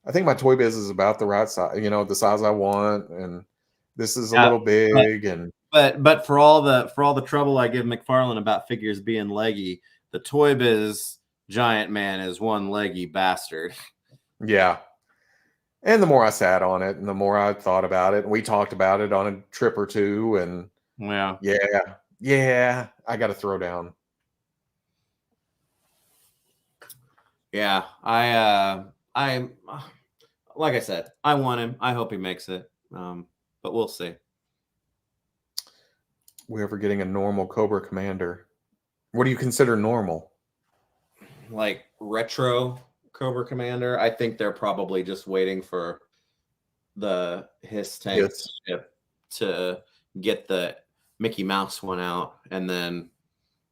I think my Toy Biz is about the right size, the size I want, and this is a little big. But for all the trouble I give McFarlane about figures being leggy, the Toy Biz Giant Man is one leggy bastard. Yeah. And the more I sat on it and the more I thought about it, and we talked about it on a trip or two, and yeah, I got to throw down. Yeah, I like I said, I want him. I hope he makes it, but we'll see. We're ever getting a normal Cobra Commander? What do you consider normal? Like retro Cobra Commander. I think they're probably just waiting for the Hiss tank ship to get the Mickey Mouse one out, and then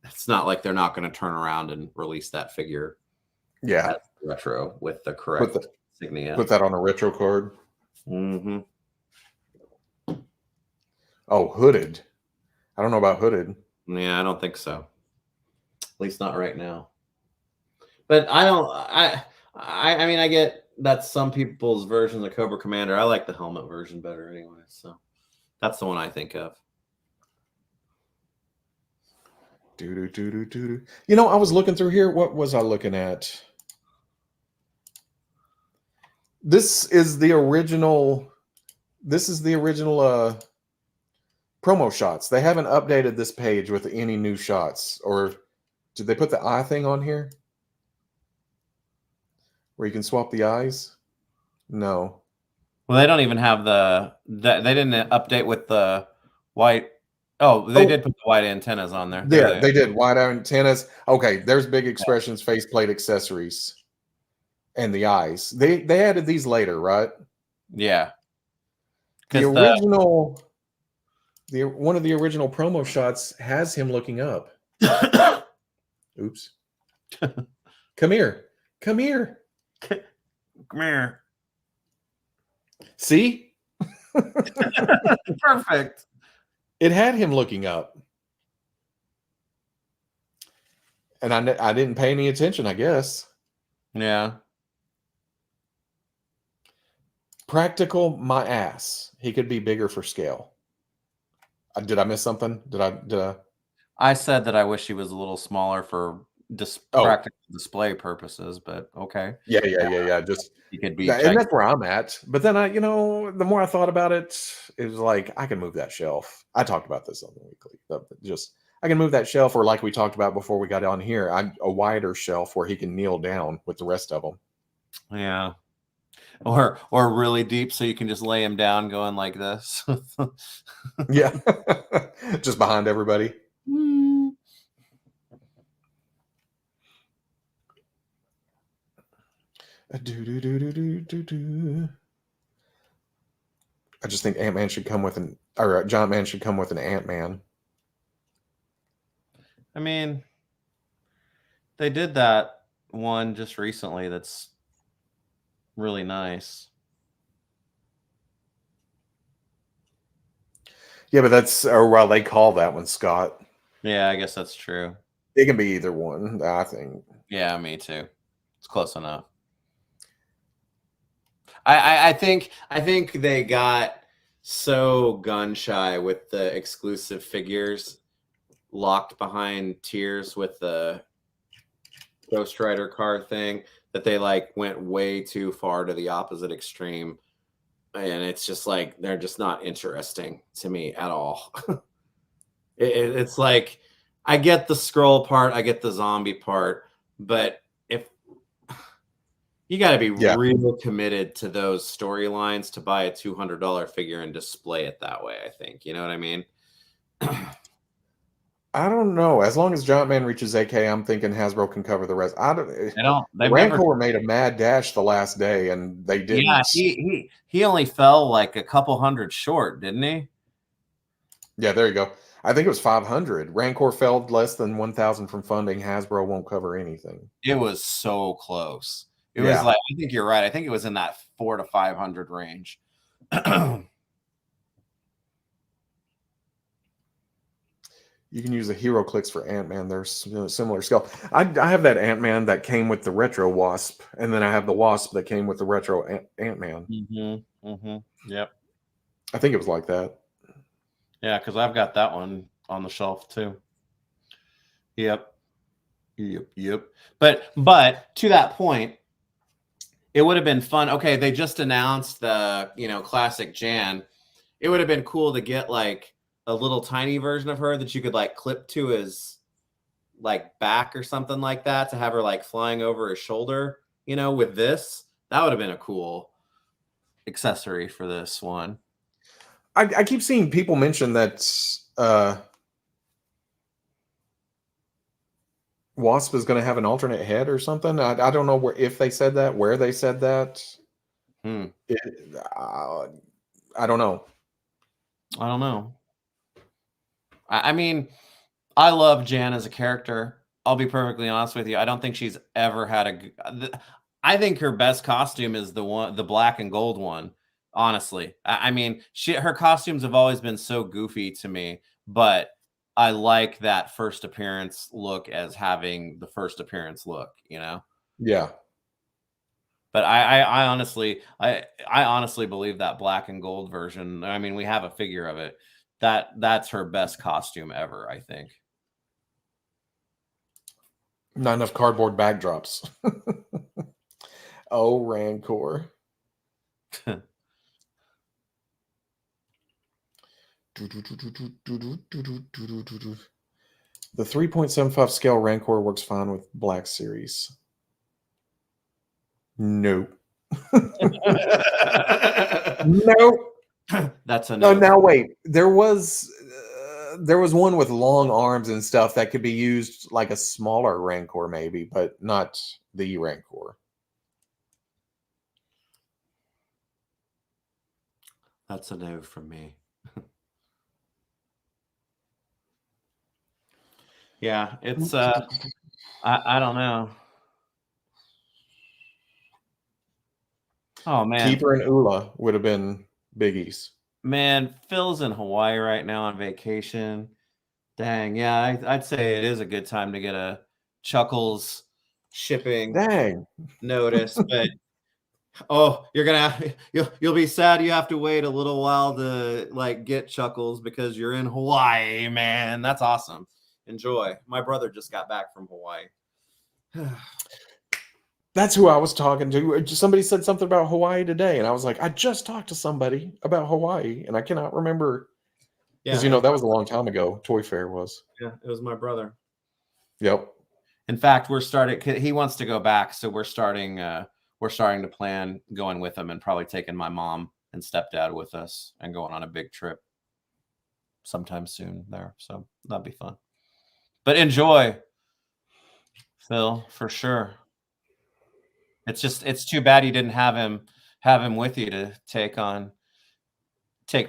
it's not like they're not going to turn around and release that figure. Yeah, retro with the correct insignia. Put that on a retro card. Mm-hmm. Oh, hooded. I don't know about hooded. Yeah, I don't think so. At least not right now. But I mean, I get that's some people's version of Cobra Commander. I like the helmet version better anyway. So that's the one I think of. I was looking through here. What was I looking at? This is the original promo shots. They haven't updated this page with any new shots. Or did they put the eye thing on here? Where you can swap the eyes? No. Well, they don't even have they didn't update with the white. Oh, they did put the white antennas on there. Yeah, they did. White antennas. Okay, there's Big Expressions faceplate accessories. and the eyes. They added these later, right? Yeah. The 'Cause original, one of the original promo shots has him looking up. Oops. Come here. Come here. Come here. See? Perfect. It had him looking up. And I didn't pay any attention, I guess. Yeah. Practical, my ass. He could be bigger for scale. Did I miss something? Did I? I said that I wish he was a little smaller for practical display purposes, but okay. Yeah. Just He could be and that's where I'm at. But then the more I thought about it, it was like I can move that shelf. I talked about this on the weekly. Just I can move that shelf, or like we talked about before we got on here, a wider shelf where he can kneel down with the rest of them. Yeah. Or really deep, so you can just lay him down going like this. Yeah. Just behind everybody. I just think Ant-Man should come with Giant Man should come with an Ant-Man. I mean, they did that one just recently that's really nice. Yeah, but they call that one Scott. Yeah, I guess that's true. It can be either one, I think. Yeah, me too. It's close enough. I think they got so gun shy with the exclusive figures locked behind tiers with the Ghost Rider car thing that they like went way too far to the opposite extreme, and it's just like they're just not interesting to me at all. It's like I get the scroll part, I get the zombie part, but if you got to be real committed to those storylines to buy a $200 figure and display it that way, I think. You know what I mean? I don't know. As long as Giant Man reaches AK, I'm thinking Hasbro can cover the rest. They've Rancor made a mad dash the last day, and they didn't. Yeah, he only fell like a couple hundred short, didn't he? Yeah, there you go. I think it was 500. Rancor fell less than 1,000 from funding. Hasbro won't cover anything. It was so close. It was like, I think you're right. I think it was in that 400 to 500 range. You can use the hero clicks for Ant-Man. They're similar scale. I have that Ant-Man that came with the retro Wasp, and then I have the Wasp that came with the retro Ant-Man. Yep. I think it was like that. Yeah, because I've got that one on the shelf too. Yep. But to that point, it would have been fun. Okay, they just announced the classic Jan. It would have been cool to get like a little tiny version of her that you could like clip to his like back or something like that, to have her like flying over his shoulder, with this. That would have been a cool accessory for this one. I keep seeing people mention that Wasp is going to have an alternate head or something. I don't know if they said that, where they said that. I don't know. I mean, I love Jan as a character. I'll be perfectly honest with you. I don't think she's ever had I think her best costume is the black and gold one. Honestly, I mean, her costumes have always been so goofy to me, but I like that first appearance look as having the first appearance look, Yeah. But I honestly believe that black and gold version. I mean, we have a figure of it. That's her best costume ever, I think. Not enough cardboard backdrops. Oh, Rancor. The 3.75 scale Rancor works fine with Black Series. Nope. Nope. That's a no. Now wait. There was one with long arms and stuff that could be used like a smaller Rancor, maybe, but not the Rancor. That's a no from me. Yeah, it's I don't know. Oh man. Keeper and Ula would have been biggies. Man, Phil's in Hawaii right now on vacation. Dang, yeah, I'd say it is a good time to get a Chuckles shipping Dang. notice, but oh, you'll be sad you have to wait a little while to like get Chuckles because you're in Hawaii, man. That's awesome. Enjoy. My brother just got back from Hawaii. That's who I was talking to. Somebody said something about Hawaii today, and I was like, I just talked to somebody about Hawaii, and I cannot remember because Yeah, that was a long time ago. Toy Fair was. yeah, it was my brother. Yep. In fact, he wants to go back, so we're starting to plan going with him and probably taking my mom and stepdad with us and going on a big trip sometime soon there. So that'd be fun. But enjoy, Phil, for sure. It's too bad you didn't have him with you to take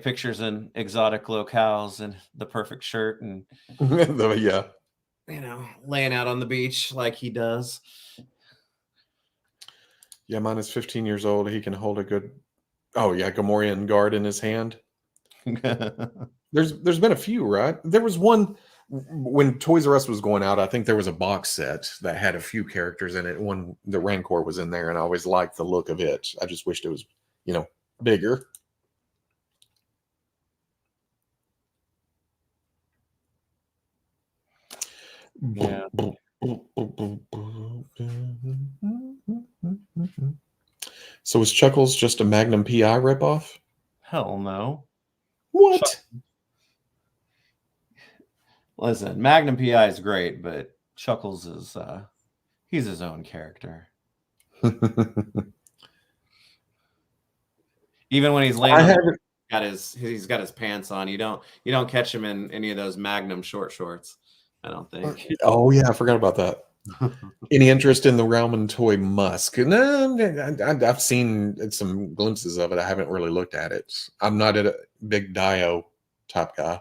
pictures in exotic locales and the perfect shirt and Yeah. Laying out on the beach like he does. Yeah, mine is 15 years old. He can hold a good Gamorrean guard in his hand. There's been a few, right? There was one when Toys R Us was going out. I think there was a box set that had a few characters in it. One, the Rancor was in there, and I always liked the look of it. I just wished it was, bigger. Yeah. So is Chuckles just a Magnum PI ripoff? Hell no. What? Listen, Magnum PI is great, but Chuckles is he's his own character. Even when he's laying he's got his pants on. You don't catch him in any of those Magnum shorts. I don't think. Oh yeah, I forgot about that. Any interest in the Ramen toy Musk? No, I've seen some glimpses of it. I haven't really looked at it. I'm not a big Dio type guy.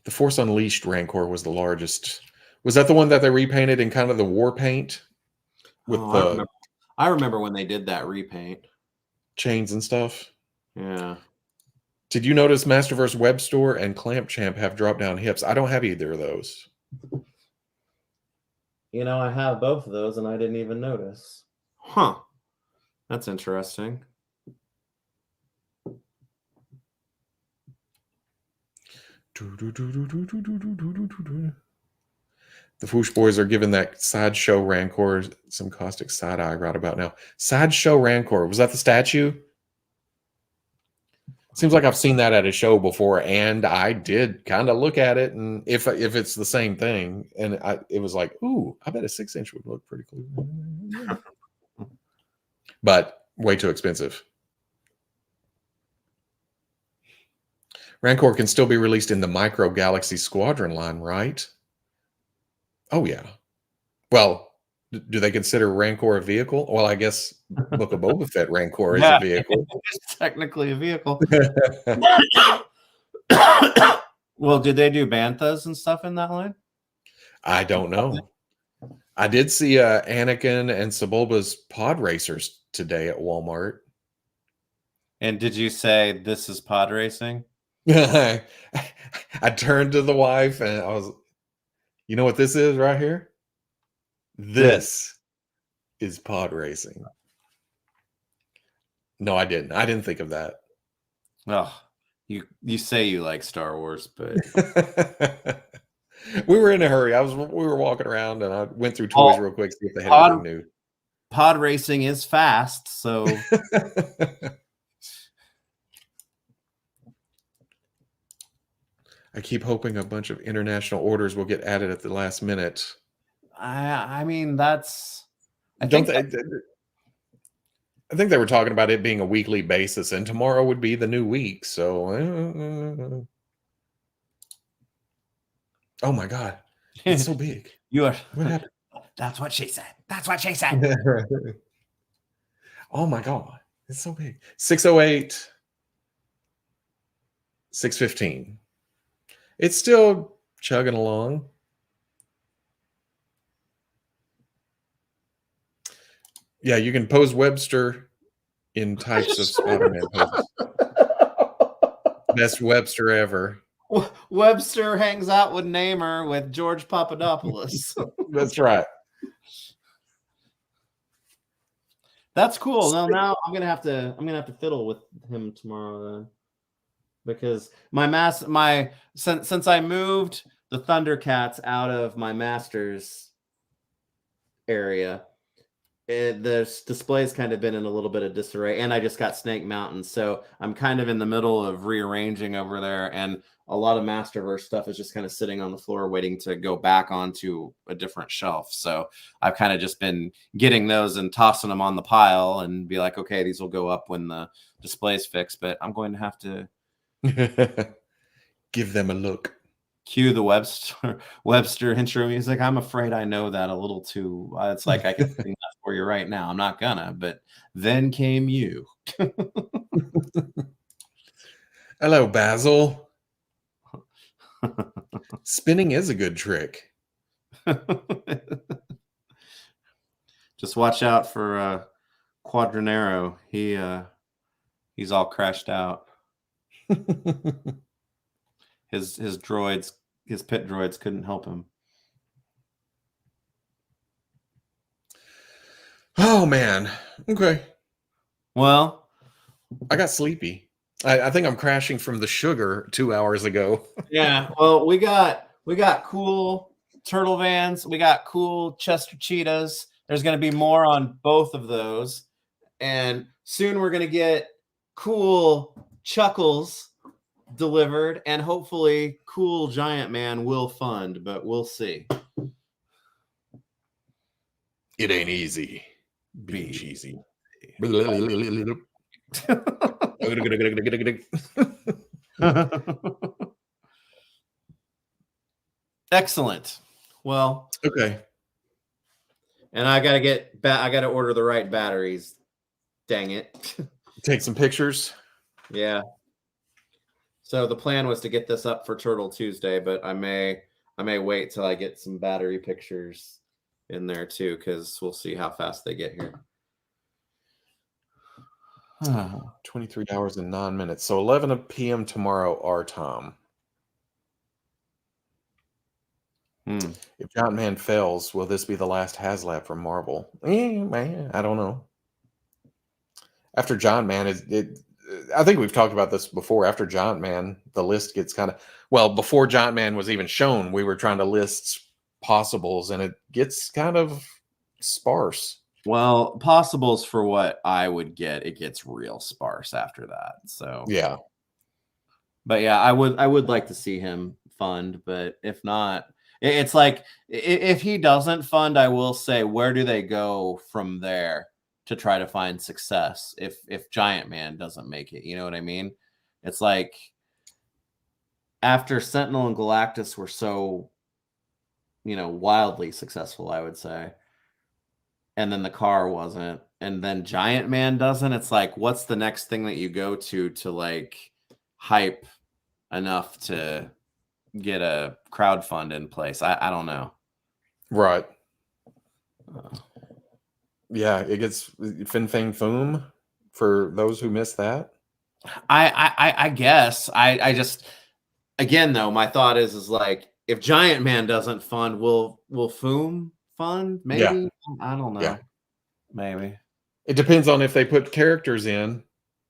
The Force Unleashed Rancor was the largest. Was that the one that they repainted in kind of the war paint? With I remember when they did that repaint. Chains and stuff. Yeah. Did you notice Masterverse Web Store and Clamp Champ have drop down hips? I don't have either of those. I have both of those and I didn't even notice. Huh. That's interesting. The Fwoosh boys are giving that Sideshow Rancor some caustic side eye right about now. Sideshow Rancor, was that the statue? Seems like I've seen that at a show before, and I did kind of look at it, and if it's the same thing, and it was like, ooh, I bet a 6-inch would look pretty cool, but way too expensive. Rancor can still be released in the Micro Galaxy Squadron line, right? Oh yeah. Well, do they consider Rancor a vehicle? Well, I guess Book of Boba Fett Rancor is a vehicle. It's technically a vehicle. Well, did they do banthas and stuff in that line? I don't know. I did see Anakin and Sebulba's pod racers today at Walmart. And did you say this is pod racing? I turned to the wife and I was, you know what this is right here? This is pod racing. No, I didn't. I didn't think of that. Oh, you say you like Star Wars, but we were in a hurry. We were walking around and I went through toys real quick to see if they had anything new. Pod racing is fast, so I keep hoping a bunch of international orders will get added at the last minute. I mean, that's. I think they were talking about it being a weekly basis, and tomorrow would be the new week. So, oh my god, it's so big. You are. What happened? That's what she said. That's what she said. Oh my God. It's so big. 608, 615. It's still chugging along. Yeah, you can pose Webster in types of Spider-Man poses. Best Webster ever. Webster hangs out with Namer with George Papadopoulos. That's right. That's cool. Now I'm gonna have to fiddle with him tomorrow then, because since I moved the Thundercats out of my master's area, the display's kind of been in a little bit of disarray, and I just got Snake Mountain, so I'm kind of in the middle of rearranging over there, and a lot of Masterverse stuff is just kind of sitting on the floor waiting to go back onto a different shelf. So I've kind of just been getting those and tossing them on the pile and be like, okay, these will go up when the display's fixed, but I'm going to have to give them a look. Cue the Webster intro music. I'm afraid I know that a little too. It's like I can sing that for you right now. I'm not gonna, but then came you. Hello, Basil. Spinning is a good trick. Just watch out for Quadranero. He's all crashed out. His droids, his pit droids couldn't help him. Oh man. Okay. Well, I got sleepy. I think I'm crashing from the sugar 2 hours ago. Yeah. Well, we got cool turtle vans. We got cool Chester Cheetahs. There's going to be more on both of those, and soon we're going to get cool Chuckles delivered, and hopefully cool Giant Man will fund, but we'll see. It ain't easy being cheesy. Excellent. Well, okay. And I gotta order the right batteries. Dang it. Take some pictures. Yeah. So the plan was to get this up for Turtle Tuesday, but I may wait till I get some battery pictures in there too, because we'll see how fast they get here. 23 hours and 9 minutes. So 11 p.m. tomorrow, our time. If Giant Man fails, will this be the last HasLab from Marvel? Man, I don't know. After Giant Man, I think we've talked about this before. After Giant Man, the list gets kind of, well, before Giant Man was even shown, we were trying to list possibles, and it gets kind of sparse. Well, possibles for what I would get, it gets real sparse after that. So yeah. But yeah, I would like to see him fund, but if not, it's like if he doesn't fund, I will say, where do they go from there to try to find success if Giant Man doesn't make it? You know what I mean? It's like after Sentinel and Galactus were so, wildly successful, I would say, and then the car wasn't, and then Giant Man doesn't, it's like, what's the next thing that you go to like hype enough to get a crowdfund in place? I don't know. Right. Yeah, it gets Fin Fang Foom for those who missed that. I guess. I just, again though, my thought is like, if Giant Man doesn't fund, will Foom fund? Maybe. Yeah. I don't know. Yeah. Maybe. It depends on if they put characters in,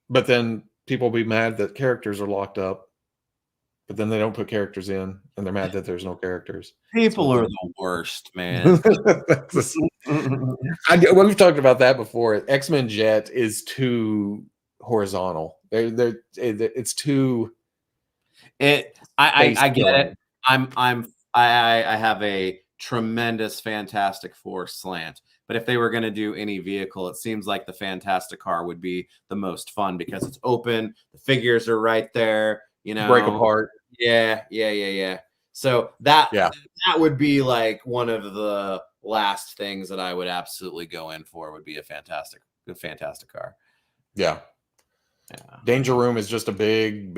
but then people will be mad that characters are locked up. But then they don't put characters in, and they're mad that there's no characters. People are the worst, man. We've talked about that before. X-Men Jet is too horizontal. It's too. I get it. I have a tremendous Fantastic Four slant. But if they were going to do any vehicle, it seems like the Fantastic Car would be the most fun because it's open. The figures are right there. Break apart. Yeah. So that would be like one of the last things that I would absolutely go in for. Would be a fantastic car. Yeah. Danger Room is just a big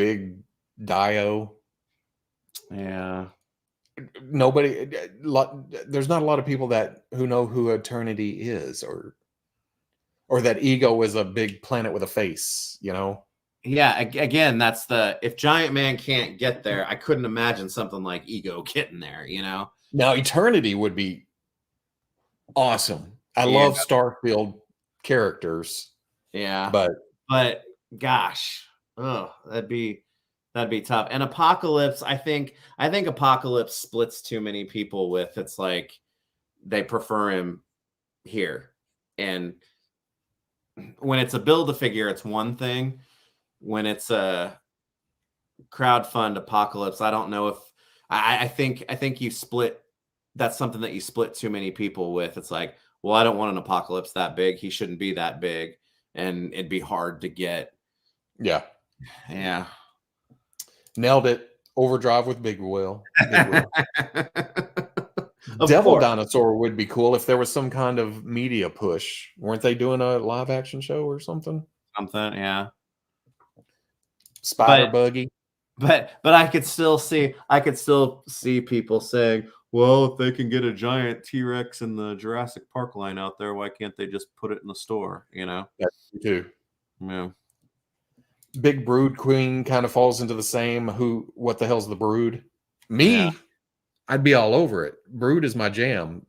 Dio. Yeah. There's not a lot of people who know who Eternity is, or that Ego is a big planet with a face, you know? Yeah, again, that's if Giant Man can't get there, I couldn't imagine something like Ego getting there, you know? Now, Eternity would be awesome. I love Starfield characters. Yeah. But gosh, that'd be tough. And Apocalypse, I think Apocalypse splits too many people with, it's like they prefer him here. And when it's a Build-A-Figure, it's one thing. When it's a crowdfund Apocalypse, I don't know if I think you split. That's something that you split too many people with. It's like, well, I don't want an Apocalypse that big. He shouldn't be that big, and it'd be hard to get. Yeah. Nailed it. Overdrive with Big Will. Devil Dinosaur would be cool if there was some kind of media push. Weren't they doing a live action show or something? Yeah. Spider Buggy. But I could still see people saying, well, if they can get a giant T-Rex in the Jurassic Park line out there, why can't they just put it in the store, you know? That's too. Yeah. Big Brood Queen kind of falls into the same what the hell's the Brood? I'd be all over it. Brood is my jam.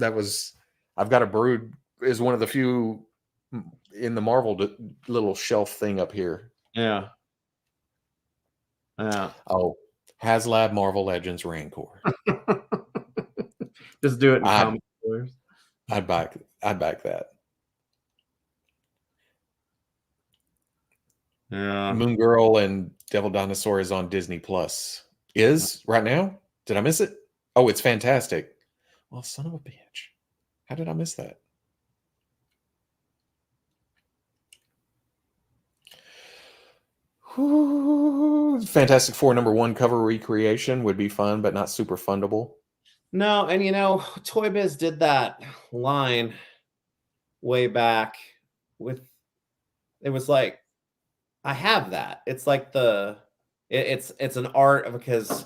I've got a Brood is one of the few in the Marvel little shelf thing up here. Yeah. Oh, HasLab Marvel Legends Rancor. Just do it in comic stores. I'd back that. Yeah. Moon Girl and Devil Dinosaur is on Disney Plus. Right now? Did I miss it? Oh, it's fantastic. Well, son of a bitch. How did I miss that? Fantastic Four #1 cover recreation would be fun, but not super fundable. No, and Toy Biz did that line way back with. It was like, I have that. It's like it's an art, because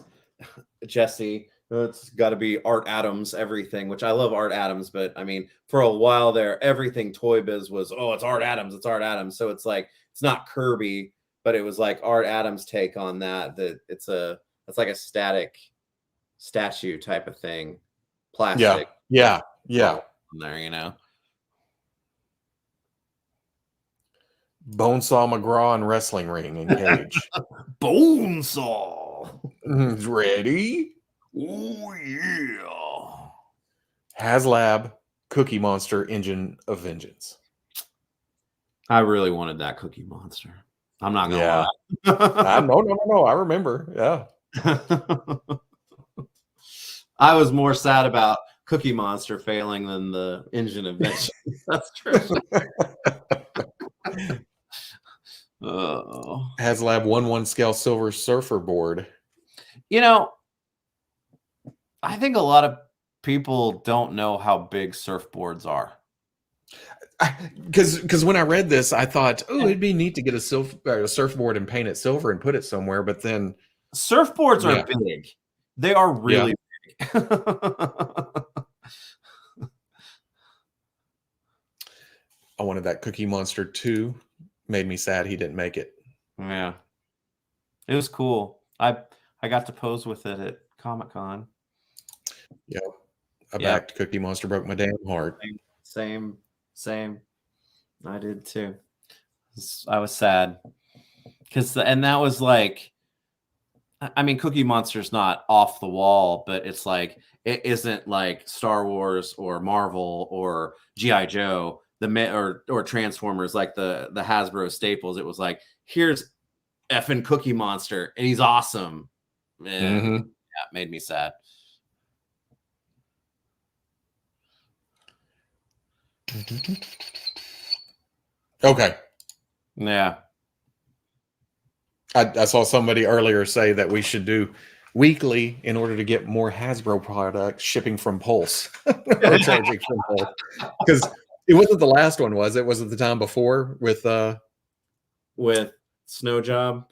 Jesse, it's got to be Art Adams everything, which I love Art Adams, but I mean, for a while there, everything Toy Biz was, it's Art Adams, it's Art Adams. So it's like, it's not Kirby, but it was like Art Adams' take on that it's like a static statue type of thing, plastic. Yeah. There, Bonesaw McGraw and wrestling ring and cage. Bonesaw. Ready? Oh, yeah. HasLab Cookie Monster Engine of Vengeance. I really wanted that Cookie Monster. I'm not going to lie. No. I remember. Yeah. I was more sad about Cookie Monster failing than the Engine of Vengeance. That's true. HasLab 1/1 scale silver surfer board. I think a lot of people don't know how big surfboards are. Because when I read this, I thought, it'd be neat to get a surfboard and paint it silver and put it somewhere. But then surfboards are big. They are really big. I wanted that Cookie Monster 2. Made me sad he didn't make it. Yeah. It was cool. I got to pose with it at Comic-Con. Yep. I backed Cookie Monster, broke my damn heart. Same. I did too. I was sad. And that was like, I mean, Cookie Monster's not off the wall, but it's like, it isn't like Star Wars or Marvel or G.I. Joe, or Transformers, like the Hasbro staples. It was like, here's effing Cookie Monster, and he's awesome. And it made me sad. Okay. Yeah. I saw somebody earlier say that we should do weekly in order to get more Hasbro products shipping from Pulse or charging from Pulse. Because it wasn't the last one, was it? Was it the time before with Snow Job?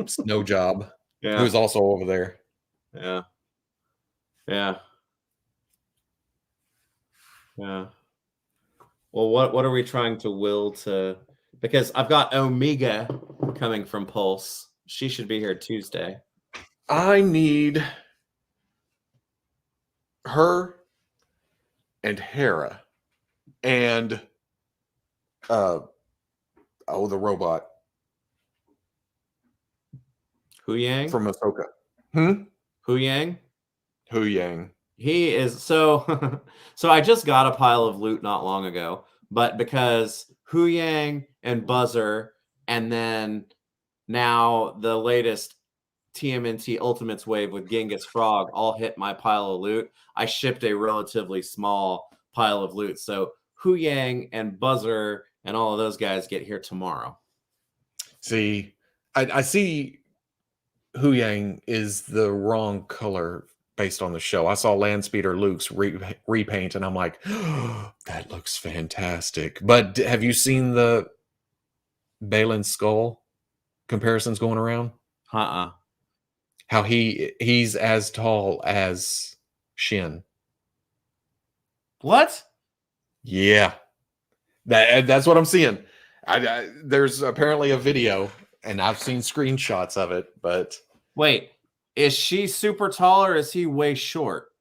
Snow Job, Yeah. who was also over there. Yeah. Yeah. Yeah. Well, what are we trying to will to? Because I've got Omega coming from Pulse. She should be here Tuesday. I need her and Hera and the robot Hu Yang from Ahsoka. Hu Yang. Hu Yang. He is so. So I just got a pile of loot not long ago, but because Hu Yang and Buzzer, and then now the latest TMNT Ultimates wave with Genghis Frog all hit my pile of loot, I shipped a relatively small pile of loot. So Hu Yang and Buzzer and all of those guys get here tomorrow. See, I see Hu Yang is the wrong color based on the show. I saw Landspeeder Luke's repaint, and I'm like, oh, that looks fantastic. But have you seen the Balin skull comparisons going around? How he's as tall as Shin. What? Yeah, that's what I'm seeing. There's apparently a video, and I've seen screenshots of it. But wait, is she super tall or is he way short?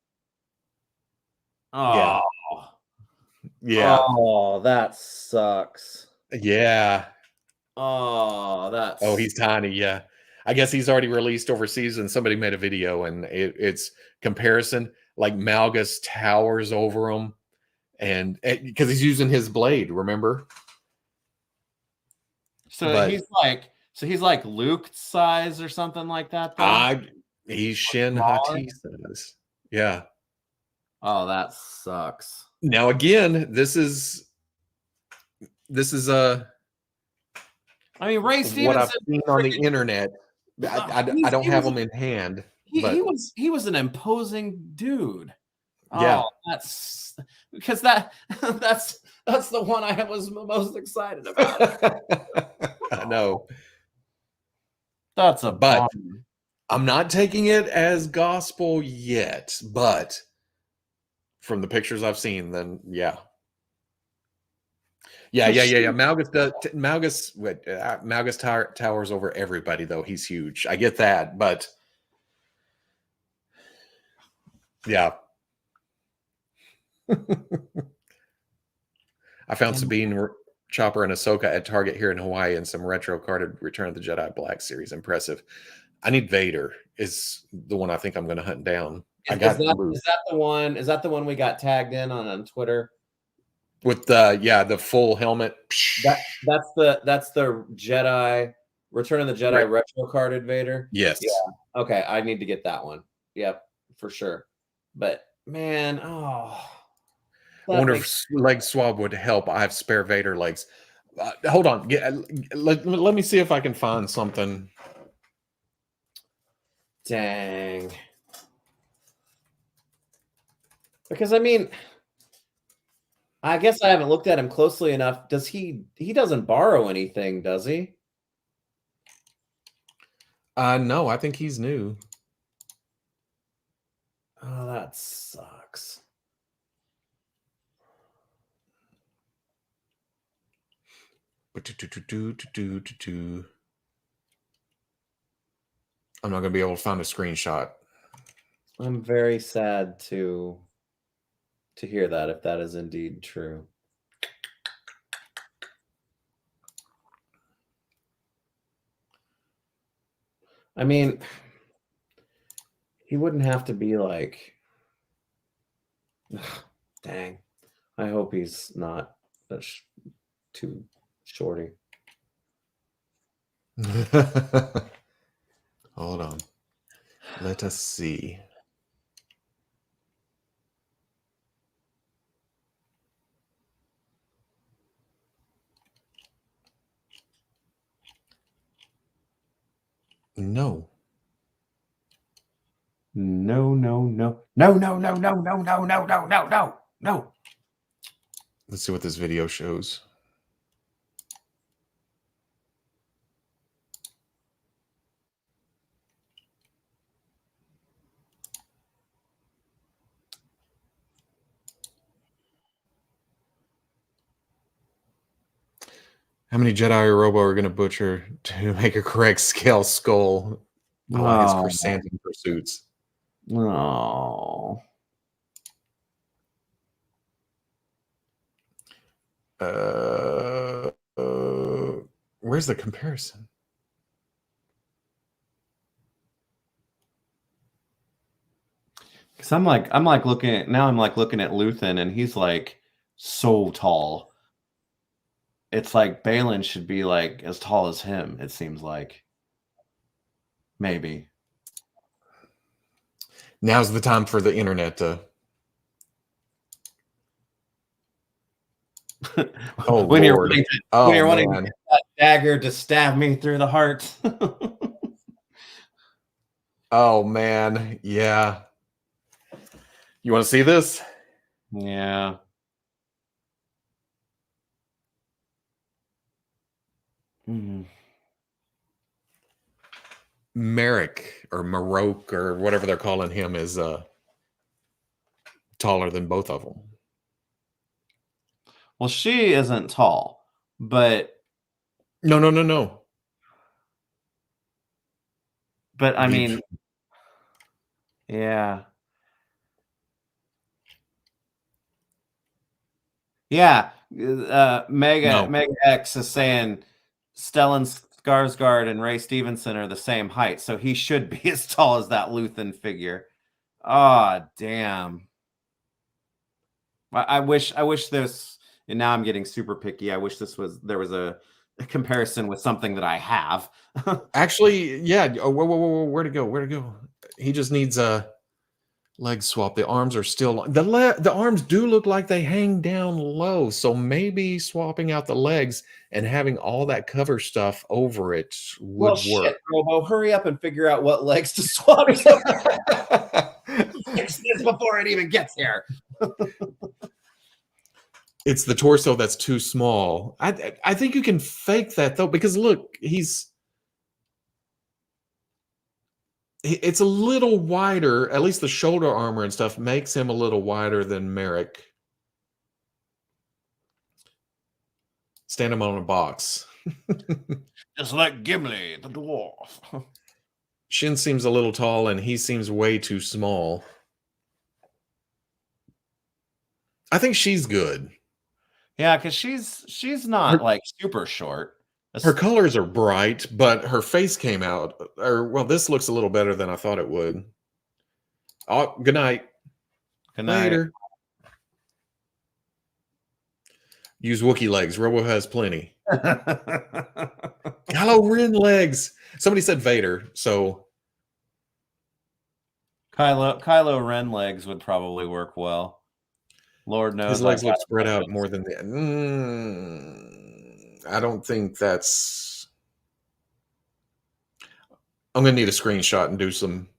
Oh, yeah. Oh, that sucks. Yeah. Oh, that's. Oh, he's tiny. Yeah. I guess he's already released overseas, and somebody made a video, and it's comparison. Like Malgus towers over him, and because he's using his blade, remember? So he's like Luke size or something like that. He's Shin Hati says. Yeah. Oh, that sucks. Now again, this is I mean, Ray Stevenson. What I've seen on the internet. I don't have them in hand. He was an imposing dude. Yeah. Oh, that's because that's the one I was most excited about. I know. That's a but bummer. I'm not taking it as gospel yet, but from the pictures I've seen, then yeah. Malgus towers over everybody, though. He's huge. I get that, but yeah. I found Sabine, Chopper, and Ahsoka at Target here in Hawaii, and some retro carded Return of the Jedi Black Series. Impressive. I need Vader is the one I think I'm going to hunt down. Is that the one? Is that the one we got tagged in on Twitter? With the full helmet. That's the Jedi Return of the Jedi retro carded Vader. Yes. Yeah. Okay, I need to get that one. Yep, for sure. But man, I wonder if leg swab would help. I have spare Vader legs. Hold on. Let me see if I can find something. Dang. Because I mean, I guess I haven't looked at him closely enough. Does he doesn't borrow anything, does he? No, I think he's new. Oh, that sucks. I'm not going to be able to find a screenshot. I'm very sad to hear that, if that is indeed true. I mean, he wouldn't have to be like, dang. I hope he's not too shorty. Hold on. Let us see. No. No, no, no. No, no, no, no, no, no, no, no, no, no, no. Let's see what this video shows. How many Jedi or Robo are going to butcher to make a correct scale skull? Oh, his chrysanthemum pursuits. Oh. Where's the comparison? Because I'm like looking at Luthen, and he's like so tall. It's like Balin should be like as tall as him, it seems like. Maybe. Now's the time for the internet to. Oh, when you're Lord. wanting to get that dagger to stab me through the heart. Oh, man. Yeah. You want to see this? Yeah. Merrick or Marok or whatever they're calling him is taller than both of them. Well, she isn't tall, but No. But I mean, yeah. Yeah. Mega X is saying Stellan Skarsgård and Ray Stevenson are the same height, so he should be as tall as that Luthen figure. Oh, damn. I wish this, and now I'm getting super picky. I wish there was a comparison with something that I have. Actually, yeah. Oh, whoa. Where to go? He just needs a leg swap. The arms are still the arms do look like they hang down low, so maybe swapping out the legs and having all that cover stuff over it would work. Shit, Robo, hurry up and figure out what legs to swap. Fix this before it even gets here. It's the torso that's too small. I think you can fake that though, because look, it's a little wider. At least the shoulder armor and stuff makes him a little wider than Merrick. Stand him on a box. Just like Gimli, the dwarf. Shin seems a little tall, and he seems way too small. I think she's good. Yeah, because she's not like super short. Her colors are bright, but her face came out. Well, this looks a little better than I thought it would. Oh, good night. Good night. Later. Use Wookiee legs. Robo has plenty. Kylo Ren legs. Somebody said Vader, so Kylo Ren legs would probably work well. Lord knows his legs look spread out more than the. I don't think that's. I'm gonna need a screenshot and do some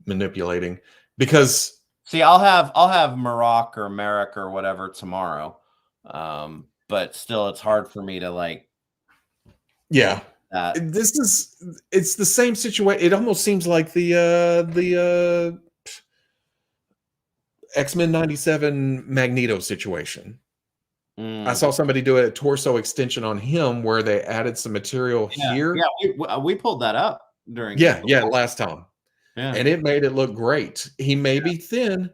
manipulating because. See, I'll have Marok or Merrick or whatever tomorrow, but still, it's hard for me to like. Yeah, it's the same situation. It almost seems like the X-Men 97 Magneto situation. I saw somebody do a torso extension on him where they added some material here. Yeah, we pulled that up during. Yeah, last time. Yeah. And it made it look great. He may be thin,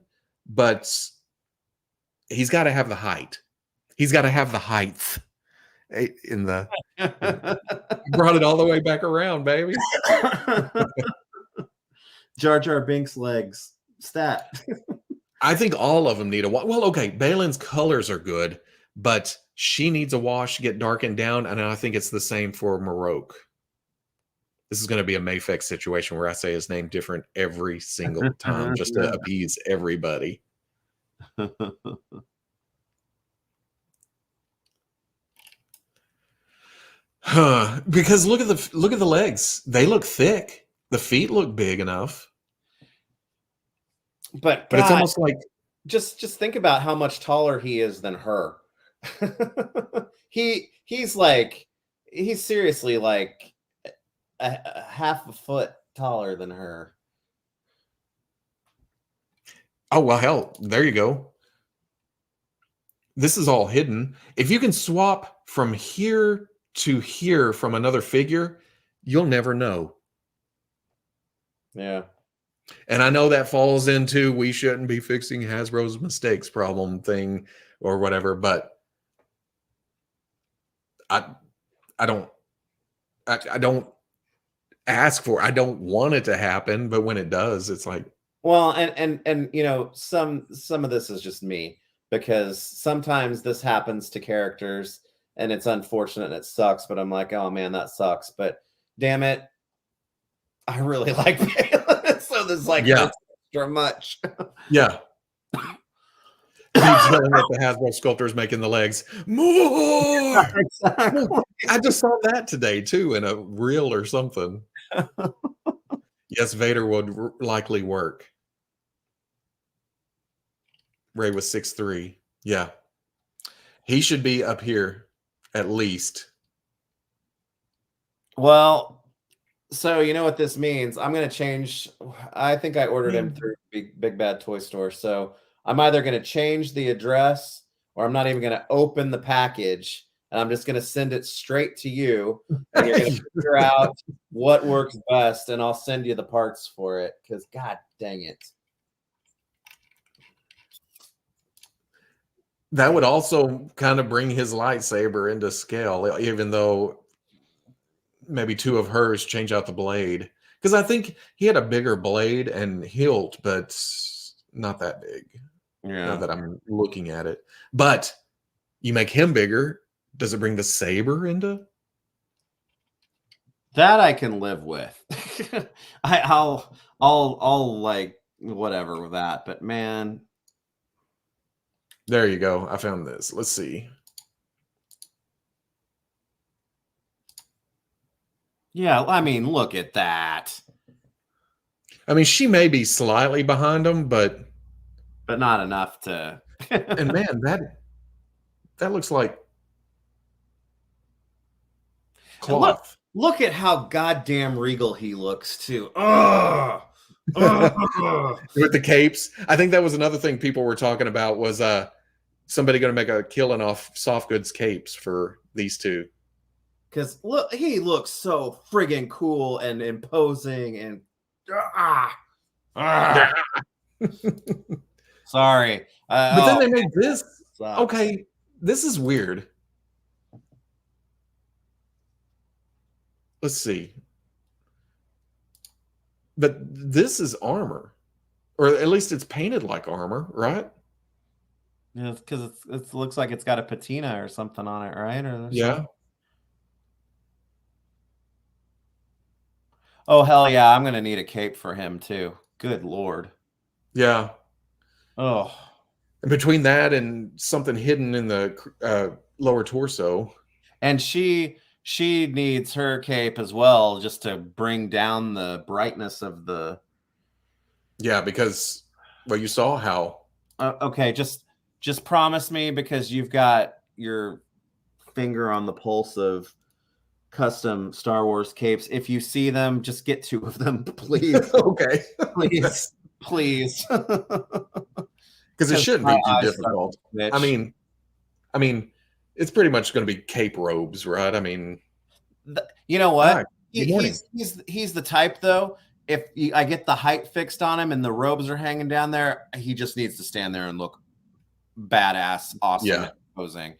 but he's got to have the height. He's got to have the height in the. Brought it all the way back around, baby. Jar Jar Binks legs stat. I think all of them need a wash. Well, okay, Balin's colors are good, but she needs a wash to get darkened down, and I think it's the same for Marok. This is going to be a Mayfex situation where I say his name different every single time just to appease everybody. Because look at the legs. They look thick. The feet look big enough. But But it's God, almost like, just think about how much taller he is than her. He's like, he's seriously like a half a foot taller than her. oh well, hell, there you go. This is all hidden. If you can swap from here to here from another figure, you'll never know. Yeah. And I know that falls into we shouldn't be fixing Hasbro's mistakes problem thing or whatever, but I I don't I don't ask for, I don't want it to happen, but when it does, it's like, Well, and you know, some of this is just me, because sometimes this happens to characters and it's unfortunate and it sucks, but I'm like, oh man, that sucks. But damn it, I really like Balin, so this like yeah, hurts extra much. yeah. Keeps yelling at the Hasbro sculptors making the legs more. Exactly. More. I just saw that today too in a reel or something. Yes, Vader would likely work. Ray was 6'3". Yeah, he should be up here at least. Well, so you know what this means. I'm gonna change. I think I ordered him Man. through Big Bad Toy Store. So I'm either gonna change the address, or I'm not even gonna open the package, and I'm just gonna send it straight to you, and you're gonna figure out what works best, and I'll send you the parts for it. Because God dang it. That would also kind of bring his lightsaber into scale, even though maybe two of hers change out the blade. Because I think he had a bigger blade and hilt, but not that big. Now Yeah. that I'm looking at it. But you make him bigger, does it bring the saber into? That I can live with. I'll like whatever with that. But man, There you go. I found this. Let's see. yeah, I mean, look at that. I mean, she may be slightly behind him, but Not enough to. and man, that looks like And look, cloth. look at how goddamn regal he looks too. Ugh. Ugh. With the capes. I think that was another thing people were talking about was somebody going to make a killing off soft goods capes for these two. Because look, he looks so friggin' cool and imposing and ah, ah. Sorry. But then they made this. Sucks. Okay, this is weird. Let's see. But this is armor, or at least it's painted like armor, right? Yeah, because it looks like it's got a patina or something on it, right? Or Yeah. something. Oh hell yeah! I'm gonna need a cape for him too. Good lord. Yeah. Oh. And between that and something hidden in the lower torso. And she needs her cape as well, just to bring down the brightness of the. Yeah, because well, you saw how. Okay, just promise me, because you've got your finger on the pulse of custom Star Wars capes. If you see them, just get 2 of them, please. Okay. Please, please. Because it shouldn't be too difficult. I mean, it's pretty much going to be cape robes, right? I mean, you know what? He's the type though. If I get the height fixed on him and the robes are hanging down there, he just needs to stand there and look badass, awesome, and imposing.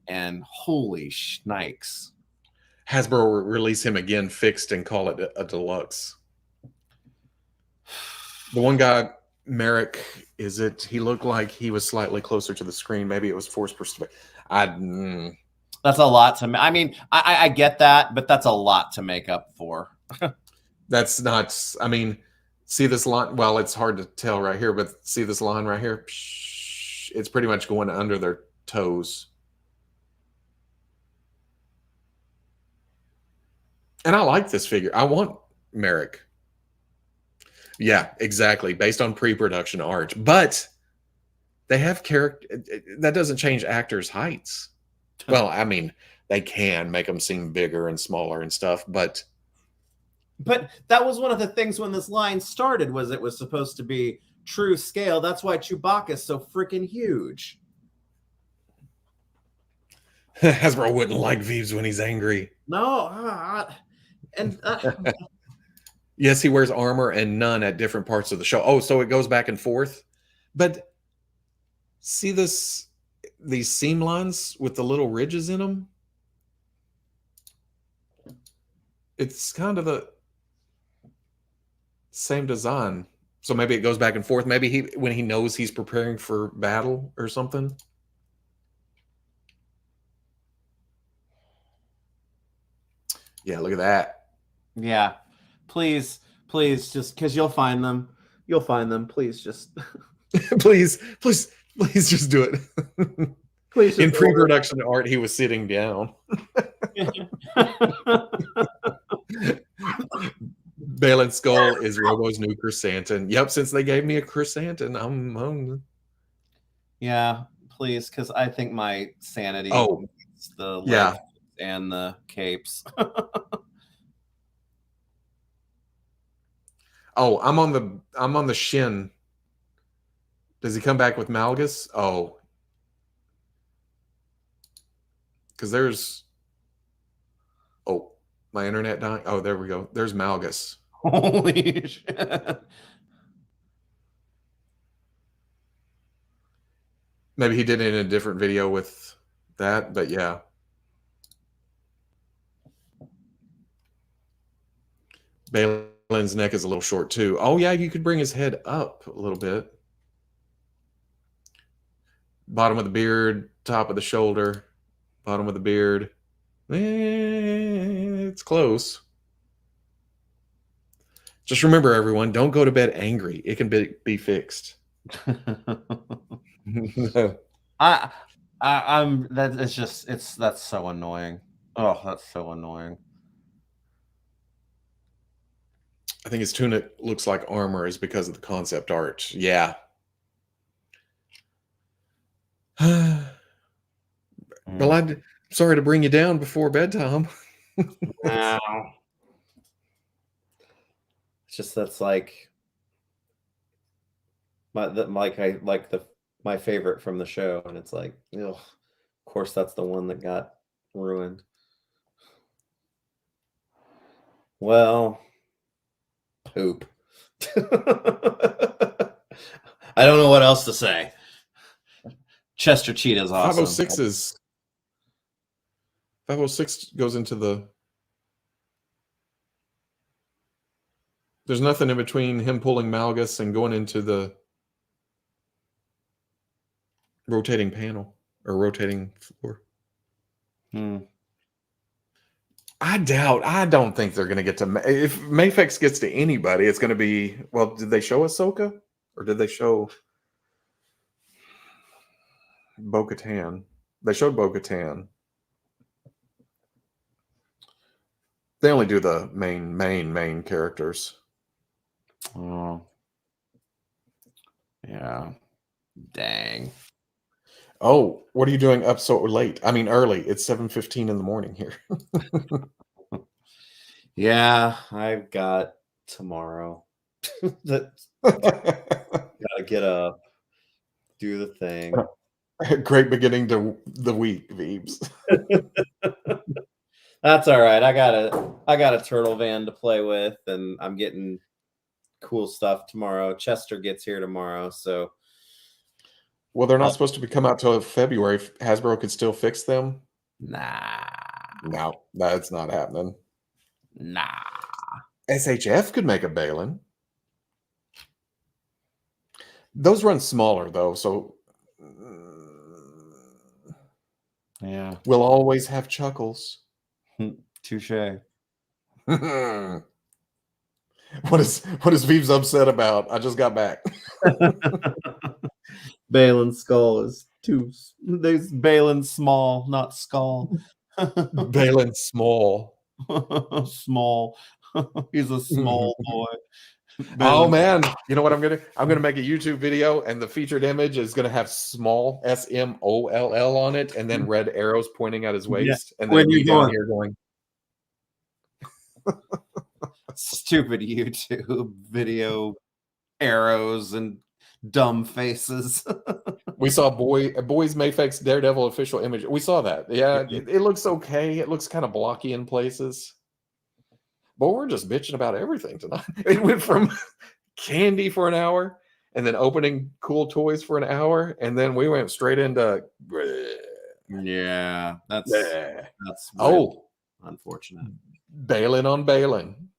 And holy shnikes. Hasbro will release him again fixed and call it a deluxe. The one guy, Merrick, is it? He looked like he was slightly closer to the screen. Maybe it was forced perspective. That's a lot to. I mean, I get that, but that's a lot to make up for. That's not. I mean, see this line? Well, it's hard to tell right here, but see this line right here? It's pretty much going under their toes. And I like this figure. I want Merrick. Yeah, exactly. Based on pre-production art, but they have character. That doesn't change actors' heights. Well, I mean, they can make them seem bigger and smaller and stuff, but that was one of the things when this line started, was it was supposed to be true scale. That's why Chewbacca's so freaking huge. Hasbro wouldn't like Vives when he's angry. No, Yes, he wears armor and none at different parts of the show. Oh, so it goes back and forth. But see these seam lines with the little ridges in them? It's kind of the same design. So maybe it goes back and forth. Maybe when he knows he's preparing for battle or something. Yeah, look at that. Yeah. Please, just because you'll find them. You'll find them. Please just please just do it. Please. In pre-production art, he was sitting down. Balin's skull is Robo's new chrysanthemum. Yep, since they gave me a chrysanthemum, I'm yeah, please, because I think my sanity needs the legs and the capes. Oh, I'm on the shin. Does he come back with Malgus? Oh. Because there's my internet dying. Oh, there we go. There's Malgus. Holy shit. Maybe he did it in a different video with that, but yeah. Balin's neck is a little short too. Oh yeah, you could bring his head up a little bit. Bottom of the beard, top of the shoulder, bottom of the beard. It's close. Just remember, everyone, don't go to bed angry. It can be fixed. That's so annoying. Oh, that's so annoying. I think his tunic looks like armor is because of the concept art. Yeah. Well, I'm sorry to bring you down before bedtime. Wow. It's just that's like my favorite from the show, and it's like, ugh, of course that's the one that got ruined. Well, poop. I don't know what else to say. Chester Cheetah's awesome. 506 goes into the. There's nothing in between him pulling Malgus and going into the rotating panel or rotating floor. I don't think they're going to get to. If Mafex gets to anybody, it's going to be. Well, did they show Ahsoka or did they show Bo-Katan? They showed Bo-Katan. They only do the main characters. Oh. Yeah. Dang. Oh, what are you doing up so late? I mean, early. It's 7:15 in the morning here. Yeah, I've got tomorrow. Gotta get up, do the thing. Great beginning to the week, Veebs. That's all right. I got a turtle van to play with, and I'm getting cool stuff tomorrow. Chester gets here tomorrow, so. Well, they're not supposed to come out till February. Hasbro could still fix them. Nah. No, that's not happening. Nah. SHF could make a Balin. Those run smaller though, so yeah, we'll always have Chuckles. Touche. What is Veeves upset about? I just got back. Balin's skull is too. There's Balin small, not skull. Balin small. Small. He's a small boy. Oh man, you know what I'm gonna make a YouTube video, and the featured image is gonna have small SMOLL on it, and then red arrows pointing at his waist, and then When me you down going- here going. Stupid YouTube video arrows and dumb faces. We saw Boys Mayfix Daredevil official image. We saw that. Yeah, it looks okay. It looks kind of blocky in places. But we're just bitching about everything tonight. It went from candy for an hour, and then opening cool toys for an hour, and then we went straight into. Yeah, that's really unfortunate. Bailing on bailing.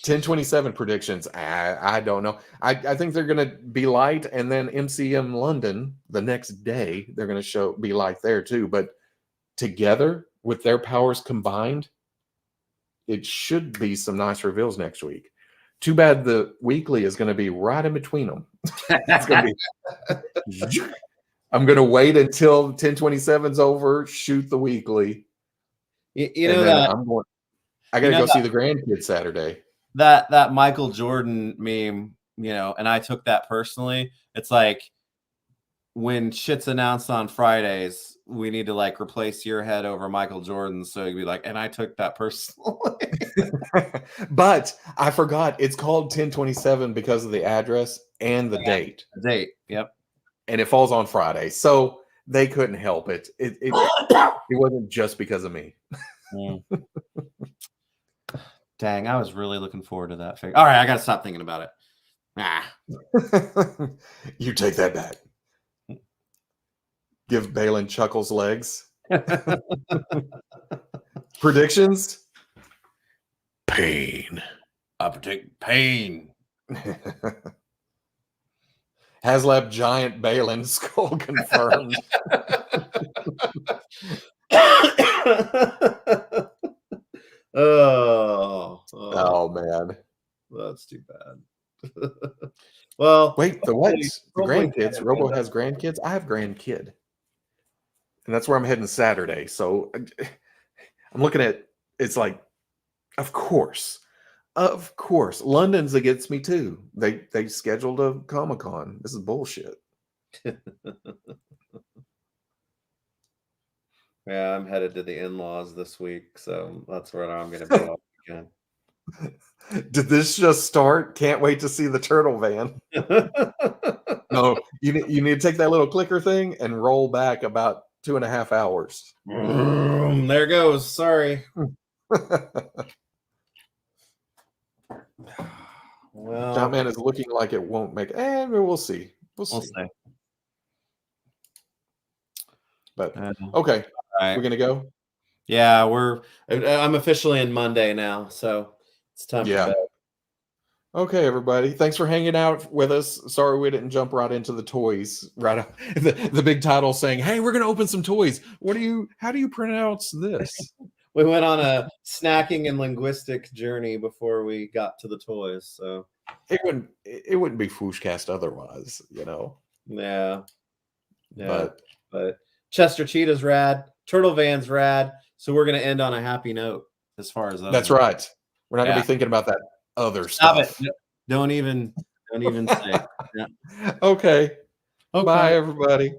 10/27 predictions. I don't know. I think they're going to be light, and then MCM London the next day they're going to be light there too. But together with their powers combined, it should be some nice reveals next week. Too bad the weekly is going to be right in between them. It's going to be. I'm going to wait until 10/27's over, shoot the weekly. You know that I got to go see the grandkids Saturday. That Michael Jordan meme, and I took that personally. It's like when shit's announced on Fridays, we need to like replace your head over Michael Jordan. So you'd be like, and I took that personally. But I forgot it's called 10/27 because of the address and the date. The date, yep. And it falls on Friday, so they couldn't help it. It wasn't just because of me. Dang, I was really looking forward to that figure. All right, I got to stop thinking about it. You take that back. Give Balin Chuckles legs. Predictions? Pain. I predict pain. HasLab giant Balin skull confirmed. Oh man, that's too bad. Well, wait, the what? The grandkids. Robo has grandkids. I have grandkid, and that's where I'm heading Saturday. So I'm looking at. It's like, of course, London's against me too. They scheduled a Comic-Con. This is bullshit. Yeah, I'm headed to the in-laws this week, so that's where I'm going to be off again. Did this just start? Can't wait to see the turtle van. No, you need to take that little clicker thing and roll back about 2.5 hours. There goes. Sorry. Well, Jumpman is looking like it won't make it. We'll see. We'll see. But okay, right. We're gonna go. Yeah, I'm officially in Monday now, so it's time for bed. Okay, everybody. Thanks for hanging out with us. Sorry we didn't jump right into the toys. Right up the big title saying, "Hey, we're gonna open some toys." How do you pronounce this? We went on a snacking and linguistic journey before we got to the toys, so it wouldn't be FwooshCast otherwise, Yeah. But Chester Cheetah's rad, Turtle Van's rad, so we're gonna end on a happy note as far as that's right. We're not gonna be thinking about that other stuff. Stop it. Don't even say. Yeah. Okay. Bye, everybody.